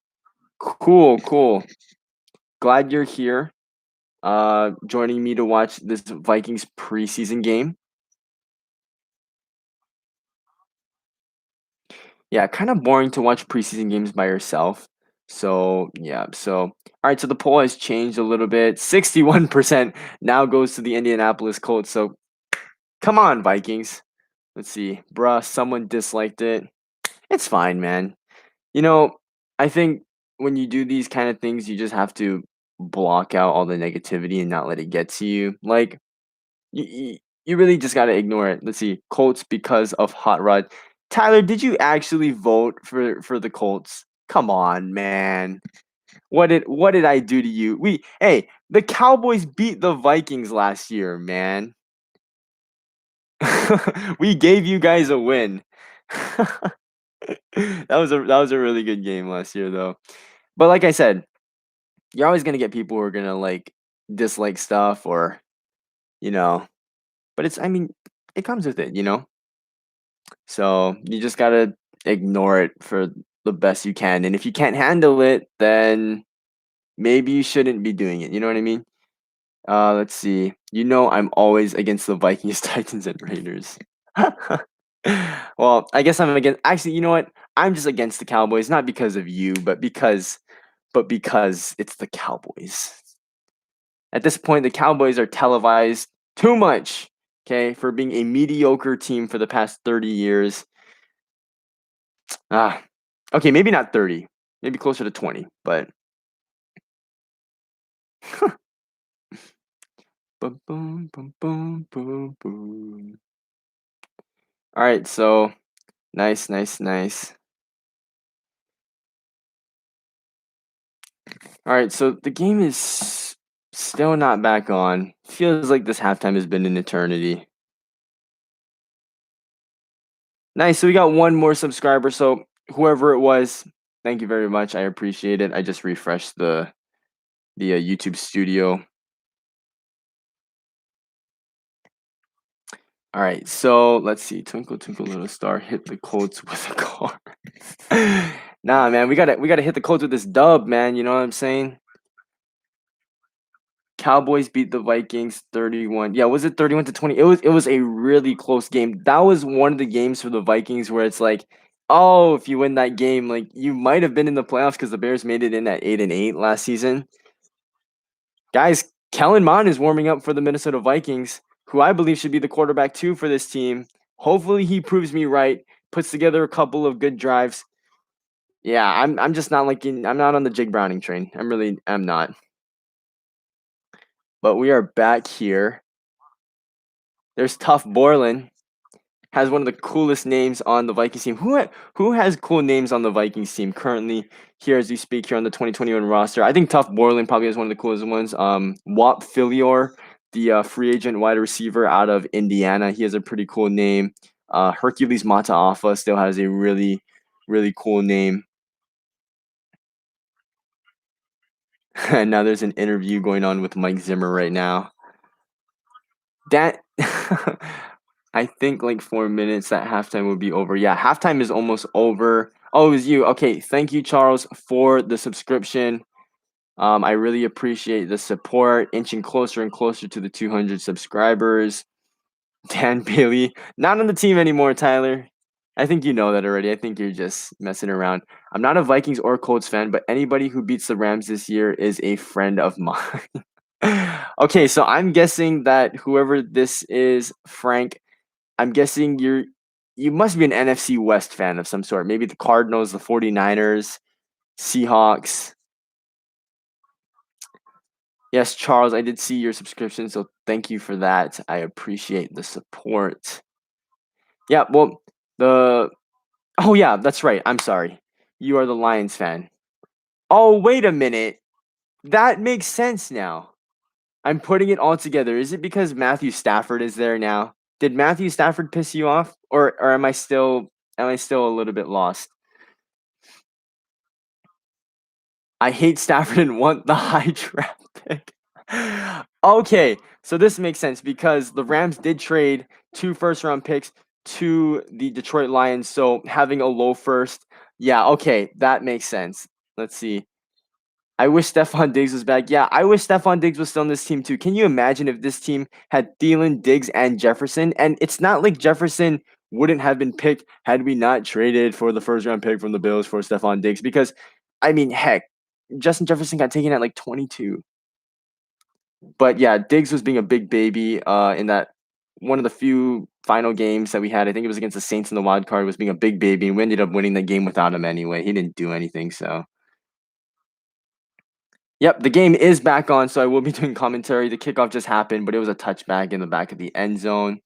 Cool, cool. Glad you're here. Joining me to watch this Vikings preseason game. Yeah, kind of boring to watch preseason games by yourself. So, yeah. So, all right. So the poll has changed a little bit. 61% now goes to the Indianapolis Colts. So, come on, Vikings. Let's see. Bruh, someone disliked it. It's fine, man. You know, I think when you do these kind of things, you just have to block out all the negativity and not let it get to you. Like, you really just gotta ignore it. Let's see, Colts because of Hot Rod. Tyler, did you actually vote for the Colts? Come on, man. What did I do to you? Hey, the Cowboys beat the Vikings last year, man. We gave you guys a win. That was a really good game last year though. But like I said, you're always gonna get people who are gonna like dislike stuff or you know, but it's I mean, it comes with it, you know? So you just gotta ignore it for the best you can. And if you can't handle it, then maybe you shouldn't be doing it. You know what I mean? Let's see. You know I'm always against the Vikings, Titans, and Raiders. Well, I guess I'm against actually, you know what? I'm just against the Cowboys, not because of you, but because it's the Cowboys. At this point, the Cowboys are televised too much, okay, for being a mediocre team for the past 30 years. Ah, okay, maybe not 30, maybe closer to 20, but boom, boom, boom, boom, boom, boom. All right, so nice, nice, nice. All right, so the game is still not back on. Feels like this halftime has been an eternity. Nice, so we got one more subscriber. So whoever it was, thank you very much. I appreciate it. I just refreshed the YouTube studio. All right, so let's see. Twinkle twinkle little star, hit the Colts with a car. Nah, man, we gotta hit the Colts with this dub, man. You know what I'm saying? Cowboys beat the Vikings 31. Yeah, was it 31-20? It was a really close game. That was one of the games for the Vikings where it's like, oh, if you win that game, like you might have been in the playoffs because the Bears made it in at 8-8 last season. Guys, Kellen Mond is warming up for the Minnesota Vikings. who I believe should be the quarterback too for this team. Hopefully he proves me right, puts together a couple of good drives. Yeah, I'm just not I'm not on the Jake Browning train. I'm not. But we are back here. There's Tough Borland. Has one of the coolest names on the Vikings team. Who has cool names on the Vikings team currently here as we speak here on the 2021 roster? I think Tough Borland probably has one of the coolest ones. Wap Filior, the free agent wide receiver out of Indiana. He has a pretty cool name. Hercules Mataafa still has a really, really cool name. And now there's an interview going on with Mike Zimmer right now. That I think like 4 minutes that halftime will be over. Yeah, halftime is almost over. Oh, it was you. Okay, thank you, Charles, for the subscription. I really appreciate the support, inching closer and closer to the 200 subscribers. Dan Bailey, not on the team anymore, Tyler. I think you know that already. I think you're just messing around. I'm not a Vikings or Colts fan, but anybody who beats the Rams this year is a friend of mine. Okay, so I'm guessing that whoever this is, Frank, I'm guessing you must be an NFC West fan of some sort. Maybe the Cardinals, the 49ers, Seahawks. Yes, Charles, I did see your subscription, so thank you for that. I appreciate the support. Yeah, well, the oh yeah, that's right. I'm sorry. You are the Lions fan. Oh, wait a minute. That makes sense now. I'm putting it all together. Is it because Matthew Stafford is there now? Did Matthew Stafford piss you off, or am I still a little bit lost? I hate Stafford and want the high draft pick. Okay, so this makes sense because the Rams did trade 2 first-round picks to the Detroit Lions, so having a low first, yeah, okay, that makes sense. Let's see. I wish Stefon Diggs was back. Yeah, I wish Stefon Diggs was still on this team too. Can you imagine if this team had Thielen, Diggs, and Jefferson? And it's not like Jefferson wouldn't have been picked had we not traded for the first round pick from the Bills for Stefon Diggs. Because, I mean, heck, Justin Jefferson got taken at like 22. But yeah, Diggs was being a big baby in that one of the few final games that we had. I think it was against the Saints in the wild card, was being a big baby. And we ended up winning the game without him anyway. He didn't do anything, so. Yep, the game is back on, so I will be doing commentary. The kickoff just happened, but it was a touchback in the back of the end zone.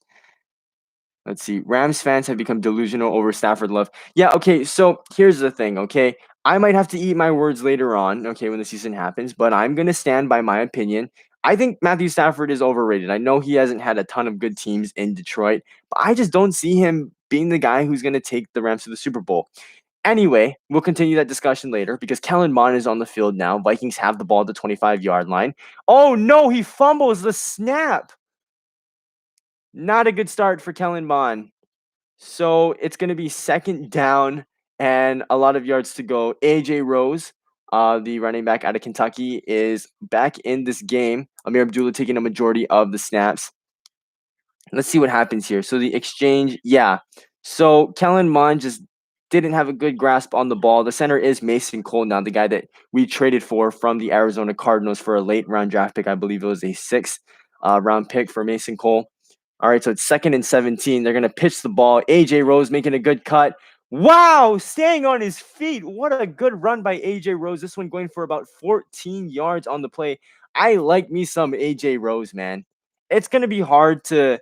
Let's see. Rams fans have become delusional over Stafford love. Yeah, okay, so here's the thing, okay? I might have to eat my words later on, okay, when the season happens, but I'm going to stand by my opinion. I think Matthew Stafford is overrated. I know he hasn't had a ton of good teams in Detroit, but I just don't see him being the guy who's going to take the Rams to the Super Bowl. Anyway, we'll continue that discussion later because Kellen Mond is on the field now. Vikings have the ball at the 25-yard line. Oh no, he fumbles the snap. Not a good start for Kellen Mond. So it's going to be second down and a lot of yards to go. AJ Rose, the running back out of Kentucky, is back in this game. Amir Abdullah taking a majority of the snaps. Let's see what happens here. So the exchange, yeah. So Kellen Mond just didn't have a good grasp on the ball. The center is Mason Cole now, the guy that we traded for from the Arizona Cardinals for a late round draft pick. I believe it was a 6th round pick for Mason Cole. All right, so it's 2nd and 17. They're going to pitch the ball. AJ Rose making a good cut. Wow, staying on his feet. What a good run by AJ Rose. This one going for about 14 yards on the play. I like me some AJ Rose, man. It's going to be hard to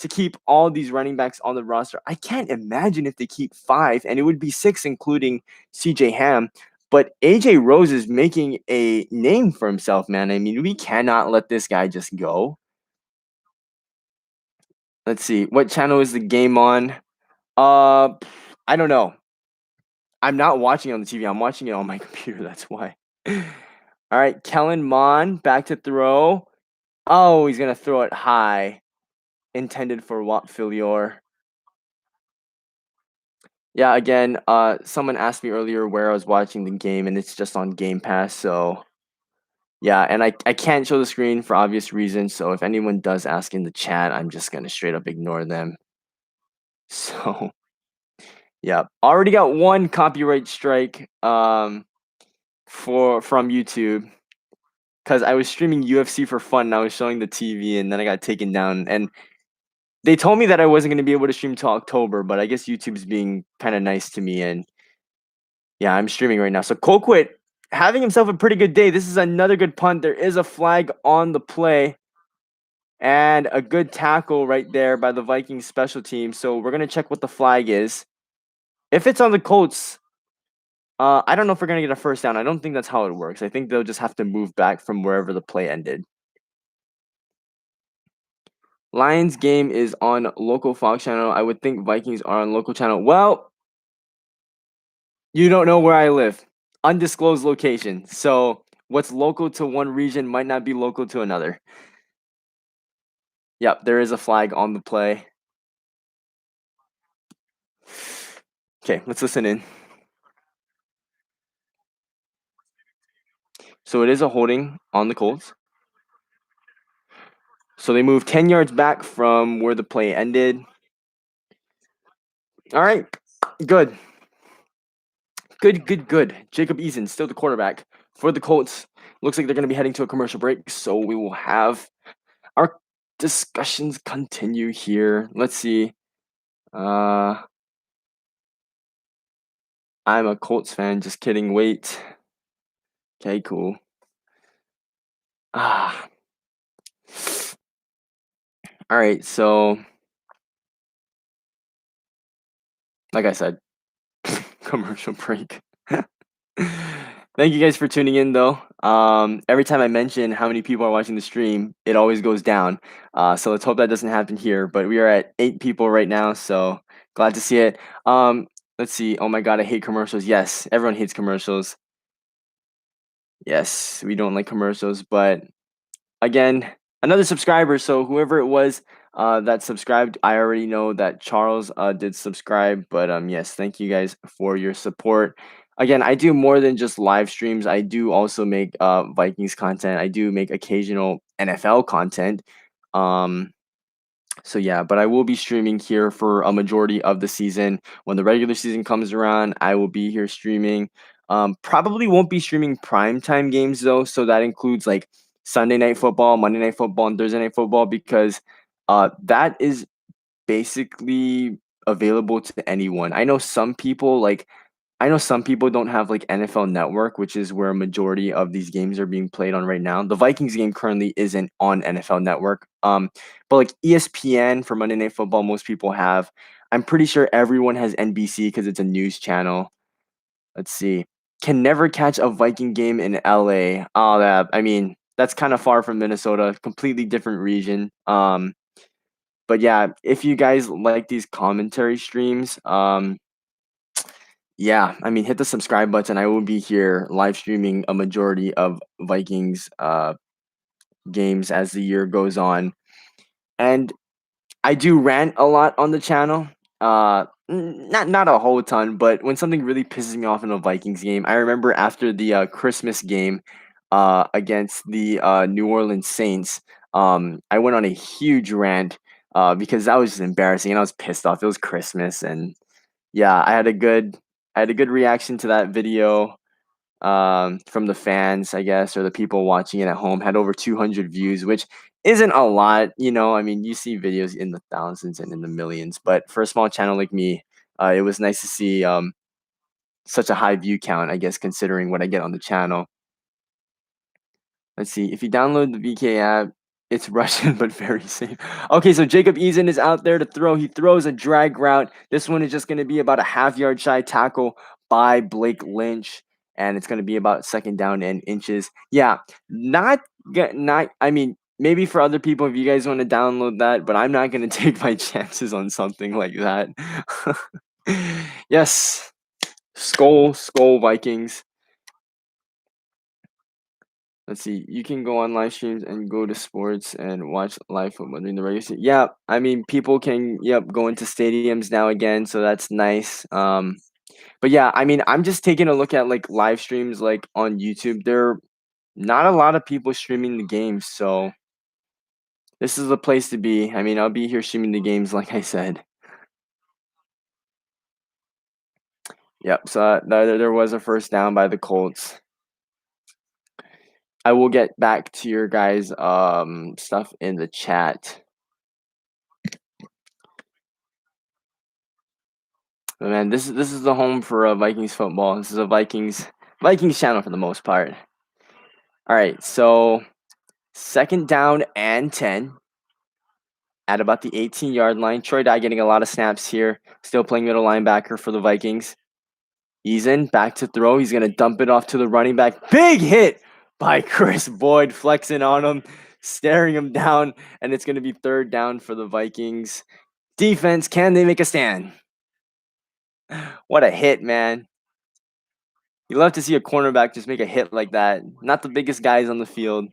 keep all these running backs on the roster. I can't imagine if they keep 5, and it would be 6 including CJ Ham. But AJ Rose is making a name for himself, man. I mean, we cannot let this guy just go. Let's see. What channel is the game on? I don't know. I'm not watching it on the TV. I'm watching it on my computer. That's why. All right, Kellen Mond back to throw. Oh, he's gonna throw it high. Intended for Watt Filior. Yeah, again, someone asked me earlier where I was watching the game, and it's just on Game Pass. So yeah, and I can't show the screen for obvious reasons. So if anyone does ask in the chat, I'm just gonna straight up ignore them. So yeah, already got one copyright strike from YouTube because I was streaming UFC for fun and I was showing the TV and then I got taken down. And They told me that I wasn't going to be able to stream till October, but I guess YouTube's being kind of nice to me, and yeah, I'm streaming right now. So Colquitt having himself a pretty good day. This is another good punt. There is a flag on the play and a good tackle right there by the Vikings special team. So we're going to check what the flag is. If it's on the Colts, I don't know if we're going to get a first down. I don't think that's how it works. I think they'll just have to move back from wherever the play ended. Lions game is on local Fox channel. I would think Vikings are on local channel. Well, you don't know where I live. Undisclosed location. So what's local to one region might not be local to another. Yep, there is a flag on the play. Okay, let's listen in. So it is a holding on the Colts. So they move 10 yards back from where the play ended. All right, good. Good. Jacob Eason, still the quarterback for the Colts. Looks like they're going to be heading to a commercial break, so we will have our discussions continue here. Let's see. I'm a Colts fan. Just kidding. Wait. Okay, cool. Ah. All right, so like I said, commercial break. Thank you guys for tuning in, though. Every time I mention how many people are watching the stream, it always goes down. So let's hope that doesn't happen here. But we are at 8 people right now, so glad to see it. Let's see. Oh my God, I hate commercials. Yes, everyone hates commercials. Yes, we don't like commercials, but again, another subscriber. So whoever it was that subscribed, I already know that Charles did subscribe. But yes, thank you guys for your support. Again, I do more than just live streams. I do also make Vikings content. I do make occasional NFL content. Um, so yeah, but I will be streaming here for a majority of the season. When the regular season comes around, I will be here streaming. Probably won't be streaming primetime games though, so that includes like Sunday night football, Monday night football, and Thursday night football because that is basically available to anyone. I know some people don't have like NFL Network, which is where a majority of these games are being played on right now. The Vikings game currently isn't on NFL Network. But like ESPN for Monday Night Football, most people have. I'm pretty sure everyone has NBC because it's a news channel. Let's see. Can never catch a Viking game in LA. Oh, that's kind of far from Minnesota, completely different region. But yeah, if you guys like these commentary streams, yeah, hit the subscribe button. I will be here live streaming a majority of Vikings games as the year goes on. And I do rant a lot on the channel. Not a whole ton, but when something really pisses me off in a Vikings game, I remember after the Christmas game against the New Orleans Saints, I went on a huge rant because that was just embarrassing and I was pissed off. It was Christmas and yeah, I had a good reaction to that video from the fans, I guess, or the people watching it at home. Had over 200 views, which isn't a lot, you know. I mean, you see videos in the thousands and in the millions, but for a small channel like me, it was nice to see such a high view count, I guess, considering what I get on the channel. Let's see. If you download the VK app, it's Russian but very safe. Okay, so Jacob Eason is out there to throw. He throws a drag route. This one is just going to be about a half-yard shy tackle by Blake Lynch, and it's going to be about second down and inches. Yeah, not. I mean, maybe for other people, if you guys want to download that, but I'm not going to take my chances on something like that. Yes, Skull Vikings. Let's see. You can go on live streams and go to sports and watch live football during the regular season. Yeah, I mean, people can go into stadiums now again, so that's nice. But yeah, I mean, I'm just taking a look at like live streams like on YouTube. There are not a lot of people streaming the games, so this is the place to be. I mean, I'll be here streaming the games, like I said. Yep. So there was a first down by the Colts. I will get back to your guys' stuff in the chat. But man, this is the home for Vikings football. This is a Vikings channel for the most part. All right, so second down and 10 at about the 18-yard line. Troy Dye getting a lot of snaps here. Still playing middle linebacker for the Vikings. He's in, back to throw. He's going to dump it off to the running back. Big hit by Chris Boyd, flexing on him, staring him down, and it's going to be third down for the Vikings. Defense, can they make a stand? What a hit, man. You love to see a cornerback just make a hit like that. Not the biggest guys on the field.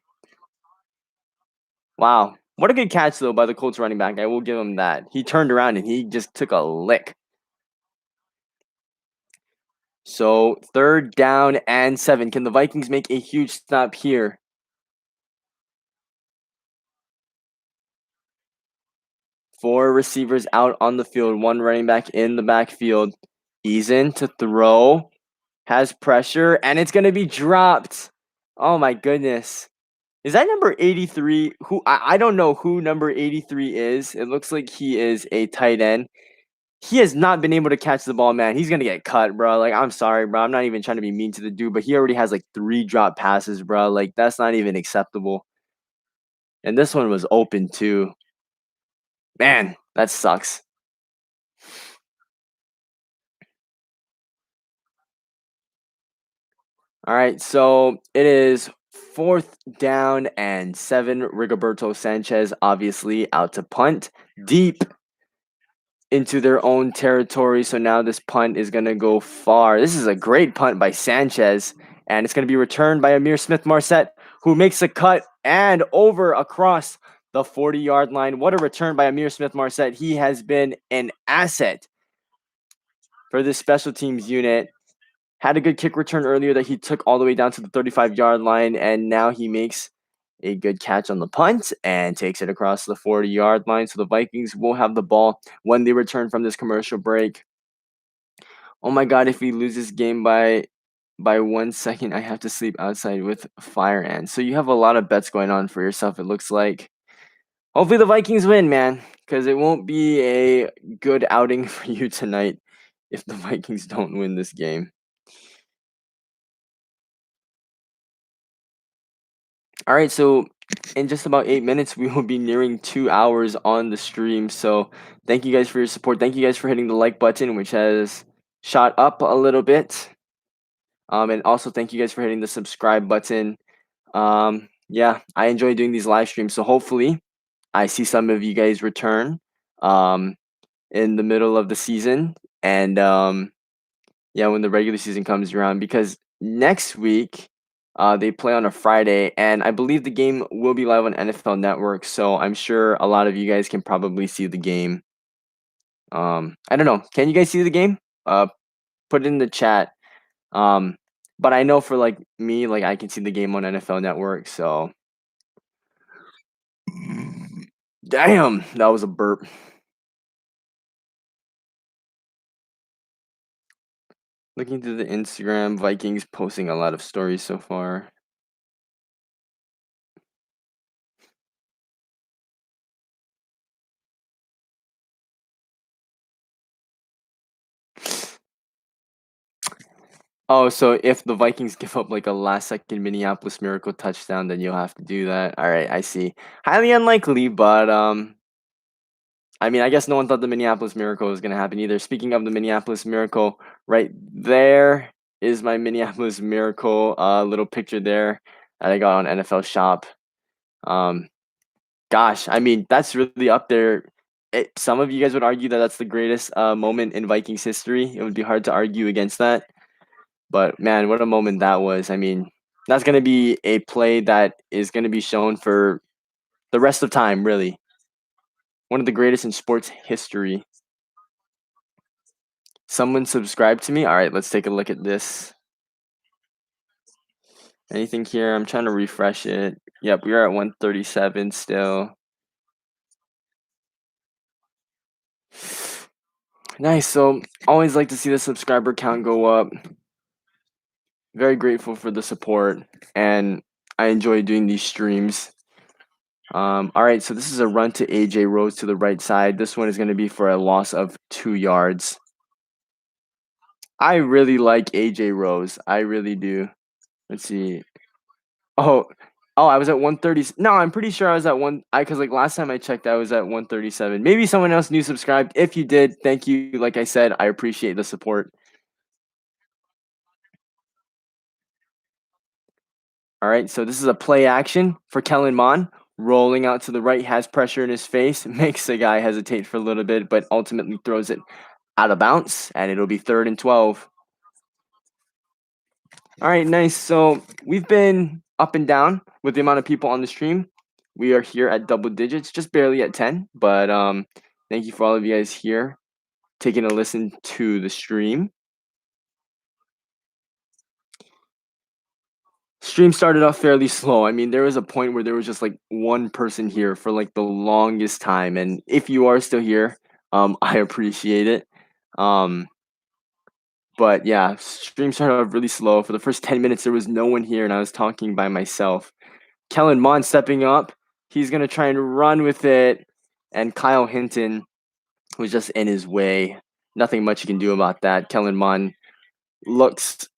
Wow. What a good catch, though, by the Colts running back. I will give him that. He turned around and he just took a lick. So, third down and 7. Can the Vikings make a huge stop here? Four receivers out on the field. One running back in the backfield. He's in to throw. Has pressure, and it's going to be dropped. Oh, my goodness. Is that number 83? I don't know who number 83 is. It looks like he is a tight end. He has not been able to catch the ball, man. He's going to get cut, bro. Like, I'm sorry, bro. I'm not even trying to be mean to the dude, but he already has like 3 drop passes, bro. Like, that's not even acceptable. And this one was open, too. Man, that sucks. All right, so it is fourth down and 7. Rigoberto Sanchez obviously out to punt deep into their own territory. So now this punt is going to go far. This is a great punt by Sanchez, and it's going to be returned by Amir Smith-Marset, who makes a cut and over across the 40-yard line. What a return by Amir Smith-Marset. He has been an asset for this special teams unit. Had a good kick return earlier that he took all the way down to the 35-yard line, and now he makes a good catch on the punt and takes it across the 40-yard line. So the Vikings will have the ball when they return from this commercial break. Oh my God, if we lose this game by 1 second, I have to sleep outside with fire ants. So you have a lot of bets going on for yourself, it looks like. Hopefully the Vikings win, man, because it won't be a good outing for you tonight if the Vikings don't win this game. All right, so in just about 8 minutes, we will be nearing 2 hours on the stream. So thank you guys for your support. Thank you guys for hitting the like button, which has shot up a little bit. And also thank you guys for hitting the subscribe button. Yeah, I enjoy doing these live streams. So hopefully I see some of you guys return in the middle of the season. And yeah, when the regular season comes around, because next week they play on a Friday, and I believe the game will be live on NFL Network. So I'm sure a lot of you guys can probably see the game. I don't know. Can you guys see the game? Put it in the chat. But I know for like me, like I can see the game on NFL Network. So, damn, that was a burp. Looking through the Instagram, Vikings posting a lot of stories so far. Oh, so if the Vikings give up like a last second Minneapolis Miracle touchdown, then you'll have to do that. All right, I see. Highly unlikely, but I mean, I guess no one thought the Minneapolis Miracle was gonna happen either. Speaking of the Minneapolis Miracle, right there is my Minneapolis Miracle little picture there that I got on NFL Shop. Gosh, I mean, that's really up there. Some of you guys would argue that that's the greatest moment in Vikings history. It would be hard to argue against that. But man, what a moment that was. I mean, that's going to be a play that is going to be shown for the rest of time, really. One of the greatest in sports history. Someone subscribed to me. All right, let's take a look at this. Anything here? I'm trying to refresh it. Yep, we are at 137 still. Nice. So, always like to see the subscriber count go up. Very grateful for the support, and I enjoy doing these streams. All right, so this is a run to AJ Rose to the right side. This one is going to be for a loss of 2 yards. I really like AJ Rose. I really do. Let's see. Oh, I was at 130. No, I'm pretty sure I was at one. Because like last time I checked, I was at 137. Maybe someone else new subscribed. If you did, thank you. Like I said, I appreciate the support. All right, so this is a play action for Kellen Mond. Rolling out to the right, has pressure in his face, makes the guy hesitate for a little bit, but ultimately throws it out of bounds, and it'll be 3rd and 12. All right, nice. So we've been up and down with the amount of people on the stream. We are here at double digits, just barely at 10. But thank you for all of you guys here taking a listen to the stream. Stream started off fairly slow. I mean, there was a point where there was just like one person here for like the longest time. And if you are still here, I appreciate it. But yeah, stream started off really slow. For the first 10 minutes, there was no one here, and I was talking by myself. Kellen Mond stepping up. He's going to try and run with it. And Kyle Hinton was just in his way. Nothing much you can do about that. Kellen Mond looks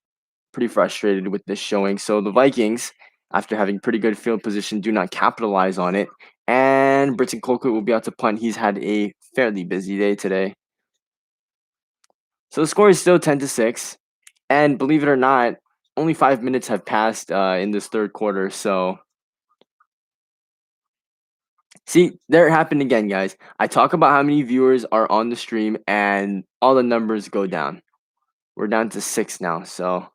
pretty frustrated with this showing. So the Vikings, after having pretty good field position, do not capitalize on it. And Britton Colquitt will be out to punt. He's had a fairly busy day today. So the score is still 10-6. And believe it or not, only 5 minutes have passed in this third quarter. So see, there it happened again, guys. I talk about how many viewers are on the stream, and all the numbers go down. We're down to 6 now. So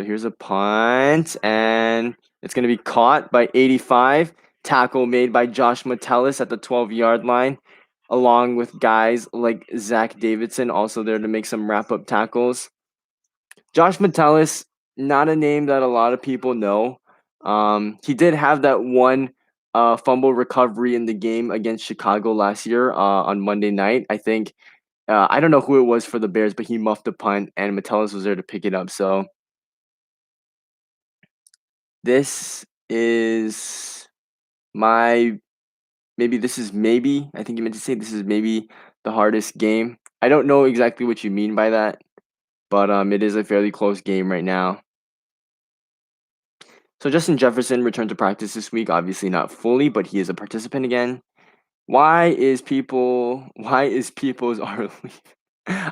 here's a punt, and it's going to be caught by 85. Tackle made by Josh Metellus at the 12-yard line, along with guys like Zach Davidson, also there to make some wrap-up tackles. Josh Metellus, not a name that a lot of people know. He did have that one fumble recovery in the game against Chicago last year on Monday night. I think I don't know who it was for the Bears, but he muffed the punt, and Metellus was there to pick it up. So this is my maybe I think you meant to say this is maybe the hardest game. I don't know exactly what you mean by that, but it is a fairly close game right now. So Justin Jefferson returned to practice this week, obviously not fully, but he is a participant again. Why is people's are leaving?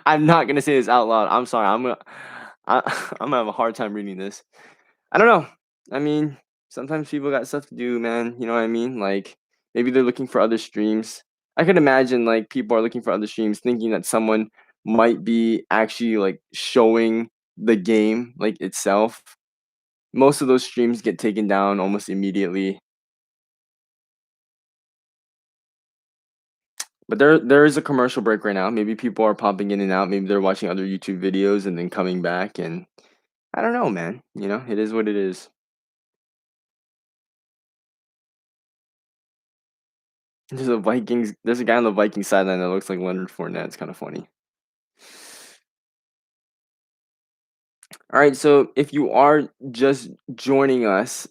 I'm not gonna say this out loud. I'm sorry. I'm gonna have a hard time reading this. I don't know. I mean, sometimes people got stuff to do, man. You know what I mean? Like maybe they're looking for other streams. I could imagine like people are looking for other streams, thinking that someone might be actually like showing the game like itself. Most of those streams get taken down almost immediately. But there is a commercial break right now. Maybe people are popping in and out. Maybe they're watching other YouTube videos and then coming back. And I don't know, man. You know, it is what it is. There's a guy on the Vikings sideline that looks like Leonard Fournette. It's kind of funny. All right, so if you are just joining us,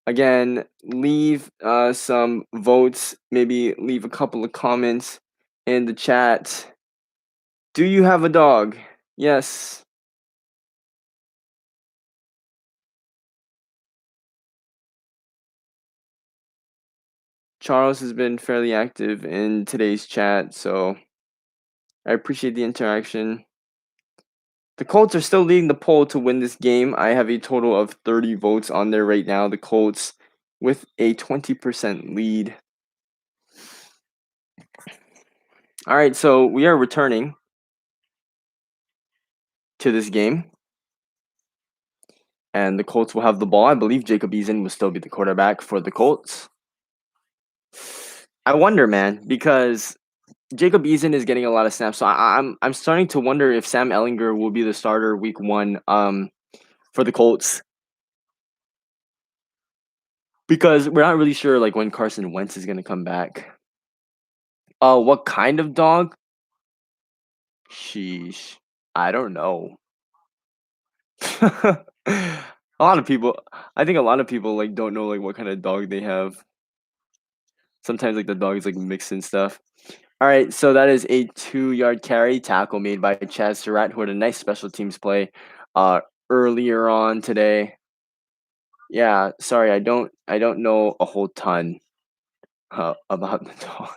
again, leave some votes. Maybe leave a couple of comments in the chat. Do you have a dog? Yes. Charles has been fairly active in today's chat, so I appreciate the interaction. The Colts are still leading the poll to win this game. I have a total of 30 votes on there right now. The Colts with a 20% lead. All right, so we are returning to this game. And the Colts will have the ball. I believe Jacob Eason will still be the quarterback for the Colts. I wonder, man, because Jacob Eason is getting a lot of snaps. So I'm starting to wonder if Sam Ehlinger will be the starter week 1 for the Colts. Because we're not really sure like when Carson Wentz is gonna come back. What kind of dog? Sheesh. I don't know. I think a lot of people like don't know like what kind of dog they have. Sometimes like the dog is like mixing stuff. All right, so that is a 2-yard carry tackle made by Chaz Surratt, who had a nice special teams play uh, earlier on today. Yeah, sorry, I don't know a whole ton about the dog.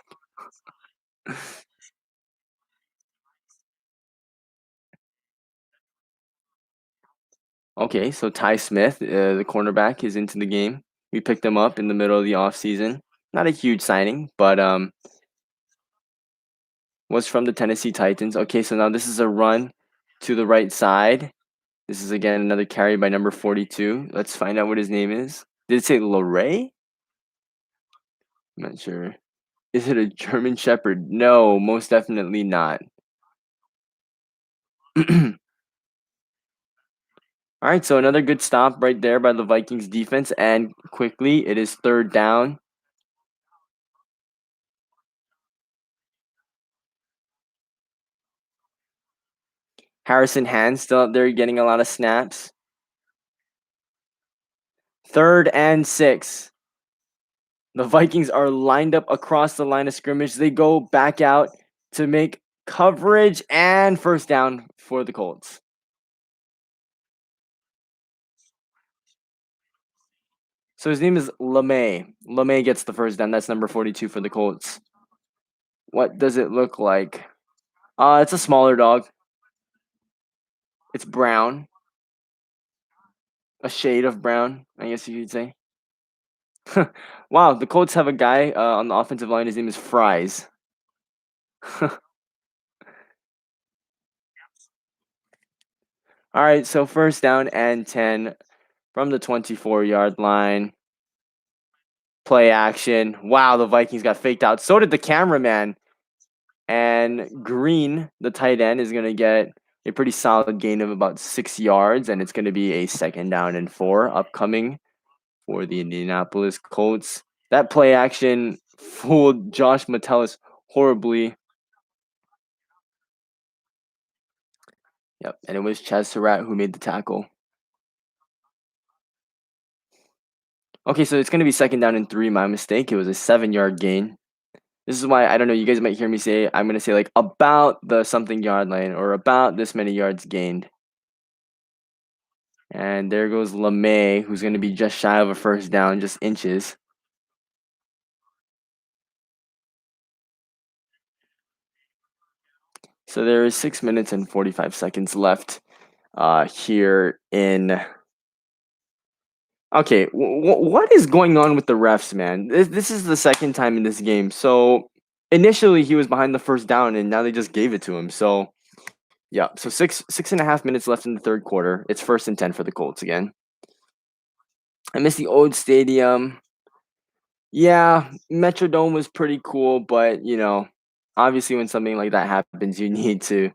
Okay, so Ty Smith, the cornerback, is into the game. We picked him up in the middle of the offseason. Not a huge signing, but was from the Tennessee Titans. Okay, so now this is a run to the right side. This is again another carry by number 42. Let's find out what his name is. Did it say Lorray? I'm not sure. Is it a German Shepherd? No, most definitely not. All right, so another good stop right there by the Vikings defense, and quickly it is third down. Harrison Hand still out there getting a lot of snaps. 3rd and 6. The Vikings are lined up across the line of scrimmage. They go back out to make coverage and first down for the Colts. So his name is LeMay. LeMay gets the first down. That's number 42 for the Colts. What does it look like? It's a smaller dog. It's brown. A shade of brown, I guess you could say. Wow, the Colts have a guy on the offensive line. His name is Fries. All right, so first down and 10 from the 24-yard line. Play action. Wow, the Vikings got faked out. So did the cameraman. And Green, the tight end, is going to get a pretty solid gain of about 6 yards, and it's going to be a 2nd down and 4 upcoming for the Indianapolis Colts. That play action fooled Josh Metellus horribly. Yep, and it was Chaz Surratt who made the tackle. Okay, so it's going to be 2nd down and 3. My mistake. It was a 7-yard gain. This is why, I don't know, you guys might hear me say, I'm going to say like about the something yard line or about this many yards gained. And there goes LeMay, who's going to be just shy of a first down, just inches. So there is 6 minutes and 45 seconds left here in. Okay, what is going on with the refs, man? This is the second time in this game. So initially he was behind the first down, and now they just gave it to him. So yeah, so six and a half minutes left in the third quarter. It's 1st and 10 for the Colts again. I miss the old stadium. Yeah, Metrodome was pretty cool, but obviously when something like that happens, you need to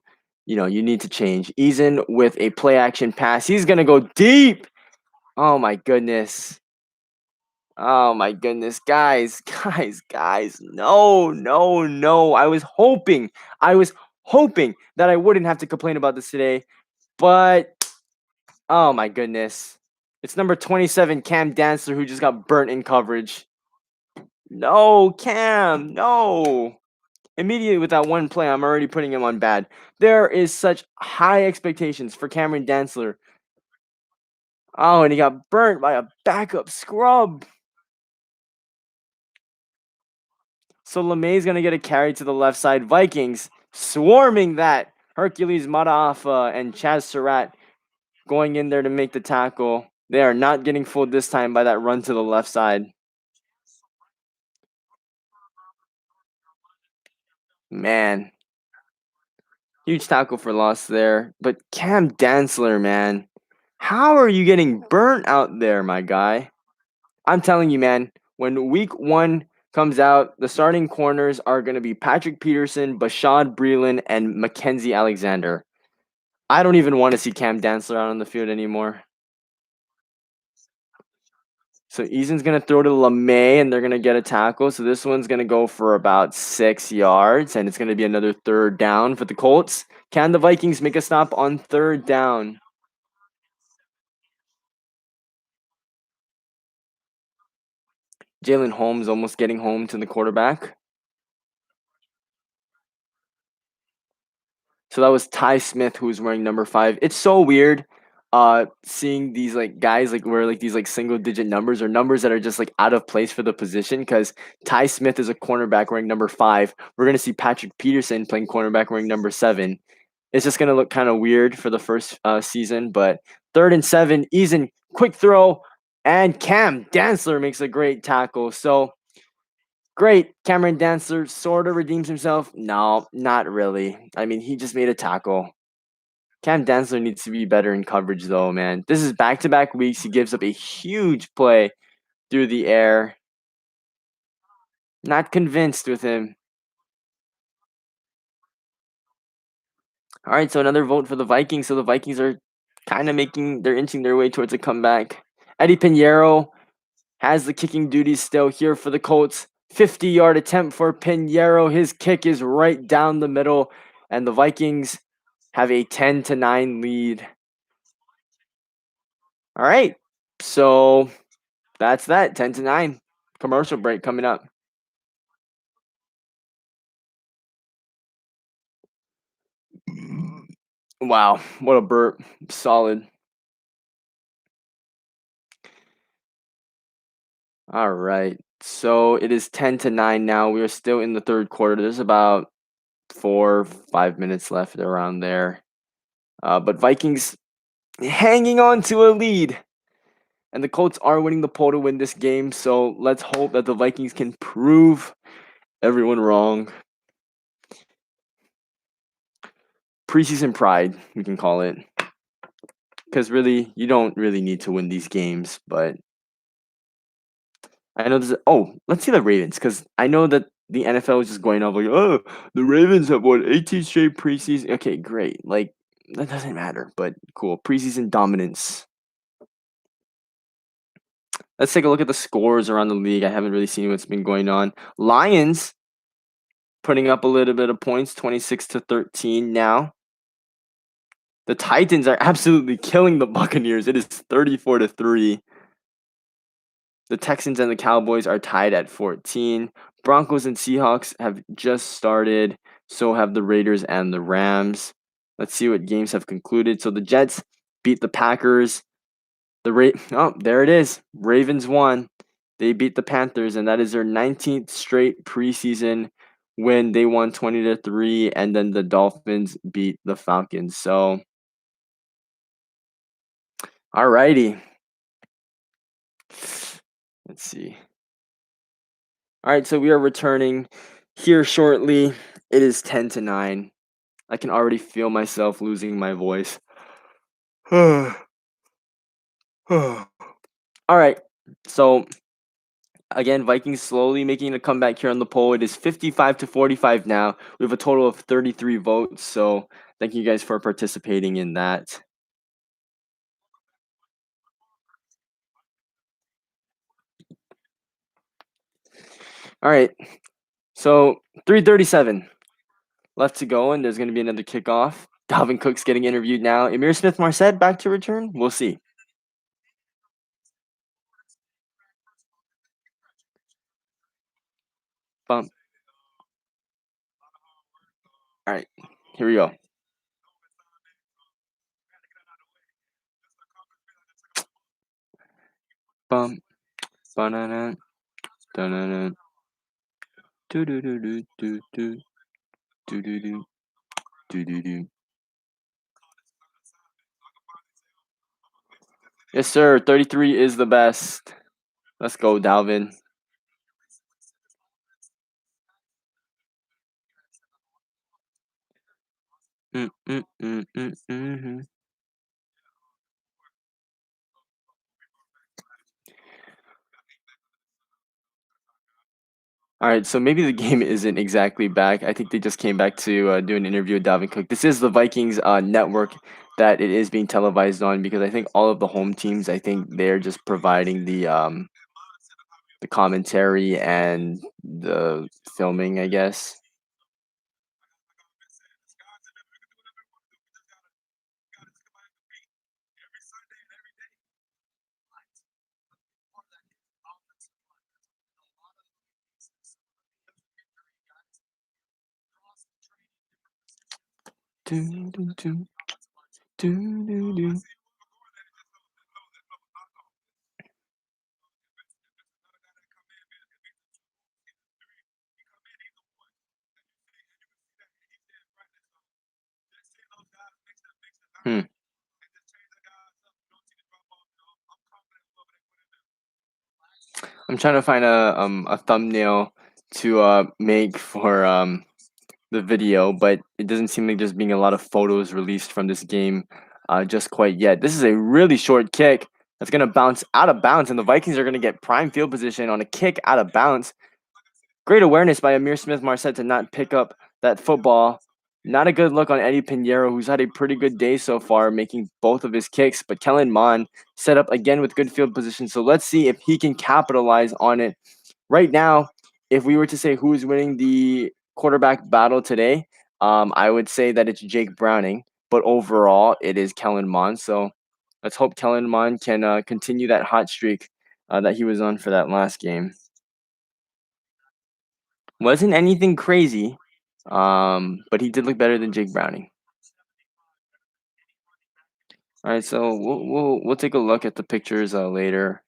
change. Eason with a play action pass. He's gonna go deep. Oh my goodness. Oh my goodness, guys, guys. No, no, no. I was hoping that I wouldn't have to complain about this today, but oh my goodness. It's number 27, Cam Dantzler, who just got burnt in coverage. No, Cam, no. Immediately with that one play, I'm already putting him on bad. There is such high expectations for Cameron Dantzler. Oh, and he got burnt by a backup scrub. So LeMay's going to get a carry to the left side. Vikings swarming that. Hercules Mataafa and Chaz Surratt going in there to make the tackle. They are not getting fooled this time by that run to the left side. Man. Huge tackle for loss there. But Cam Dantzler, man. How are you getting burnt out there, my guy? I'm telling you, man, when week 1 comes out, the starting corners are going to be Patrick Peterson, Bashad Breeland, and Mackenzie Alexander. I don't even want to see Cam Dantzler out on the field anymore. So Eason's going to throw to LeMay, and they're going to get a tackle. So this one's going to go for about 6 yards, and it's going to be another 3rd down for the Colts. Can the Vikings make a stop on 3rd down? Jalen Holmes almost getting home to the quarterback. So that was Ty Smith who was wearing number 5. It's so weird seeing these like guys like wear like these like single digit numbers or numbers that are just like out of place for the position because Ty Smith is a cornerback wearing number 5. We're gonna see Patrick Peterson playing cornerback wearing number 7. It's just gonna look kind of weird for the first season, but 3rd and 7, Eason, quick throw, and Cam Dantzler makes a great tackle. So great. Cameron Dantzler sort of redeems himself. No, not really. I mean, he just made a tackle. Cam Dantzler needs to be better in coverage, though, man. This is back-to-back weeks. He gives up a huge play through the air. Not convinced with him. All right, so another vote for the Vikings. So the Vikings are kind of they're inching their way towards a comeback. Eddie Pinheiro has the kicking duties still here for the Colts. 50-yard attempt for Pinheiro. His kick is right down the middle, and the Vikings have a 10-9 lead. All right, so that's that. 10-9. Commercial break coming up. Wow, what a burp. Solid. All right. So it is 10-9 now. We are still in the third quarter. There's about 4-5 minutes left around there. But Vikings hanging on to a lead. And the Colts are winning the poll to win this game. So let's hope that the Vikings can prove everyone wrong. Preseason pride, we can call it. Because really, you don't really need to win these games. But I know this. Let's see the Ravens. Because I know that the NFL is just going off like, oh, the Ravens have won 18 straight preseason. Okay, great. Like, that doesn't matter. But cool. Preseason dominance. Let's take a look at the scores around the league. I haven't really seen what's been going on. Lions putting up a little bit of points, 26-13 now. The Titans are absolutely killing the Buccaneers. It is 34-3. The Texans and the Cowboys are tied at 14. Broncos and Seahawks have just started. So have the Raiders and the Rams. Let's see what games have concluded. So the Jets beat the Packers. There it is. Ravens won. They beat the Panthers, and that is their 19th straight preseason win. They won 20-3, and then the Dolphins beat the Falcons. So, alrighty. Let's see. All right, so we are returning here shortly. It is 10-9. I can already feel myself losing my voice. All right, so again, Vikings slowly making a comeback here on the poll. It is 55-45 now. We have a total of 33 votes. So thank you guys for participating in that. All right. So 3:37 left to go, and there's going to be another kickoff. Dalvin Cook's getting interviewed now. Amir Smith-Marset back to return? We'll see. Bump. All right. Here we go. Bump. Banana. Banana. Do do do do do do do do do do do do. Yes, sir. 33 is the best. Let's go, Dalvin. Mm-hmm. All right, so maybe the game isn't exactly back. I think they just came back to do an interview with Dalvin Cook. This is the Vikings network that it is being televised on because I think all of the home teams, I think they're just providing the commentary and the filming, I guess. Do, do, do, do, do, do. Hmm. I'm trying to find a thumbnail to make for the video, but it doesn't seem like there's being a lot of photos released from this game just quite yet. This is a really short kick that's gonna bounce out of bounds, and the Vikings are gonna get prime field position on a kick out of bounds. Great awareness by Amir Smith-Marset to not pick up that football. Not a good look on Eddie Pinheiro, who's had a pretty good day so far, making both of his kicks. But Kellen Mond set up again with good field position. So let's see if he can capitalize on it. Right now, if we were to say who is winning the quarterback battle today, I would say that it's Jake Browning. But overall, it is Kellen Mond. So let's hope Kellen Mond can continue that hot streak that he was on for that last game. Wasn't anything crazy, but he did look better than Jake Browning. All right, so we'll take a look at the pictures later.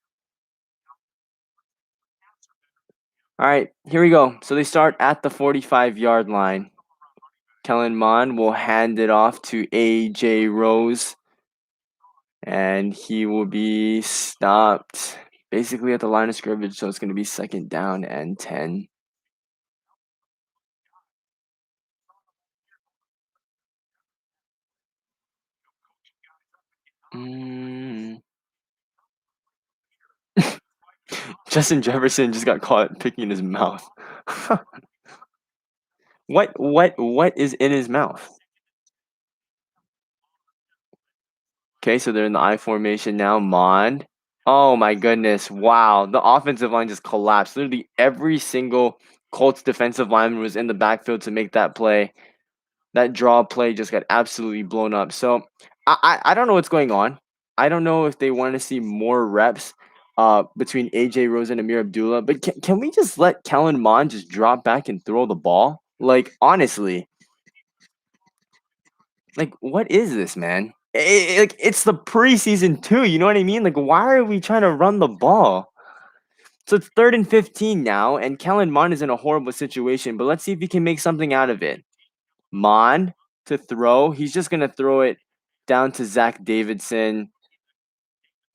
All right, here we go. So they start at the 45-yard line. Kellen Mond will hand it off to AJ Rose, and he will be stopped basically at the line of scrimmage. So it's going to be 2nd down and 10. Justin Jefferson just got caught picking his mouth. What is in his mouth? Okay, so they're in the I formation now. Mond. Oh my goodness. Wow. The offensive line just collapsed. Literally every single Colts defensive lineman was in the backfield to make that play. That draw play just got absolutely blown up. So I don't know what's going on. I don't know if they want to see more reps between AJ Rose and Amir Abdullah, but can we just let Kellen Mond just drop back and throw the ball? Like, honestly, like, what is this, man? Like, it's the preseason too. You know what I mean? Like, why are we trying to run the ball? So it's 3rd and 15 now, and Kellen Mond is in a horrible situation. But let's see if he can make something out of it. Mond to throw. He's just gonna throw it down to Zach Davidson.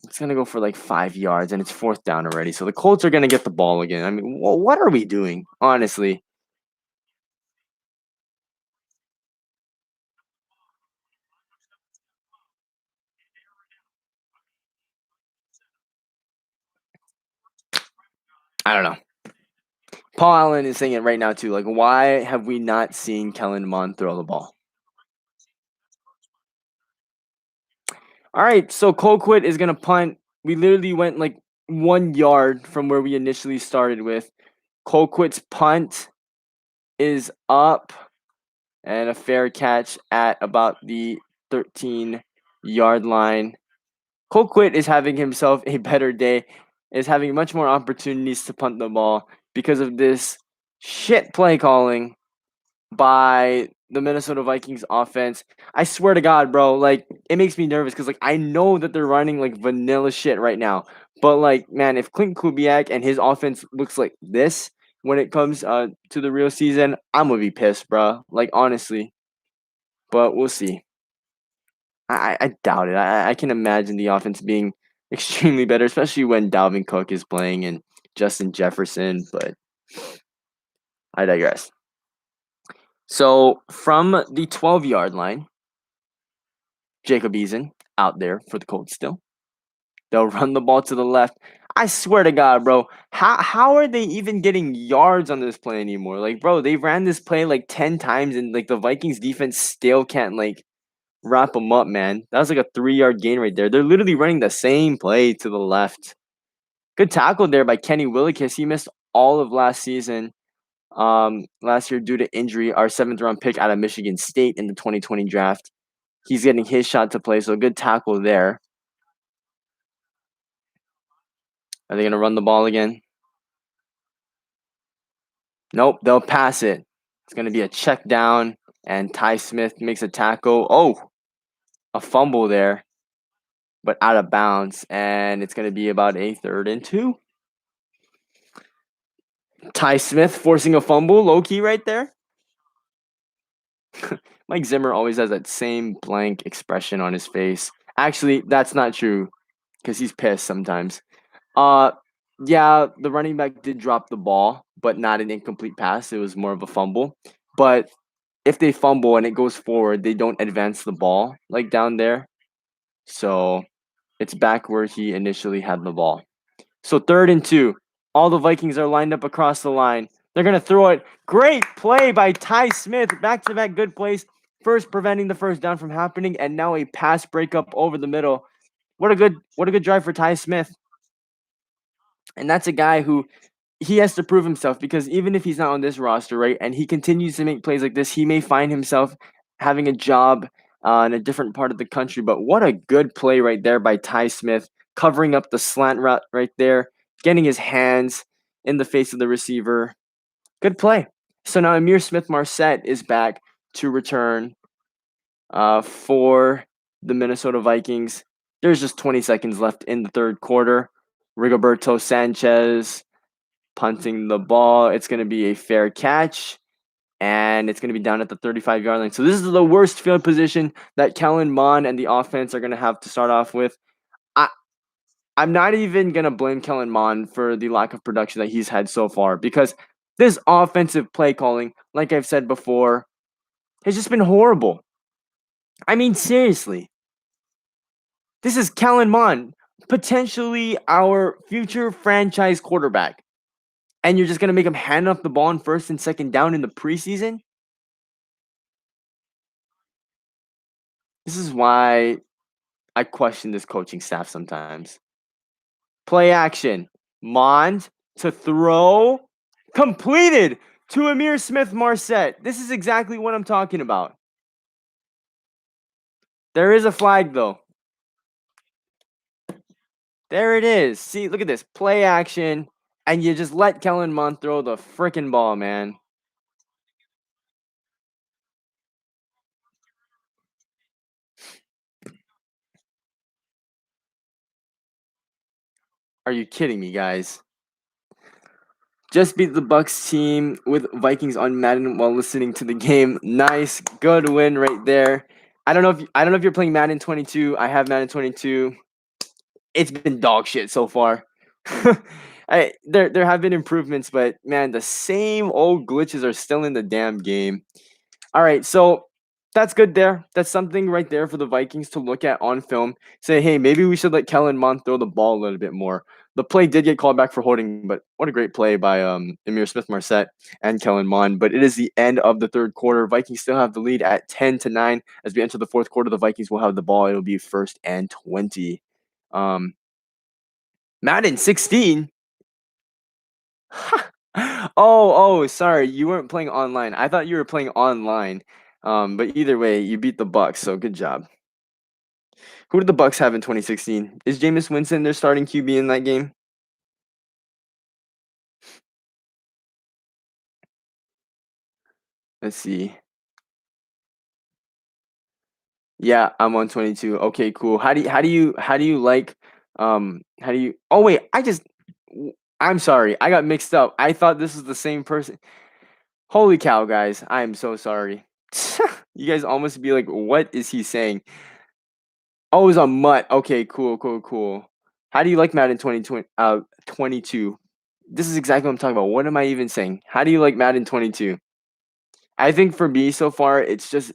It's gonna go for like 5 yards, and it's 4th down already. So the Colts are gonna get the ball again. I mean, what are we doing? Honestly. I don't know. Paul Allen is saying it right now too. Like, why have we not seen Kellen Mond throw the ball? All right, so Colquitt is gonna punt. We literally went like 1 yard from where we initially started with. Colquitt's punt is up, and a fair catch at about the 13-yard line. Colquitt is having himself a better day, is having much more opportunities to punt the ball because of this shit play calling by the Minnesota Vikings offense. I swear to God, bro, like, it makes me nervous because, like, I know that they're running like vanilla shit right now. But, like, man, if Clint Kubiak and his offense looks like this when it comes to the real season, I'm gonna be pissed, bro. Like, honestly. But we'll see. I doubt it. I can imagine the offense being extremely better, especially when Dalvin Cook is playing and Justin Jefferson, but I digress. So from the 12-yard line, Jacob Eason out there for the Colts still. They'll run the ball to the left. I swear to God, bro, how are they even getting yards on this play anymore? Like, bro, they ran this play like 10 times and like the Vikings defense still can't like wrap them up, man. That was like a 3-yard gain right there. They're literally running the same play to the left. Good tackle there by Kenny Wilkins. He missed all of last season. Last year due to injury, our 7th-round pick out of Michigan State in the 2020 draft. He's getting his shot to play, so good tackle there. Are they going to run the ball again? Nope, they'll pass it. It's going to be a check down. And Ty Smith makes a tackle. Oh, a fumble there, but out of bounds. And it's going to be about a 3rd and 2. Ty Smith forcing a fumble, low key right there. Mike Zimmer always has that same blank expression on his face. Actually, that's not true because he's pissed sometimes. Uh, yeah, the running back did drop the ball, but not an incomplete pass. It was more of a fumble. But if they fumble and it goes forward, they don't advance the ball like down there. So it's back where he initially had the ball. So 3rd and 2. All the Vikings are lined up across the line. They're going to throw it. Great play by Ty Smith. Back-to-back good plays. First preventing the first down from happening, and now a pass breakup over the middle. What a good drive for Ty Smith. And that's a guy who he has to prove himself, because even if he's not on this roster, right, and he continues to make plays like this, he may find himself having a job in a different part of the country. But what a good play right there by Ty Smith, covering up the slant route right there, getting his hands in the face of the receiver. Good play. So now Amir Smith-Marset is back to return for the Minnesota Vikings. There's just 20 seconds left in the 3rd quarter. Rigoberto Sanchez punting the ball. It's going to be a fair catch, and it's going to be down at the 35-yard line. So this is the worst field position that Kellen Mond and the offense are going to have to start off with. I'm not even going to blame Kellen Mond for the lack of production that he's had so far, because this offensive play calling, like I've said before, has just been horrible. I mean, seriously. This is Kellen Mond, potentially our future franchise quarterback. And you're just going to make him hand off the ball on 1st and 2nd down in the preseason? This is why I question this coaching staff sometimes. Play action. Mond to throw. Completed to Amir Smith-Marset. This is exactly what I'm talking about. There is a flag, though. There it is. See, look at this. Play action. And you just let Kellen Mond throw the frickin' ball, man. Are you kidding me, guys? Just beat the Bucks team with Vikings on Madden while listening to the game. Nice, good win right there. I don't know if you're playing Madden 22. I have Madden 22. It's been dog shit so far. There have been improvements, but man, the same old glitches are still in the damn game. All right, so that's good there. That's something right there for the Vikings to look at on film. Say, hey, maybe we should let Kellen Mond throw the ball a little bit more. The play did get called back for holding, but what a great play by Amir Smith-Marset and Kellen Mond. But it is the end of the 3rd quarter. Vikings still have the lead at 10-9. As we enter the 4th quarter, the Vikings will have the ball. It'll be 1st and 20. Madden 16? Sorry. You weren't playing online. I thought you were playing online. But either way, you beat the Bucks, so good job. Who did the Bucks have in 2016? Is Jameis Winston their starting QB in that game? Let's see. Yeah, I'm on 22. Okay, cool. How do you like how do you Oh wait, I'm sorry. I got mixed up. I thought this was the same person. Holy cow, guys. I am so sorry. You guys almost be like, what is he saying? Oh, it was on Mutt. Okay, cool. How do you like Madden 22? This is exactly what I'm talking about. What am I even saying? How do you like Madden 22? I think for me so far, it's just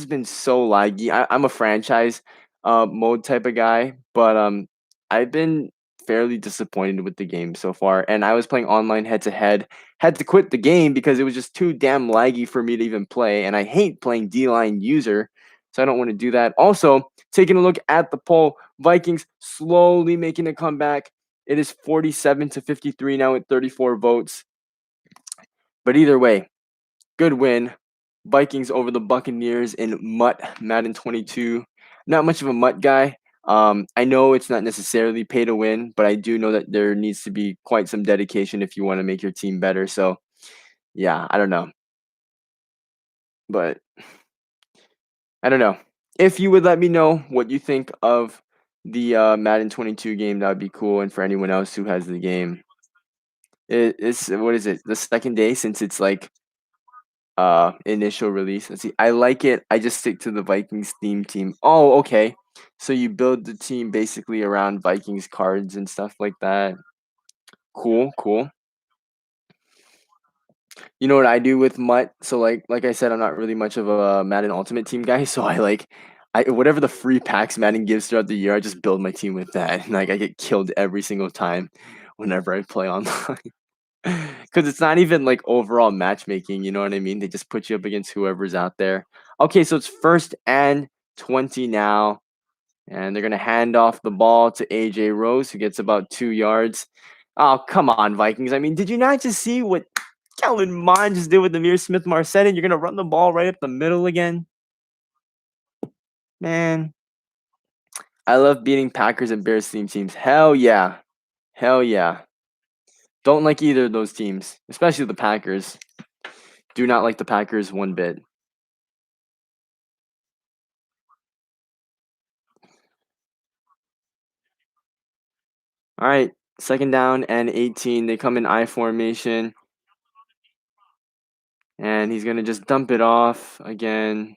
been so laggy. I'm a franchise mode type of guy, but I've been fairly disappointed with the game so far. And I was playing online head to head, had to quit the game because it was just too damn laggy for me to even play. And I hate playing D-line user, so I don't want to do that. Also, taking a look at the poll, Vikings slowly making a comeback. It is 47-53 now with 34 votes. But either way, good win. Vikings over the Buccaneers in Madden 22. Not much of a Mutt guy. I know it's not necessarily pay to win, but I do know that there needs to be quite some dedication if you want to make your team better. So, yeah, I don't know. But I don't know. If you would let me know what you think of the Madden 22 game, that would be cool. And for anyone else who has the game, it's what is it? The second day since it's like initial release. Let's see. I like it. I just stick to the Vikings theme team. Oh, okay. So you build the team basically around Vikings cards and stuff like that. Cool, cool. You know what I do with Mutt? So like I said, I'm not really much of a Madden Ultimate Team guy. So I whatever the free packs Madden gives throughout the year, I just build my team with that. And like I get killed every single time whenever I play online. Because it's not even like overall matchmaking, you know what I mean? They just put you up against whoever's out there. Okay, so it's first and 20 now. And they're gonna hand off the ball to AJ Rose, who gets about 2 yards. Oh, come on, Vikings. I mean, did you not just see what Kellen Mond just did with Amir Smith Marset, and you're gonna run the ball right up the middle again? Man, I love beating Packers and Bears theme teams. Hell yeah. Hell yeah. Don't like either of those teams, especially the Packers. Do not like the Packers one bit. All right, second down and 18. They come in I formation, and he's going to just dump it off again.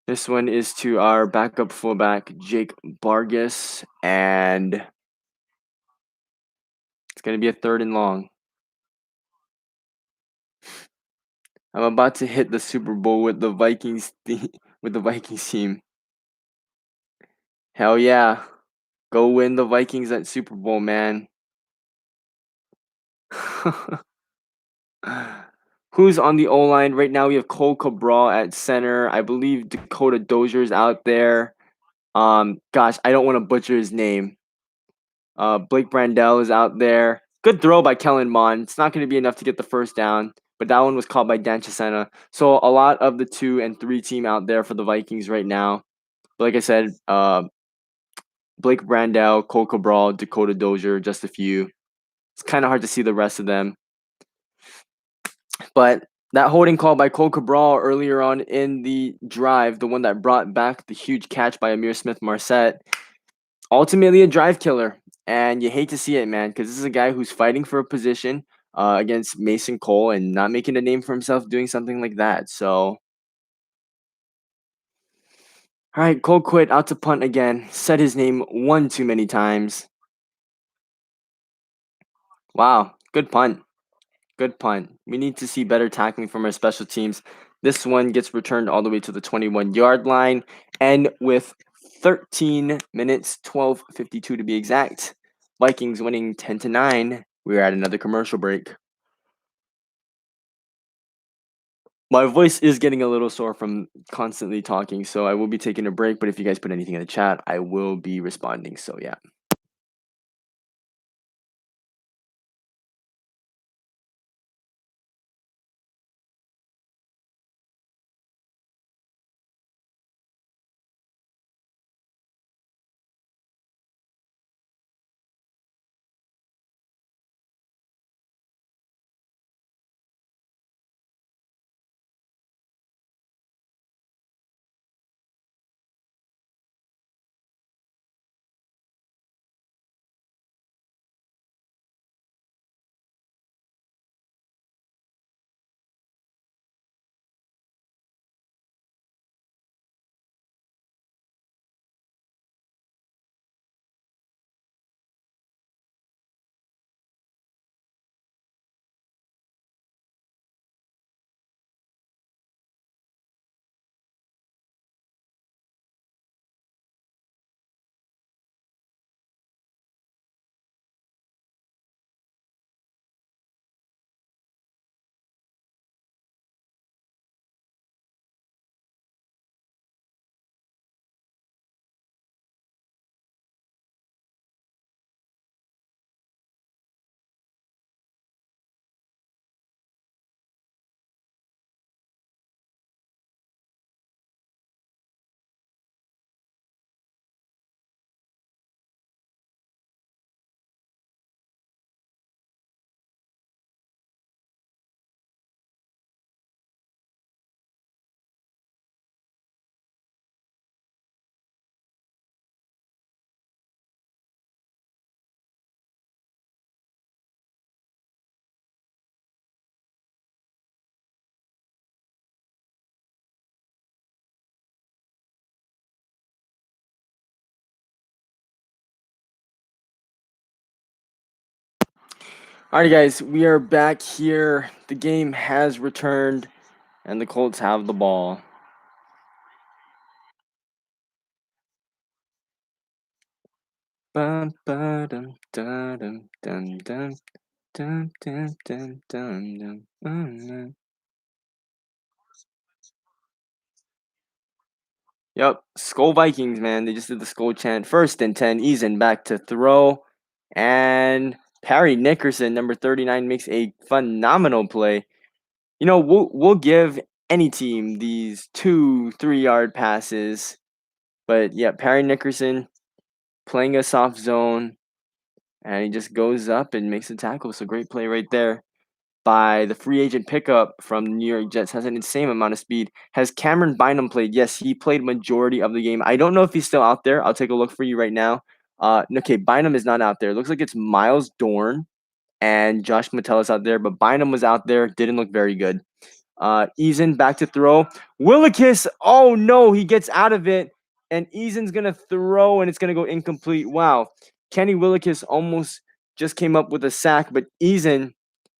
This one is to our backup fullback, Jake Vargas, and it's going to be a third and long. I'm about to hit the Super Bowl with the with the Vikings team. Hell yeah. Go win the Vikings at Super Bowl, man. Who's on the O line right now? We have Cole Cabral at center. I believe Dakota Dozier's out there. Gosh, I don't want to butcher his name. Blake Brandell is out there. Good throw by Kellen Mond. It's not going to be enough to get the first down, but that one was caught by Dan Chisena. So a lot of the 2 and 3 team out there for the Vikings right now. But like I said, Blake Brandell, Cole Cabral, Dakota Dozier, just a few. It's kind of hard to see the rest of them. But that holding call by Cole Cabral earlier on in the drive, the one that brought back the huge catch by Amir Smith Marset, ultimately a drive killer. And you hate to see it, man, because this is a guy who's fighting for a position against Mason Cole and not making a name for himself doing something like that. So, all right, Cole quit out to punt again. Said his name one too many times. Wow, good punt. Good punt. We need to see better tackling from our special teams. This one gets returned all the way to the 21-yard line. And with 13 minutes, 12:52 to be exact, Vikings winning 10-9. We're at another commercial break. My voice is getting a little sore from constantly talking, so I will be taking a break. But if you guys put anything in the chat, I will be responding. So, yeah. Alright, guys, we are back here. The game has returned, and the Colts have the ball. Bum, ba-dum, da-dum, dum, dum, dum, dum, dum, dum, dum. Yep, Skull Vikings, man. They just did the Skull chant. 1st and 10. Eason back to throw. And Parry Nickerson, number 39, makes a phenomenal play. You know, we'll give any team these 2-3 yard passes. But yeah, Parry Nickerson playing a soft zone. And he just goes up and makes a tackle. So great play right there by the free agent pickup from the New York Jets. Has an insane amount of speed. Has Cameron Bynum played? Yes, he played majority of the game. I don't know if he's still out there. I'll take a look for you right now. Okay, Bynum is not out there. It looks like it's Miles Dorn and Josh Metellus out there, but Bynum was out there. Didn't look very good. Eason back to throw. Wilkins, oh no, he gets out of it. And Eason's going to throw, and it's going to go incomplete. Wow. Kenny Wilkins almost just came up with a sack, but Eason,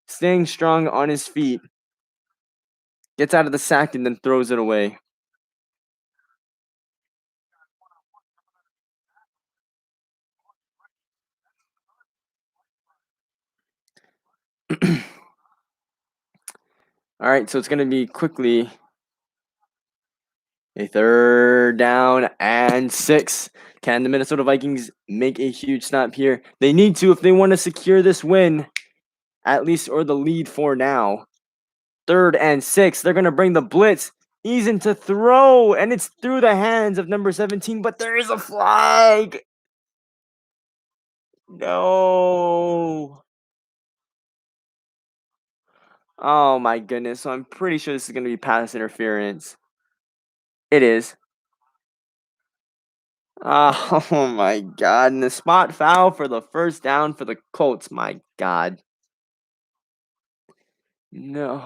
staying strong on his feet, gets out of the sack and then throws it away. All right, so it's going to be quickly a 3rd down and 6. Can the Minnesota Vikings make a huge stop here? They need to if they want to secure this win, at least, or the lead for now. 3rd and 6. They're going to bring the blitz. Eason to throw, and it's through the hands of number 17, but there is a flag. No. Oh, my goodness. So I'm pretty sure this is going to be pass interference. It is. Oh, my God. And the spot foul for the 1st down for the Colts. My God. No.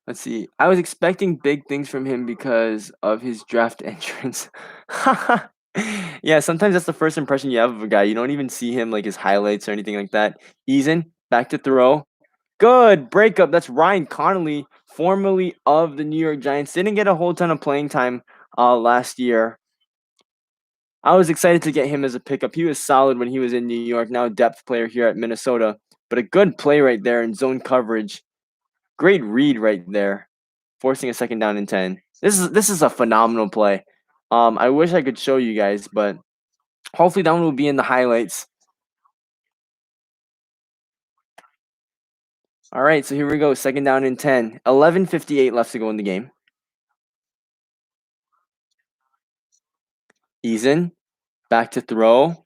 Let's see. I was expecting big things from him because of his draft entrance. Yeah, sometimes that's the first impression you have of a guy. You don't even see him like his highlights or anything like that. Eason, back to throw. Good breakup. That's Ryan Connolly, formerly of the New York Giants. Didn't get a whole ton of playing time last year. I was excited to get him as a pickup. He was solid when he was in New York. Now a depth player here at Minnesota. But a good play right there in zone coverage. Great read right there, forcing a 2nd down and 10. This is a phenomenal play. I wish I could show you guys, but hopefully that one will be in the highlights. All right, so here we go. 2nd down and 10. 11:58 left to go in the game. Eason, back to throw.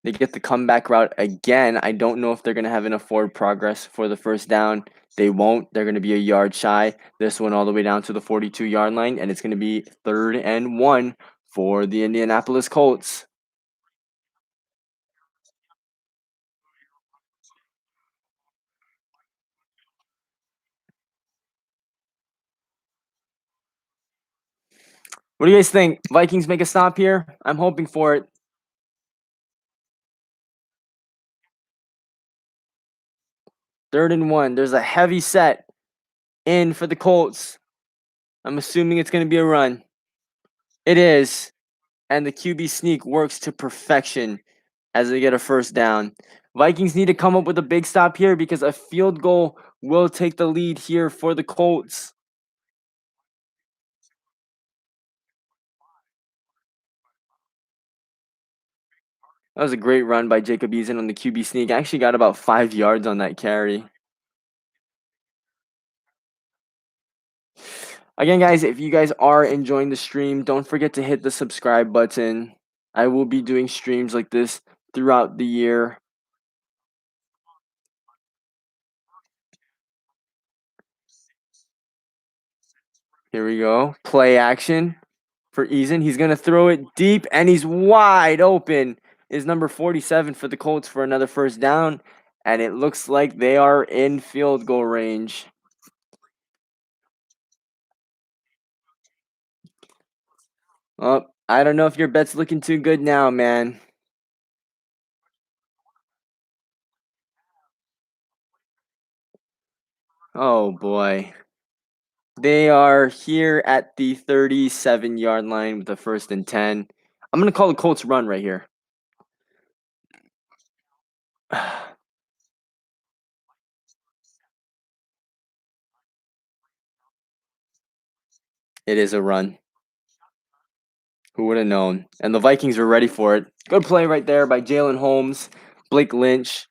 They get the comeback route again. I don't know if they're going to have enough forward progress for the 1st down. They won't. They're going to be a yard shy. This one all the way down to the 42-yard line, and it's going to be 3rd and 1 for the Indianapolis Colts. What do you guys think? Vikings make a stop here? I'm hoping for it. 3rd and 1. There's a heavy set in for the Colts. I'm assuming it's going to be a run. It is. And the QB sneak works to perfection as they get a 1st down. Vikings need to come up with a big stop here because a field goal will take the lead here for the Colts. That was a great run by Jacob Eason on the QB sneak. I actually got about 5 yards on that carry. Again, guys, if you guys are enjoying the stream, don't forget to hit the subscribe button. I will be doing streams like this throughout the year. Here we go. Play action for Eason. He's going to throw it deep, and he's wide open. Is number 47 for the Colts for another 1st down, and it looks like they are in field goal range. Oh, I don't know if your bet's looking too good now, man. Oh boy. They are here at the 37-yard line with a 1st and 10. I'm going to call the Colts run right here. It is a run. Who would have known? And the Vikings were ready for it. Good play right there by Jalen Holmes, Blake Lynch,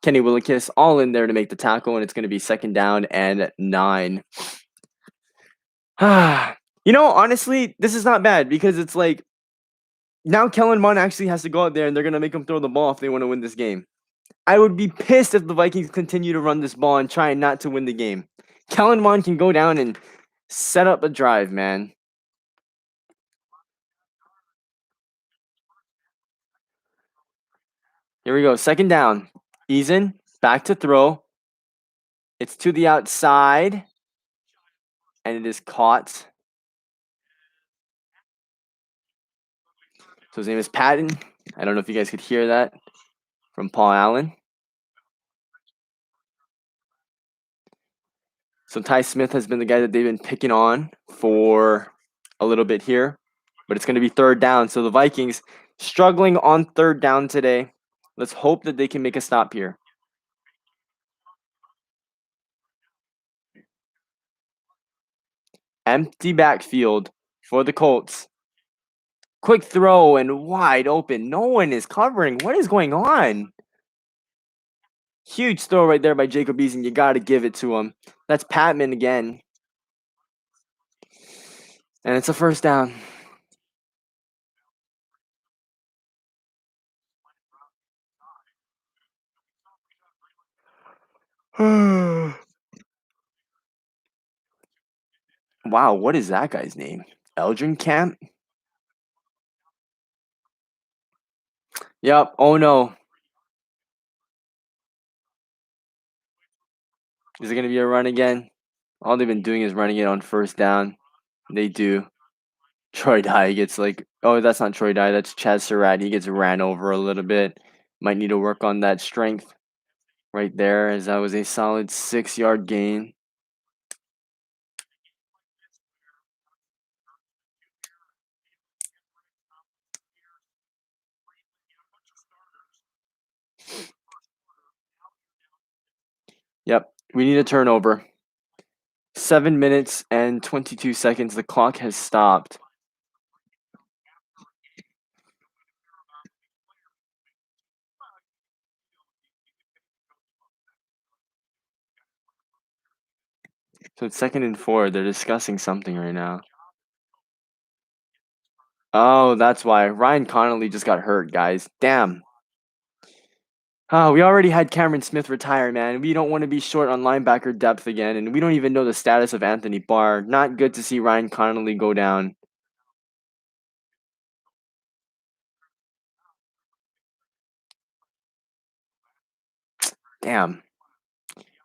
Kenny Wilkins, all in there to make the tackle, and it's going to be 2nd down and 9. Honestly, this is not bad because it's like now Kellen Mond actually has to go out there and they're going to make him throw the ball if they want to win this game. I would be pissed if the Vikings continue to run this ball and try not to win the game. Kellen Mond can go down and set up a drive, man. Here we go. 2nd down. Eason, back to throw. It's to the outside, and it is caught. So his name is Patton. I don't know if you guys could hear that from Paul Allen. So Ty Smith has been the guy that they've been picking on for a little bit here, but it's going to be 3rd down. So the Vikings struggling on 3rd down today. Let's hope that they can make a stop here. Empty backfield for the Colts. Quick throw and wide open. No one is covering. What is going on? Huge throw right there by Jacob Eason. You got to give it to him. That's Patman again. And it's a 1st down. Wow, what is that guy's name? Eldrin Camp? Yep. Oh no. Is it going to be a run again? All they've been doing is running it on 1st down. They do. Troy Dye gets that's not Troy Dye. That's Chaz Surratt. He gets ran over a little bit. Might need to work on that strength right there, as that was a solid 6-yard gain. Yep, we need a turnover. 7 minutes and 22 seconds. The clock has stopped. So it's 2nd and 4. They're discussing something right now. Oh, that's why. Ryan Connolly just got hurt, guys. Damn. Oh, we already had Cameron Smith retire, man. We don't want to be short on linebacker depth again, and we don't even know the status of Anthony Barr. Not good to see Ryan Connolly go down. Damn.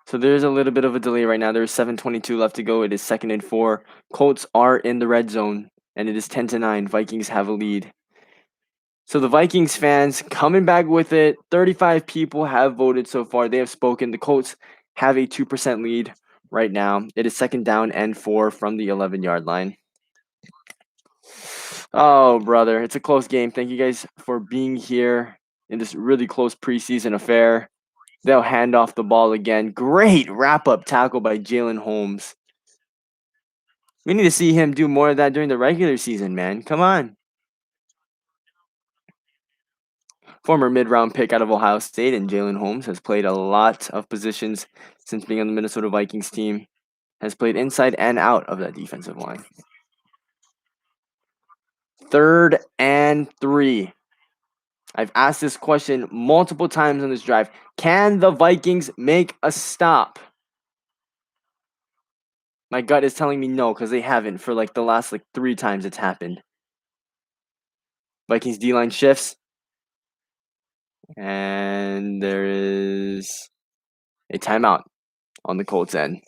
So there's a little bit of a delay right now. There's 7:22 left to go. It is 2nd and 4. Colts are in the red zone, and it is 10-9. Vikings have a lead. So the Vikings fans coming back with it. 35 people have voted so far. They have spoken. The Colts have a 2% lead right now. It is 2nd down and 4 from the 11-yard line. Oh, brother, it's a close game. Thank you guys for being here in this really close preseason affair. They'll hand off the ball again. Great wrap-up tackle by Jalen Holmes. We need to see him do more of that during the regular season, man. Come on. Former mid-round pick out of Ohio State, and Jalen Holmes has played a lot of positions since being on the Minnesota Vikings team. Has played inside and out of that defensive line. 3rd and 3. I've asked this question multiple times on this drive. Can the Vikings make a stop? My gut is telling me no, because they haven't for the last 3 times it's happened. Vikings D-line shifts. And there is a timeout on the Colts end.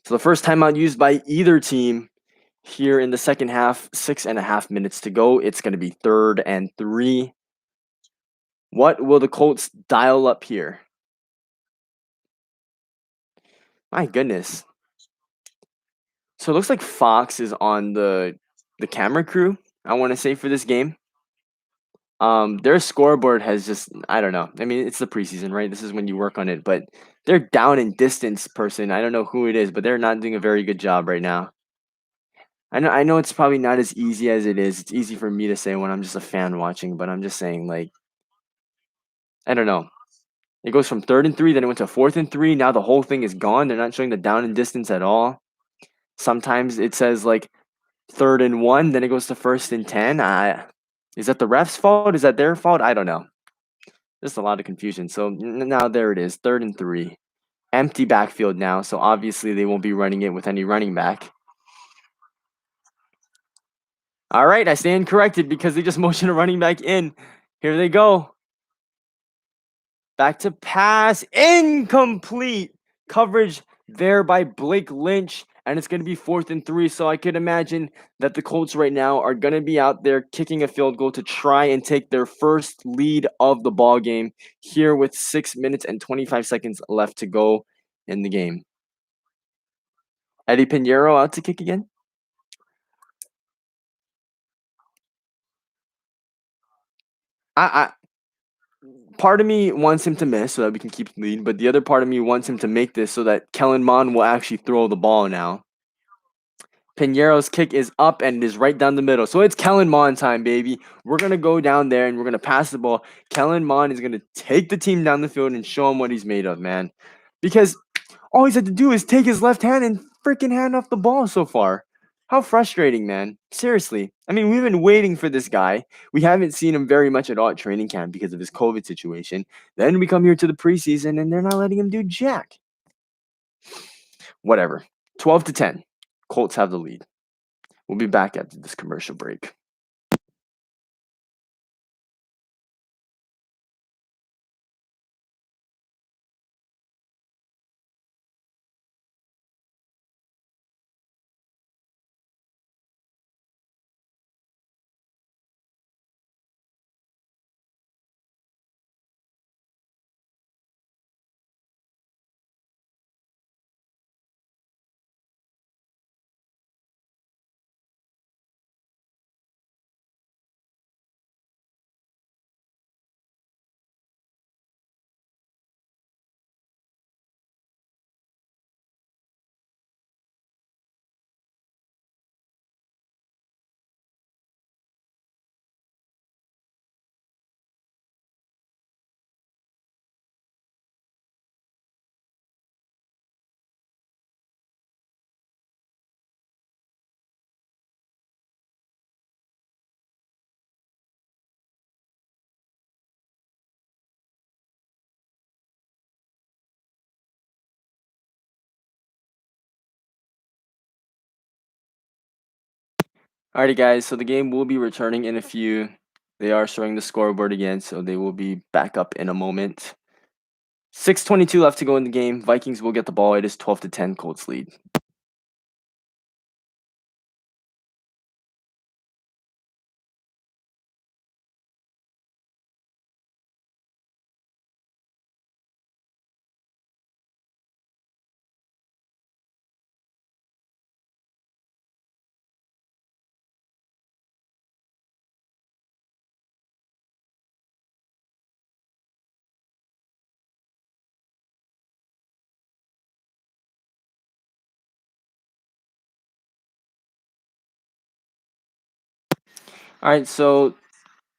So the first timeout used by either team Here in the second half, 6.5 minutes to go. It's going to be 3rd and 3. What will the Colts dial up here? My goodness. So it looks like Fox is on the camera crew, I want to say, for this game. Their scoreboard has just, I don't know. I mean, it's the preseason, right? This is when you work on it, but their down and distance person, I don't know who it is, but they're not doing a very good job right now. I know it's probably not as easy as it is. It's easy for me to say when I'm just a fan watching, but I'm just saying, like, I don't know. It goes from 3rd and 3, then it went to 4th and 3. Now the whole thing is gone. They're not showing the down and distance at all. Sometimes it says like 3rd and 1, then it goes to 1st and 10. Is that the ref's fault? Is that their fault? I don't know. Just a lot of confusion. So now there it is, 3rd and 3. Empty backfield now, so obviously they won't be running it with any running back. All right, I stand corrected because they just motioned a running back in. Here they go. Back to pass. Incomplete. Coverage there by Blake Lynch. And it's going to be 4th and 3. So I could imagine that the Colts right now are going to be out there kicking a field goal to try and take their first lead of the ball game here with 6 minutes and 25 seconds left to go in the game. Eddie Pinheiro out to kick again. I Part of me wants him to miss so that we can keep the lead, but the other part of me wants him to make this so that Kellen Mond will actually throw the ball now. Pinheiro's kick is up and it is right down the middle. So it's Kellen Mond time, baby. We're going to go down there and we're going to pass the ball. Kellen Mond is going to take the team down the field and show him what he's made of, man. Because all he's had to do is take his left hand and freaking hand off the ball so far. How frustrating, man. Seriously. I mean, we've been waiting for this guy. We haven't seen him very much at all at training camp because of his COVID situation. Then we come here to the preseason and they're not letting him do jack. Whatever. 12-10. Colts have the lead. We'll be back after this commercial break. Alrighty, guys. So the game will be returning in a few. They are showing the scoreboard again, so they will be back up in a moment. 6:22 left to go in the game. Vikings will get the ball. It is 12-10. Colts lead. All right, so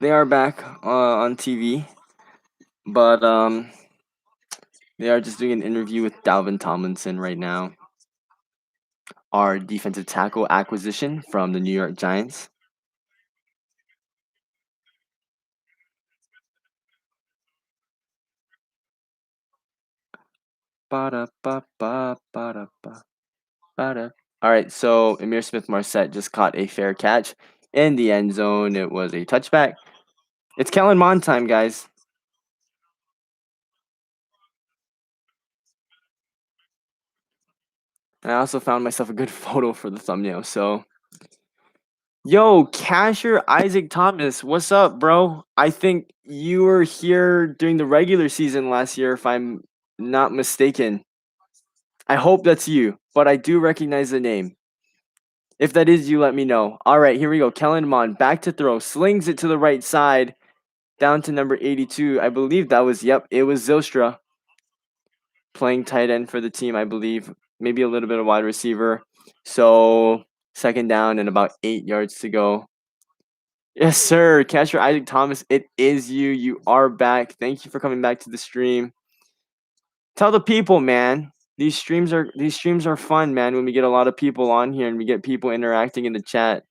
they are back on TV, but they are just doing an interview with Dalvin Tomlinson right now, our defensive tackle acquisition from the New York Giants. Ba-da-ba-ba, ba-da-ba, ba-da. All right, so Amir Smith-Marset just caught a fair catch in the end zone. It was a touchback. It's Kellen Mond time, guys. And I also found myself a good photo for the thumbnail. So Yo, Casher Isaac Thomas, what's up, bro? I think you were here during the regular season last year, if I'm not mistaken. I hope that's you, but I do recognize the name. If that is you, let me know. All right, here we go. Kellen Mond, back to throw, slings it to the right side, down to number 82. I believe that was, it was Zilstra playing tight end for the team, I believe. Maybe a little bit of wide receiver. So, second down and about 8 yards to go. Yes, sir. Catcher Isaac Thomas, it is you. You are back. Thank you for coming back to the stream. Tell the people, man. These streams are fun, man, when we get a lot of people on here and we get people interacting in the chat.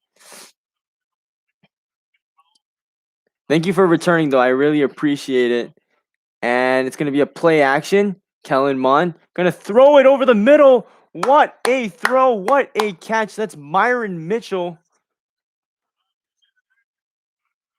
Thank you for returning, though. I really appreciate it. And it's going to be a play action. Kellen Mond going to throw it over the middle. What a throw. What a catch. That's Myron Mitchell.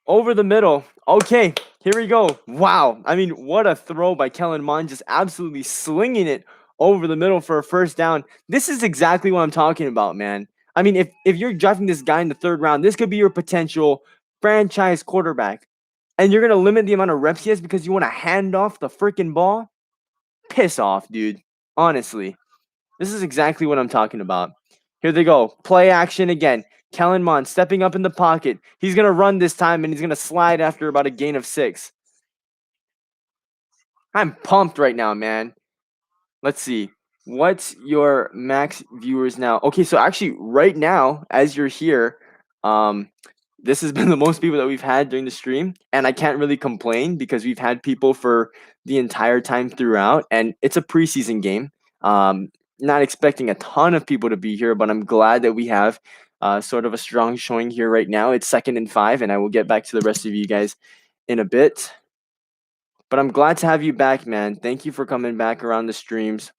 Over the middle. Okay, here we go. Wow. I mean, what a throw by Kellen Mond, just absolutely slinging it over the middle for a first down. This is exactly what I'm talking about, man. I mean, if you're drafting this guy in the third round, this could be your potential franchise quarterback. And you're going to limit the amount of reps he has because you want to hand off the freaking ball? Piss off, dude. Honestly. This is exactly what I'm talking about. Here they go. Play action again. Kellen Mond stepping up in the pocket. He's going to run this time, and he's going to slide after about a gain of 6. I'm pumped right now, man. Let's see. What's your max viewers now? Okay, so actually right now, as you're here, this has been the most people that we've had during the stream, and I can't really complain because we've had people for the entire time throughout, and it's a preseason game. Not expecting a ton of people to be here, but I'm glad that we have sort of a strong showing here right now. It's 2nd and 5, and I will get back to the rest of you guys in a bit. But I'm glad to have you back, man. Thank you for coming back around the streams.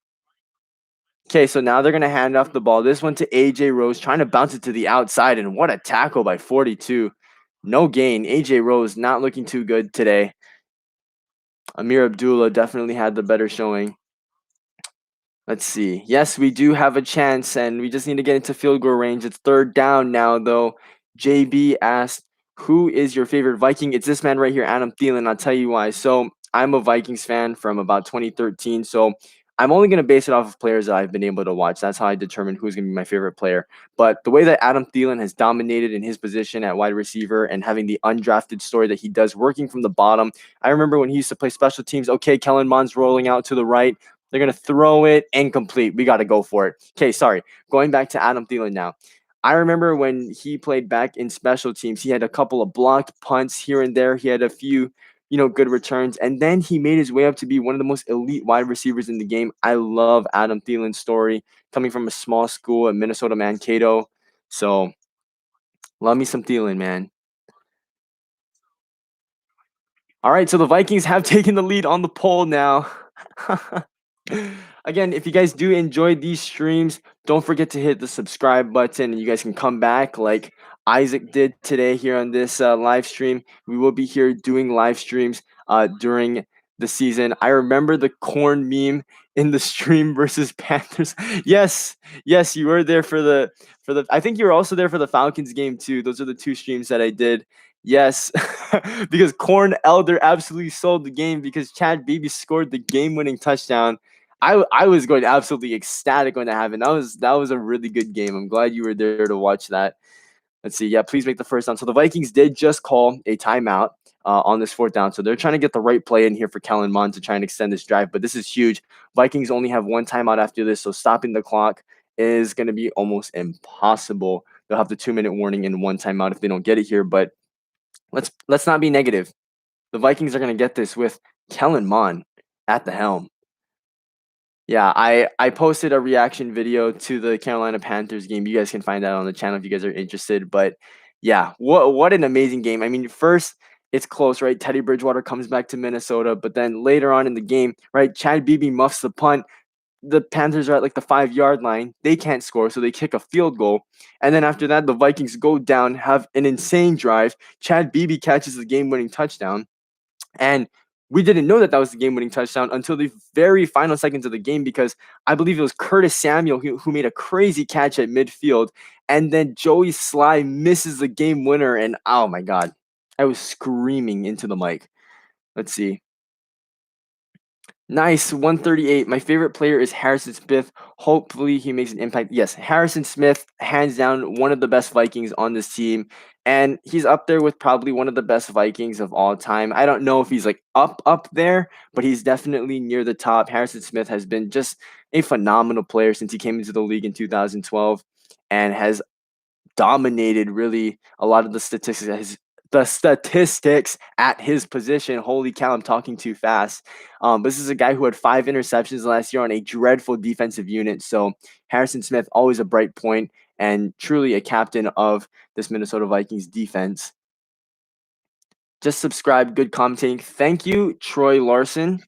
Okay, so now they're going to hand off the ball. This one to AJ Rose, trying to bounce it to the outside, and what a tackle by 42. No gain. AJ Rose not looking too good today. Amir Abdullah definitely had the better showing. Let's see. Yes, we do have a chance, and we just need to get into field goal range. It's 3rd down now, though. JB asked, who is your favorite Viking? It's this man right here, Adam Thielen. I'll tell you why. So I'm a Vikings fan from about 2013, so I'm only going to base it off of players that I've been able to watch. That's how I determine who's going to be my favorite player. But the way that Adam Thielen has dominated in his position at wide receiver and having the undrafted story that he does working from the bottom. I remember when he used to play special teams. Okay, Kellen Mond's rolling out to the right. They're going to throw it incomplete. We got to go for it. Okay, sorry. Going back to Adam Thielen now. I remember when he played back in special teams, he had a couple of blocked punts here and there. He had a few, good returns. And then he made his way up to be one of the most elite wide receivers in the game. I love Adam Thielen's story coming from a small school at Minnesota Mankato. So, love me some Thielen, man. All right, so the Vikings have taken the lead on the poll now. Again, if you guys do enjoy these streams, don't forget to hit the subscribe button, and you guys can come back like Isaac did today here on this live stream. We will be here doing live streams during the season. I remember the corn meme in the stream versus Panthers. Yes, you were there for the. I think you were also there for the Falcons game too. Those are the 2 streams that I did. Yes, because Corn Elder absolutely sold the game because Chad Beebe scored the game-winning touchdown. I was going absolutely ecstatic when that happened. That was a really good game. I'm glad you were there to watch that. Let's see. Yeah, please make the first down. So the Vikings did just call a timeout on this 4th down. So they're trying to get the right play in here for Kellen Mond to try and extend this drive. But this is huge. Vikings only have 1 timeout after this, so stopping the clock is going to be almost impossible. They'll have the 2-minute warning and 1 timeout if they don't get it here. But let's not be negative. The Vikings are going to get this with Kellen Mond at the helm. Yeah, I posted a reaction video to the Carolina Panthers game. You guys can find that on the channel if you guys are interested. But yeah, what an amazing game. I mean, first, it's close, right? Teddy Bridgewater comes back to Minnesota, but then later on in the game, right, Chad Beebe muffs the punt. The Panthers are at like the 5-yard line. They can't score, so they kick a field goal. And then after that, the Vikings go down, have an insane drive. Chad Beebe catches the game-winning touchdown. And we didn't know that that was the game-winning touchdown until the very final seconds of the game, because I believe it was Curtis Samuel who made a crazy catch at midfield, and then Joey Sly misses the game winner, and oh my God, I was screaming into the mic. Let's see. Nice, 138. My favorite player is Harrison Smith. Hopefully, he makes an impact. Yes, Harrison Smith, hands down, one of the best Vikings on this team. And he's up there with probably one of the best Vikings of all time. I don't know if he's like up there, but he's definitely near the top. Harrison Smith has been just a phenomenal player since he came into the league in 2012 and has dominated really a lot of the statistics at his position. Holy cow, I'm talking too fast. This is a guy who had 5 interceptions last year on a dreadful defensive unit. So Harrison Smith, always a bright point and truly a captain of this Minnesota Vikings defense. Just subscribe, good commentating. Thank you, Troy Larson.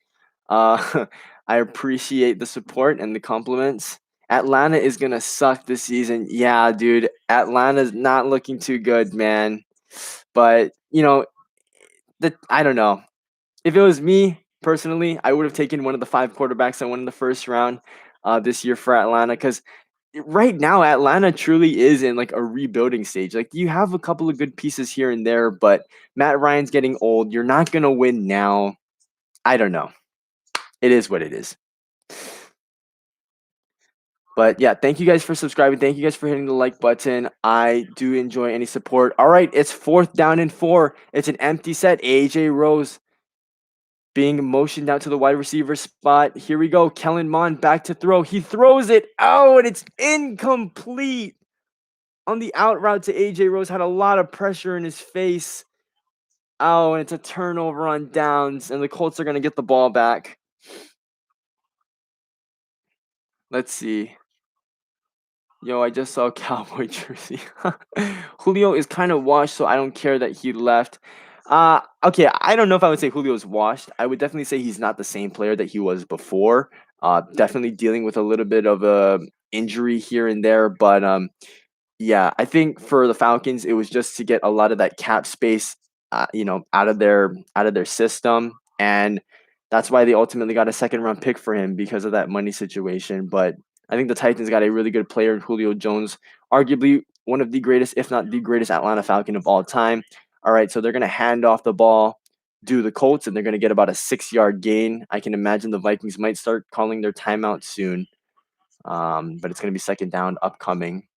I appreciate the support and the compliments. Atlanta is going to suck this season. Yeah, dude. Atlanta's not looking too good, man. But, I don't know. If it was me personally, I would have taken one of the 5 quarterbacks that won in the first round this year for Atlanta, because right now Atlanta truly is in like a rebuilding stage. Like, you have a couple of good pieces here and there, but Matt Ryan's getting old. You're not going to win now. I don't know. It is what it is. But yeah, thank you guys for subscribing. Thank you guys for hitting the like button. I do enjoy any support. All right, it's 4th down and 4. It's an empty set. AJ Rose being motioned out to the wide receiver spot. Here we go. Kellen Mond back to throw. He throws it out, and it's incomplete. On the out route to AJ Rose, had a lot of pressure in his face. Oh, and it's a turnover on downs, and the Colts are going to get the ball back. Let's see. Yo, I just saw a Cowboy jersey. Julio is kind of washed, so I don't care that he left. Okay, I don't know if I would say Julio is washed. I would definitely say he's not the same player that he was before. Definitely dealing with a little bit of a injury here and there, but yeah, I think for the Falcons, it was just to get a lot of that cap space, out of their system, and that's why they ultimately got a 2nd-round pick for him, because of that money situation. But I think the Titans got a really good player in Julio Jones, arguably one of the greatest, if not the greatest, Atlanta Falcon of all time. All right, so they're going to hand off the ball to the Colts, and they're going to get about a 6-yard gain. I can imagine the Vikings might start calling their timeout soon, but it's going to be 2nd down upcoming.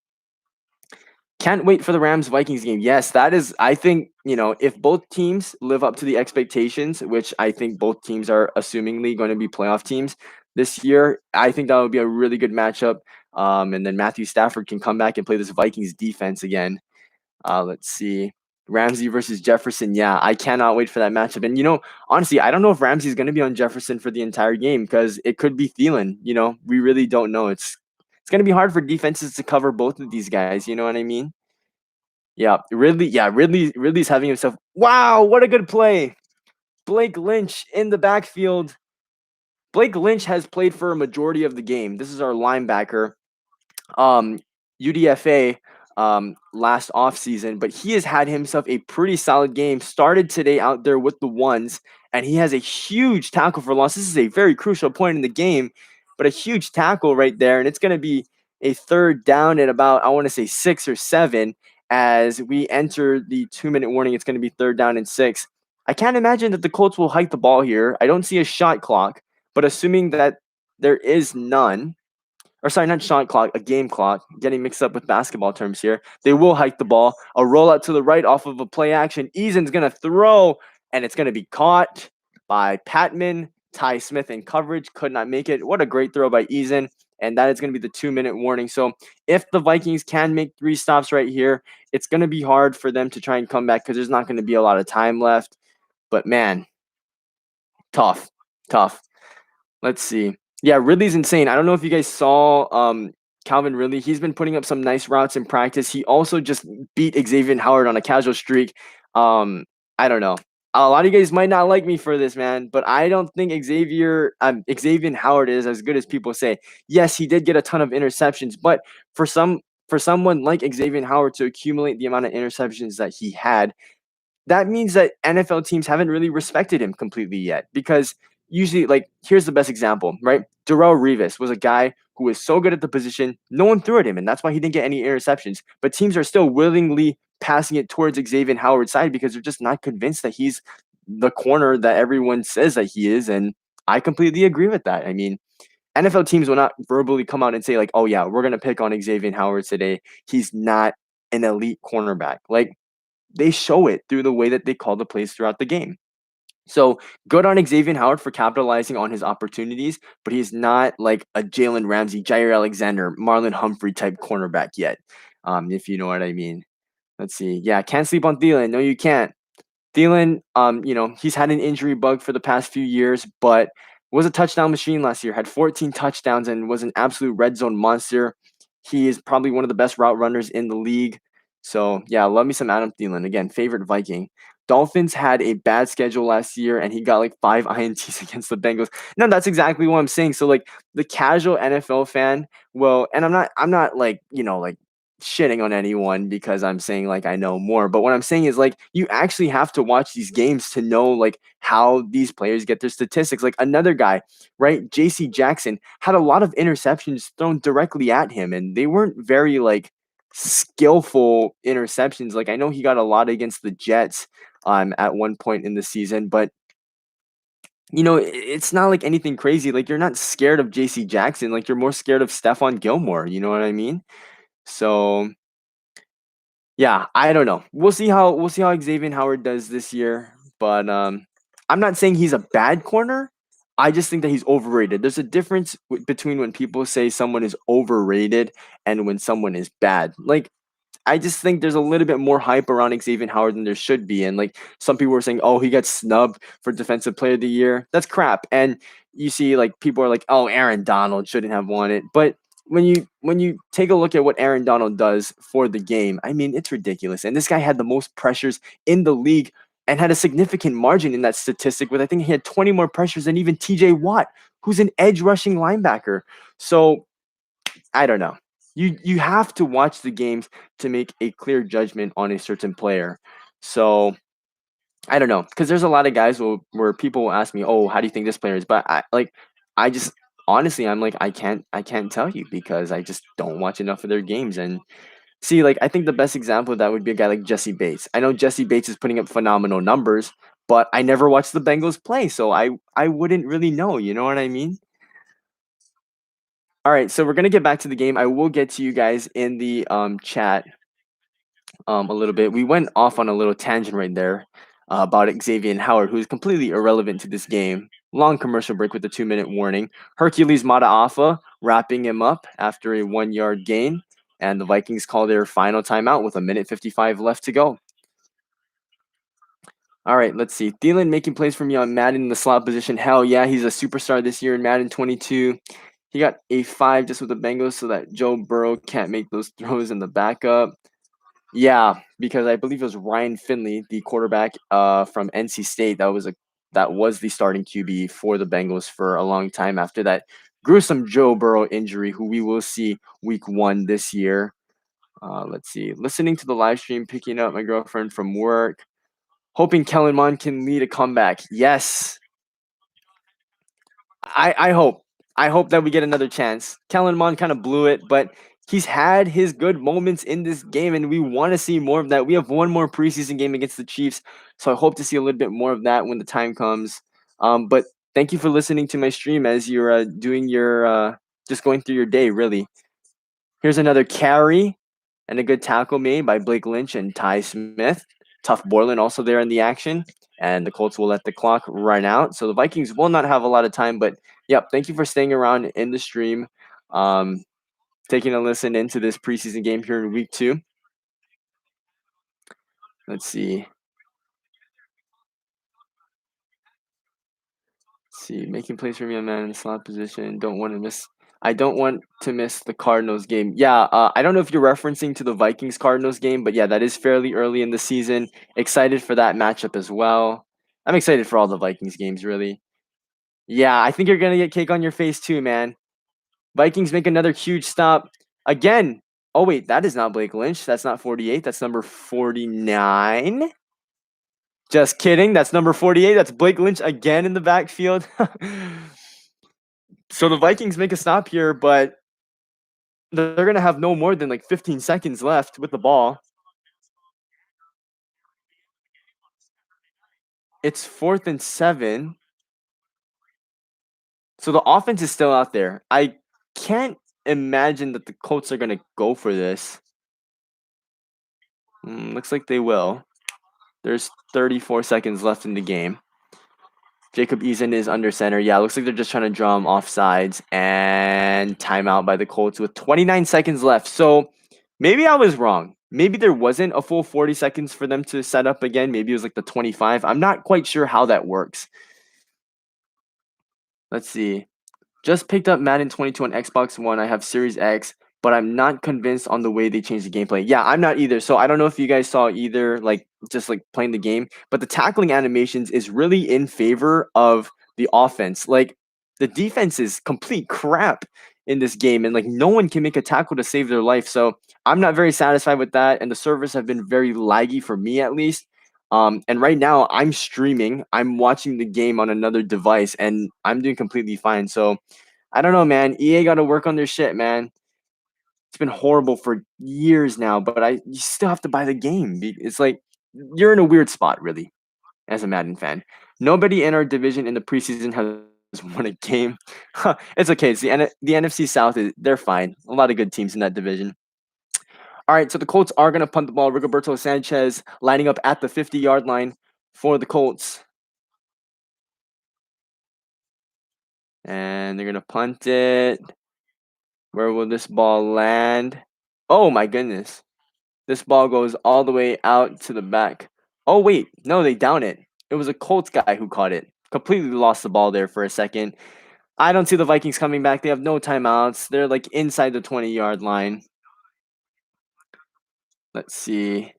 Can't wait for the Rams-Vikings game. Yes, that is, I think, if both teams live up to the expectations, which I think both teams are assumingly going to be playoff teams this year, I think that would be a really good matchup. And then Matthew Stafford can come back and play this Vikings defense again. Let's see. Ramsey versus Jefferson. Yeah, I cannot wait for that matchup. And, honestly, I don't know if Ramsey is going to be on Jefferson for the entire game, because it could be Thielen. We really don't know. It's going to be hard for defenses to cover both of these guys. You know what I mean? Yeah, Ridley. Yeah, Ridley's having himself. Wow, what a good play! Blake Lynch in the backfield. Blake Lynch has played for a majority of the game. This is our linebacker. UDFA last offseason, but he has had himself a pretty solid game. Started today out there with the ones, and he has a huge tackle for loss. This is a very crucial point in the game, but a huge tackle right there, and it's going to be a 3rd down at about, I want to say, 6 or 7 as we enter the 2-minute warning. It's going to be 3rd down and 6. I can't imagine that the Colts will hike the ball here. I don't see a shot clock, but assuming that there is none, or sorry, not shot clock, a game clock, getting mixed up with basketball terms here. They will hike the ball. A rollout to the right off of a play action. Eason's going to throw, and it's going to be caught by Patman. Ty Smith in coverage could not make it. What a great throw by Eason, and that is going to be the 2-minute warning. So if the Vikings can make 3 stops right here, it's going to be hard for them to try and come back, because there's not going to be a lot of time left. But, man, tough. Let's see. Yeah, Ridley's insane. I don't know if you guys saw Calvin Ridley. He's been putting up some nice routes in practice. He also just beat Xavier Howard on a casual streak. I don't know. A lot of you guys might not like me for this, man, but I don't think Xavier Howard is as good as people say. Yes, he did get a ton of interceptions, but for someone like Xavier Howard to accumulate the amount of interceptions that he had, that means that NFL teams haven't really respected him completely yet. Because usually, like, here's the best example, right? Darrelle Revis was a guy who was so good at the position, no one threw at him, and that's why he didn't get any interceptions. But teams are still willingly passing it towards Xavier Howard's side because they're just not convinced that he's the corner that everyone says that he is. And I completely agree with that. I mean, NFL teams will not verbally come out and say, like, oh, yeah, we're going to pick on Xavier Howard today. He's not an elite cornerback. Like, they show it through the way that they call the plays throughout the game. So good on Xavier Howard for capitalizing on his opportunities, but he's not like a Jalen Ramsey, Jair Alexander, Marlon Humphrey type cornerback yet, if you know what I mean. Let's see. Yeah, can't sleep on Thielen. No, you can't. Thielen, he's had an injury bug for the past few years, but was a touchdown machine last year, had 14 touchdowns, and was an absolute red zone monster. He is probably one of the best route runners in the league. So, yeah, love me some Adam Thielen. Again, favorite Viking. Dolphins had a bad schedule last year, and he got like 5 INTs against the Bengals. No, that's exactly what I'm saying. So, like, the casual NFL fan, well, and I'm not like, like shitting on anyone because I'm saying like I know more. But what I'm saying is like you actually have to watch these games to know like how these players get their statistics. Like another guy, right? JC Jackson had a lot of interceptions thrown directly at him, and they weren't very like skillful interceptions. Like I know he got a lot against the Jets at one point in the season, but it's not like anything crazy. Like you're not scared of JC Jackson, like you're more scared of Stephon Gilmore, you know what I mean? So yeah, I don't know. We'll see how Xavier Howard does this year, but I'm not saying he's a bad corner. I just think that he's overrated. There's a difference between when people say someone is overrated and when someone is bad. Like I just think there's a little bit more hype around Xavier Howard than there should be. And like some people were saying, oh, he got snubbed for Defensive Player of the Year. That's crap. And you see, like people are like, oh, Aaron Donald shouldn't have won it. But when you take a look at what Aaron Donald does for the game, I mean, it's ridiculous. And this guy had the most pressures in the league and had a significant margin in that statistic with I think he had 20 more pressures than even TJ Watt, who's an edge rushing linebacker. So I don't know. You have to watch the games to make a clear judgment on a certain player. So I don't know because there's a lot of guys where people will ask me, "Oh, how do you think this player is?" But I just honestly I'm like I can't tell you because I just don't watch enough of their games and see like I think the best example of that would be a guy like Jesse Bates. I know Jesse Bates is putting up phenomenal numbers, but I never watched the Bengals play, so I wouldn't really know. You know what I mean? All right, so we're gonna get back to the game. I will get to you guys in the chat a little bit. We went off on a little tangent right there about Xavier Howard, who is completely irrelevant to this game. Long commercial break with a 2-minute warning. Hercules Mataafa wrapping him up after a 1-yard gain, and the Vikings call their final timeout with 1:55 left to go. All right, let's see. Thielen making plays for me on Madden in the slot position. Hell yeah, he's a superstar this year in Madden 22. He got a 5 just with the Bengals so that Joe Burrow can't make those throws in the backup. Yeah, because I believe it was Ryan Finley, the quarterback from NC State, that was the starting QB for the Bengals for a long time after that gruesome Joe Burrow injury, who we will see week 1 this year. Let's see. Listening to the live stream, picking up my girlfriend from work, hoping Kellen Mond can lead a comeback. Yes, I hope. I hope that we get another chance. Kellen Mond kind of blew it, but he's had his good moments in this game, and we want to see more of that. We have one more preseason game against the Chiefs, so I hope to see a little bit more of that when the time comes. But thank you for listening to my stream as you're doing your just going through your day. Really, here's another carry and a good tackle made by Blake Lynch and Ty Smith. Tough Borland also there in the action. And the Colts will let the clock run out. So the Vikings will not have a lot of time. But, yep, thank you for staying around in the stream, taking a listen into this preseason game here in week 2. Let's see. Making plays for me on man in the slot position. I don't want to miss the Cardinals game. Yeah, I don't know if you're referencing to the Vikings Cardinals game, but yeah, that is fairly early in the season. Excited for that matchup as well. I'm excited for all the Vikings games, really. Yeah, I think you're gonna get cake on your face too, man. Vikings make another huge stop again. Oh wait, that is not Blake Lynch. That's not 48. That's number 49. Just kidding. That's number 48. That's Blake Lynch again in the backfield. So the Vikings make a stop here, but they're going to have no more than like 15 seconds left with the ball. It's 4th and 7. So the offense is still out there. I can't imagine that the Colts are going to go for this. Looks like they will. There's 34 seconds left in the game. Jacob Eason is under center. Yeah, looks like they're just trying to draw him off sides. And timeout by the Colts with 29 seconds left. So maybe I was wrong. Maybe there wasn't a full 40 seconds for them to set up again. Maybe it was like the 25. I'm not quite sure how that works. Let's see. Just picked up Madden 22 on Xbox One. I have Series X, but I'm not convinced on the way they changed the gameplay. Yeah, I'm not either. So I don't know if you guys saw either, like just like playing the game, but the tackling animations is really in favor of the offense. Like the defense is complete crap in this game, and like no one can make a tackle to save their life. So I'm not very satisfied with that, and the servers have been very laggy for me at least. And right now I'm streaming. I'm watching the game on another device, and I'm doing completely fine. So I don't know, man. EA got to work on their shit, man. It's been horrible for years now, but you still have to buy the game. It's like you're in a weird spot, really, as a Madden fan. Nobody in our division in the preseason has won a game. It's okay. It's the NFC South. They're fine. A lot of good teams in that division. All right, so the Colts are going to punt the ball. Rigoberto Sanchez lining up at the 50-yard line for the Colts. And they're going to punt it. Where will this ball land? Oh, my goodness. This ball goes all the way out to the back. Oh, wait. No, they down it. It was a Colts guy who caught it. Completely lost the ball there for a second. I don't see the Vikings coming back. They have no timeouts. They're like inside the 20-yard line. Let's see.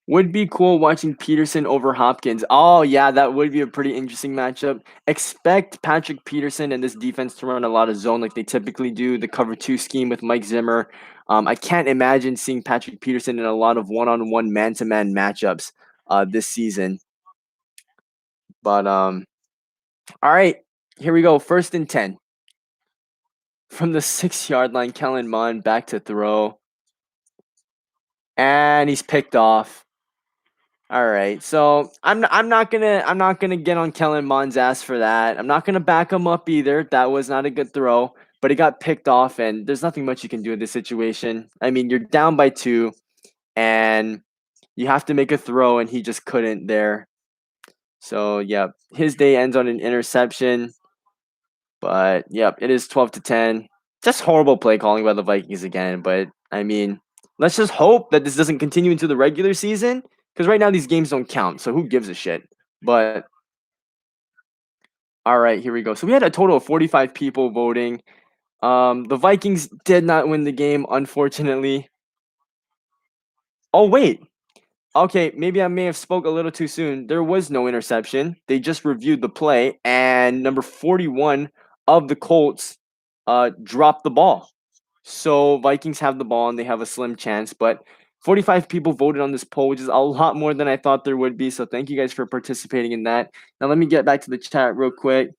Would be cool watching Peterson over Hopkins. Oh, yeah, that would be a pretty interesting matchup. Expect Patrick Peterson and this defense to run a lot of zone like they typically do, the cover 2 scheme with Mike Zimmer. I can't imagine seeing Patrick Peterson in a lot of one-on-one man-to-man matchups this season. But, all right, here we go. 1st and 10. From the 6-yard line, Kellen Mond back to throw. And he's picked off. All right, so I'm not gonna get on Kellen Mond's ass for that. I'm not gonna back him up either. That was not a good throw, but he got picked off, and there's nothing much you can do in this situation. I mean, you're down by 2, and you have to make a throw, and he just couldn't there. So yeah, his day ends on an interception. But yep, it is 12-10. Just horrible play calling by the Vikings again. But I mean, let's just hope that this doesn't continue into the regular season. Because right now these games don't count, so who gives a shit? But all right, here we go. So we had a total of 45 people voting. The Vikings did not win the game, unfortunately. Oh wait, okay, maybe I may have spoke a little too soon. There was no interception. They just reviewed the play, and number 41 of the Colts dropped the ball. So Vikings have the ball and they have a slim chance, but 45 people voted on this poll, which is a lot more than I thought there would be. So thank you guys for participating in that. Now let me get back to the chat real quick.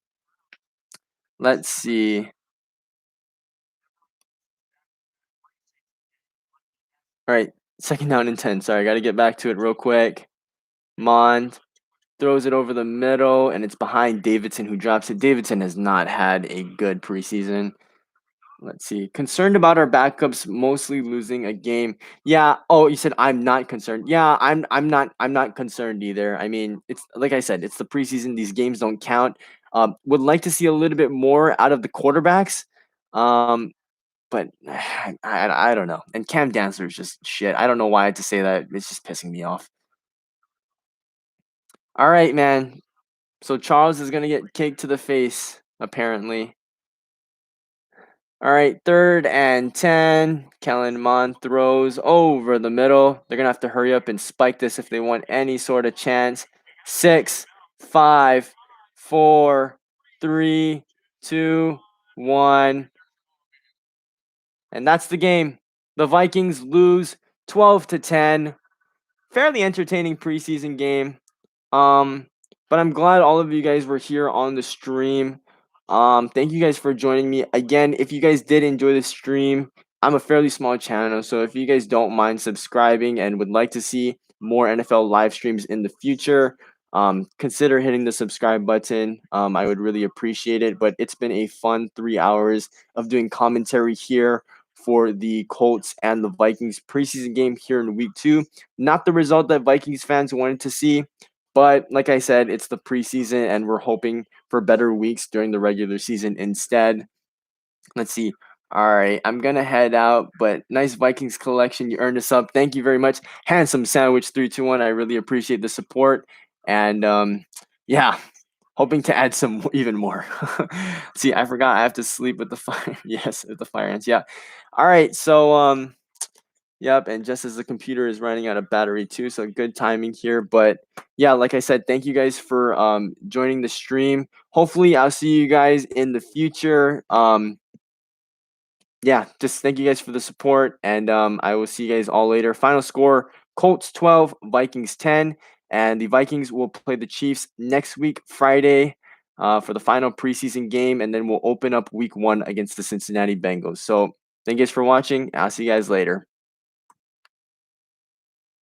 Let's see. All right, 2nd down and 10. Sorry, I got to get back to it real quick. Mond throws it over the middle, and it's behind Davidson, who drops it. Davidson has not had a good preseason. Let's see. Concerned about our backups mostly losing a game. Yeah. Oh, you said I'm not concerned. Yeah, I'm not concerned either. I mean, it's like I said, it's the preseason. These games don't count. Would like to see a little bit more out of the quarterbacks. But I don't know. And Cam Dancer is just shit. I don't know why I had to say that. It's just pissing me off. All right, man. So Charles is gonna get kicked to the face, apparently. All right, 3rd and 10. Kellen Mond throws over the middle. They're going to have to hurry up and spike this if they want any sort of chance. 6, 5, 4, 3, 2, 1. And that's the game. The Vikings lose 12-10. fairly entertaining preseason game. Um, but I'm glad all of you guys were here on the stream. Thank you guys for joining me. Again, if you guys did enjoy the stream, I'm a fairly small channel, so if you guys don't mind subscribing and would like to see more NFL live streams in the future, consider hitting the subscribe button. I would really appreciate it. But it's been a fun 3 hours of doing commentary here for the Colts and the Vikings preseason game here in week 2. Not the result that Vikings fans wanted to see, but like I said, it's the preseason, and we're hoping for better weeks during the regular season instead. Let's see. All right, I'm gonna head out, but nice Vikings collection. You earned us up. Thank you very much. Handsome Sandwich 321. I really appreciate the support, and yeah, hoping to add some even more. See, I forgot I have to sleep with the fire. Yes, with the fire ants. Yeah. All right, so yep, and just as the computer is running out of battery too, so good timing here. But yeah, like I said, thank you guys for joining the stream. Hopefully, I'll see you guys in the future. Yeah, just thank you guys for the support, and I will see you guys all later. Final score: Colts 12, Vikings 10, and the Vikings will play the Chiefs next week, Friday, for the final preseason game, and then we'll open up Week 1 against the Cincinnati Bengals. So, thank you guys for watching. I'll see you guys later.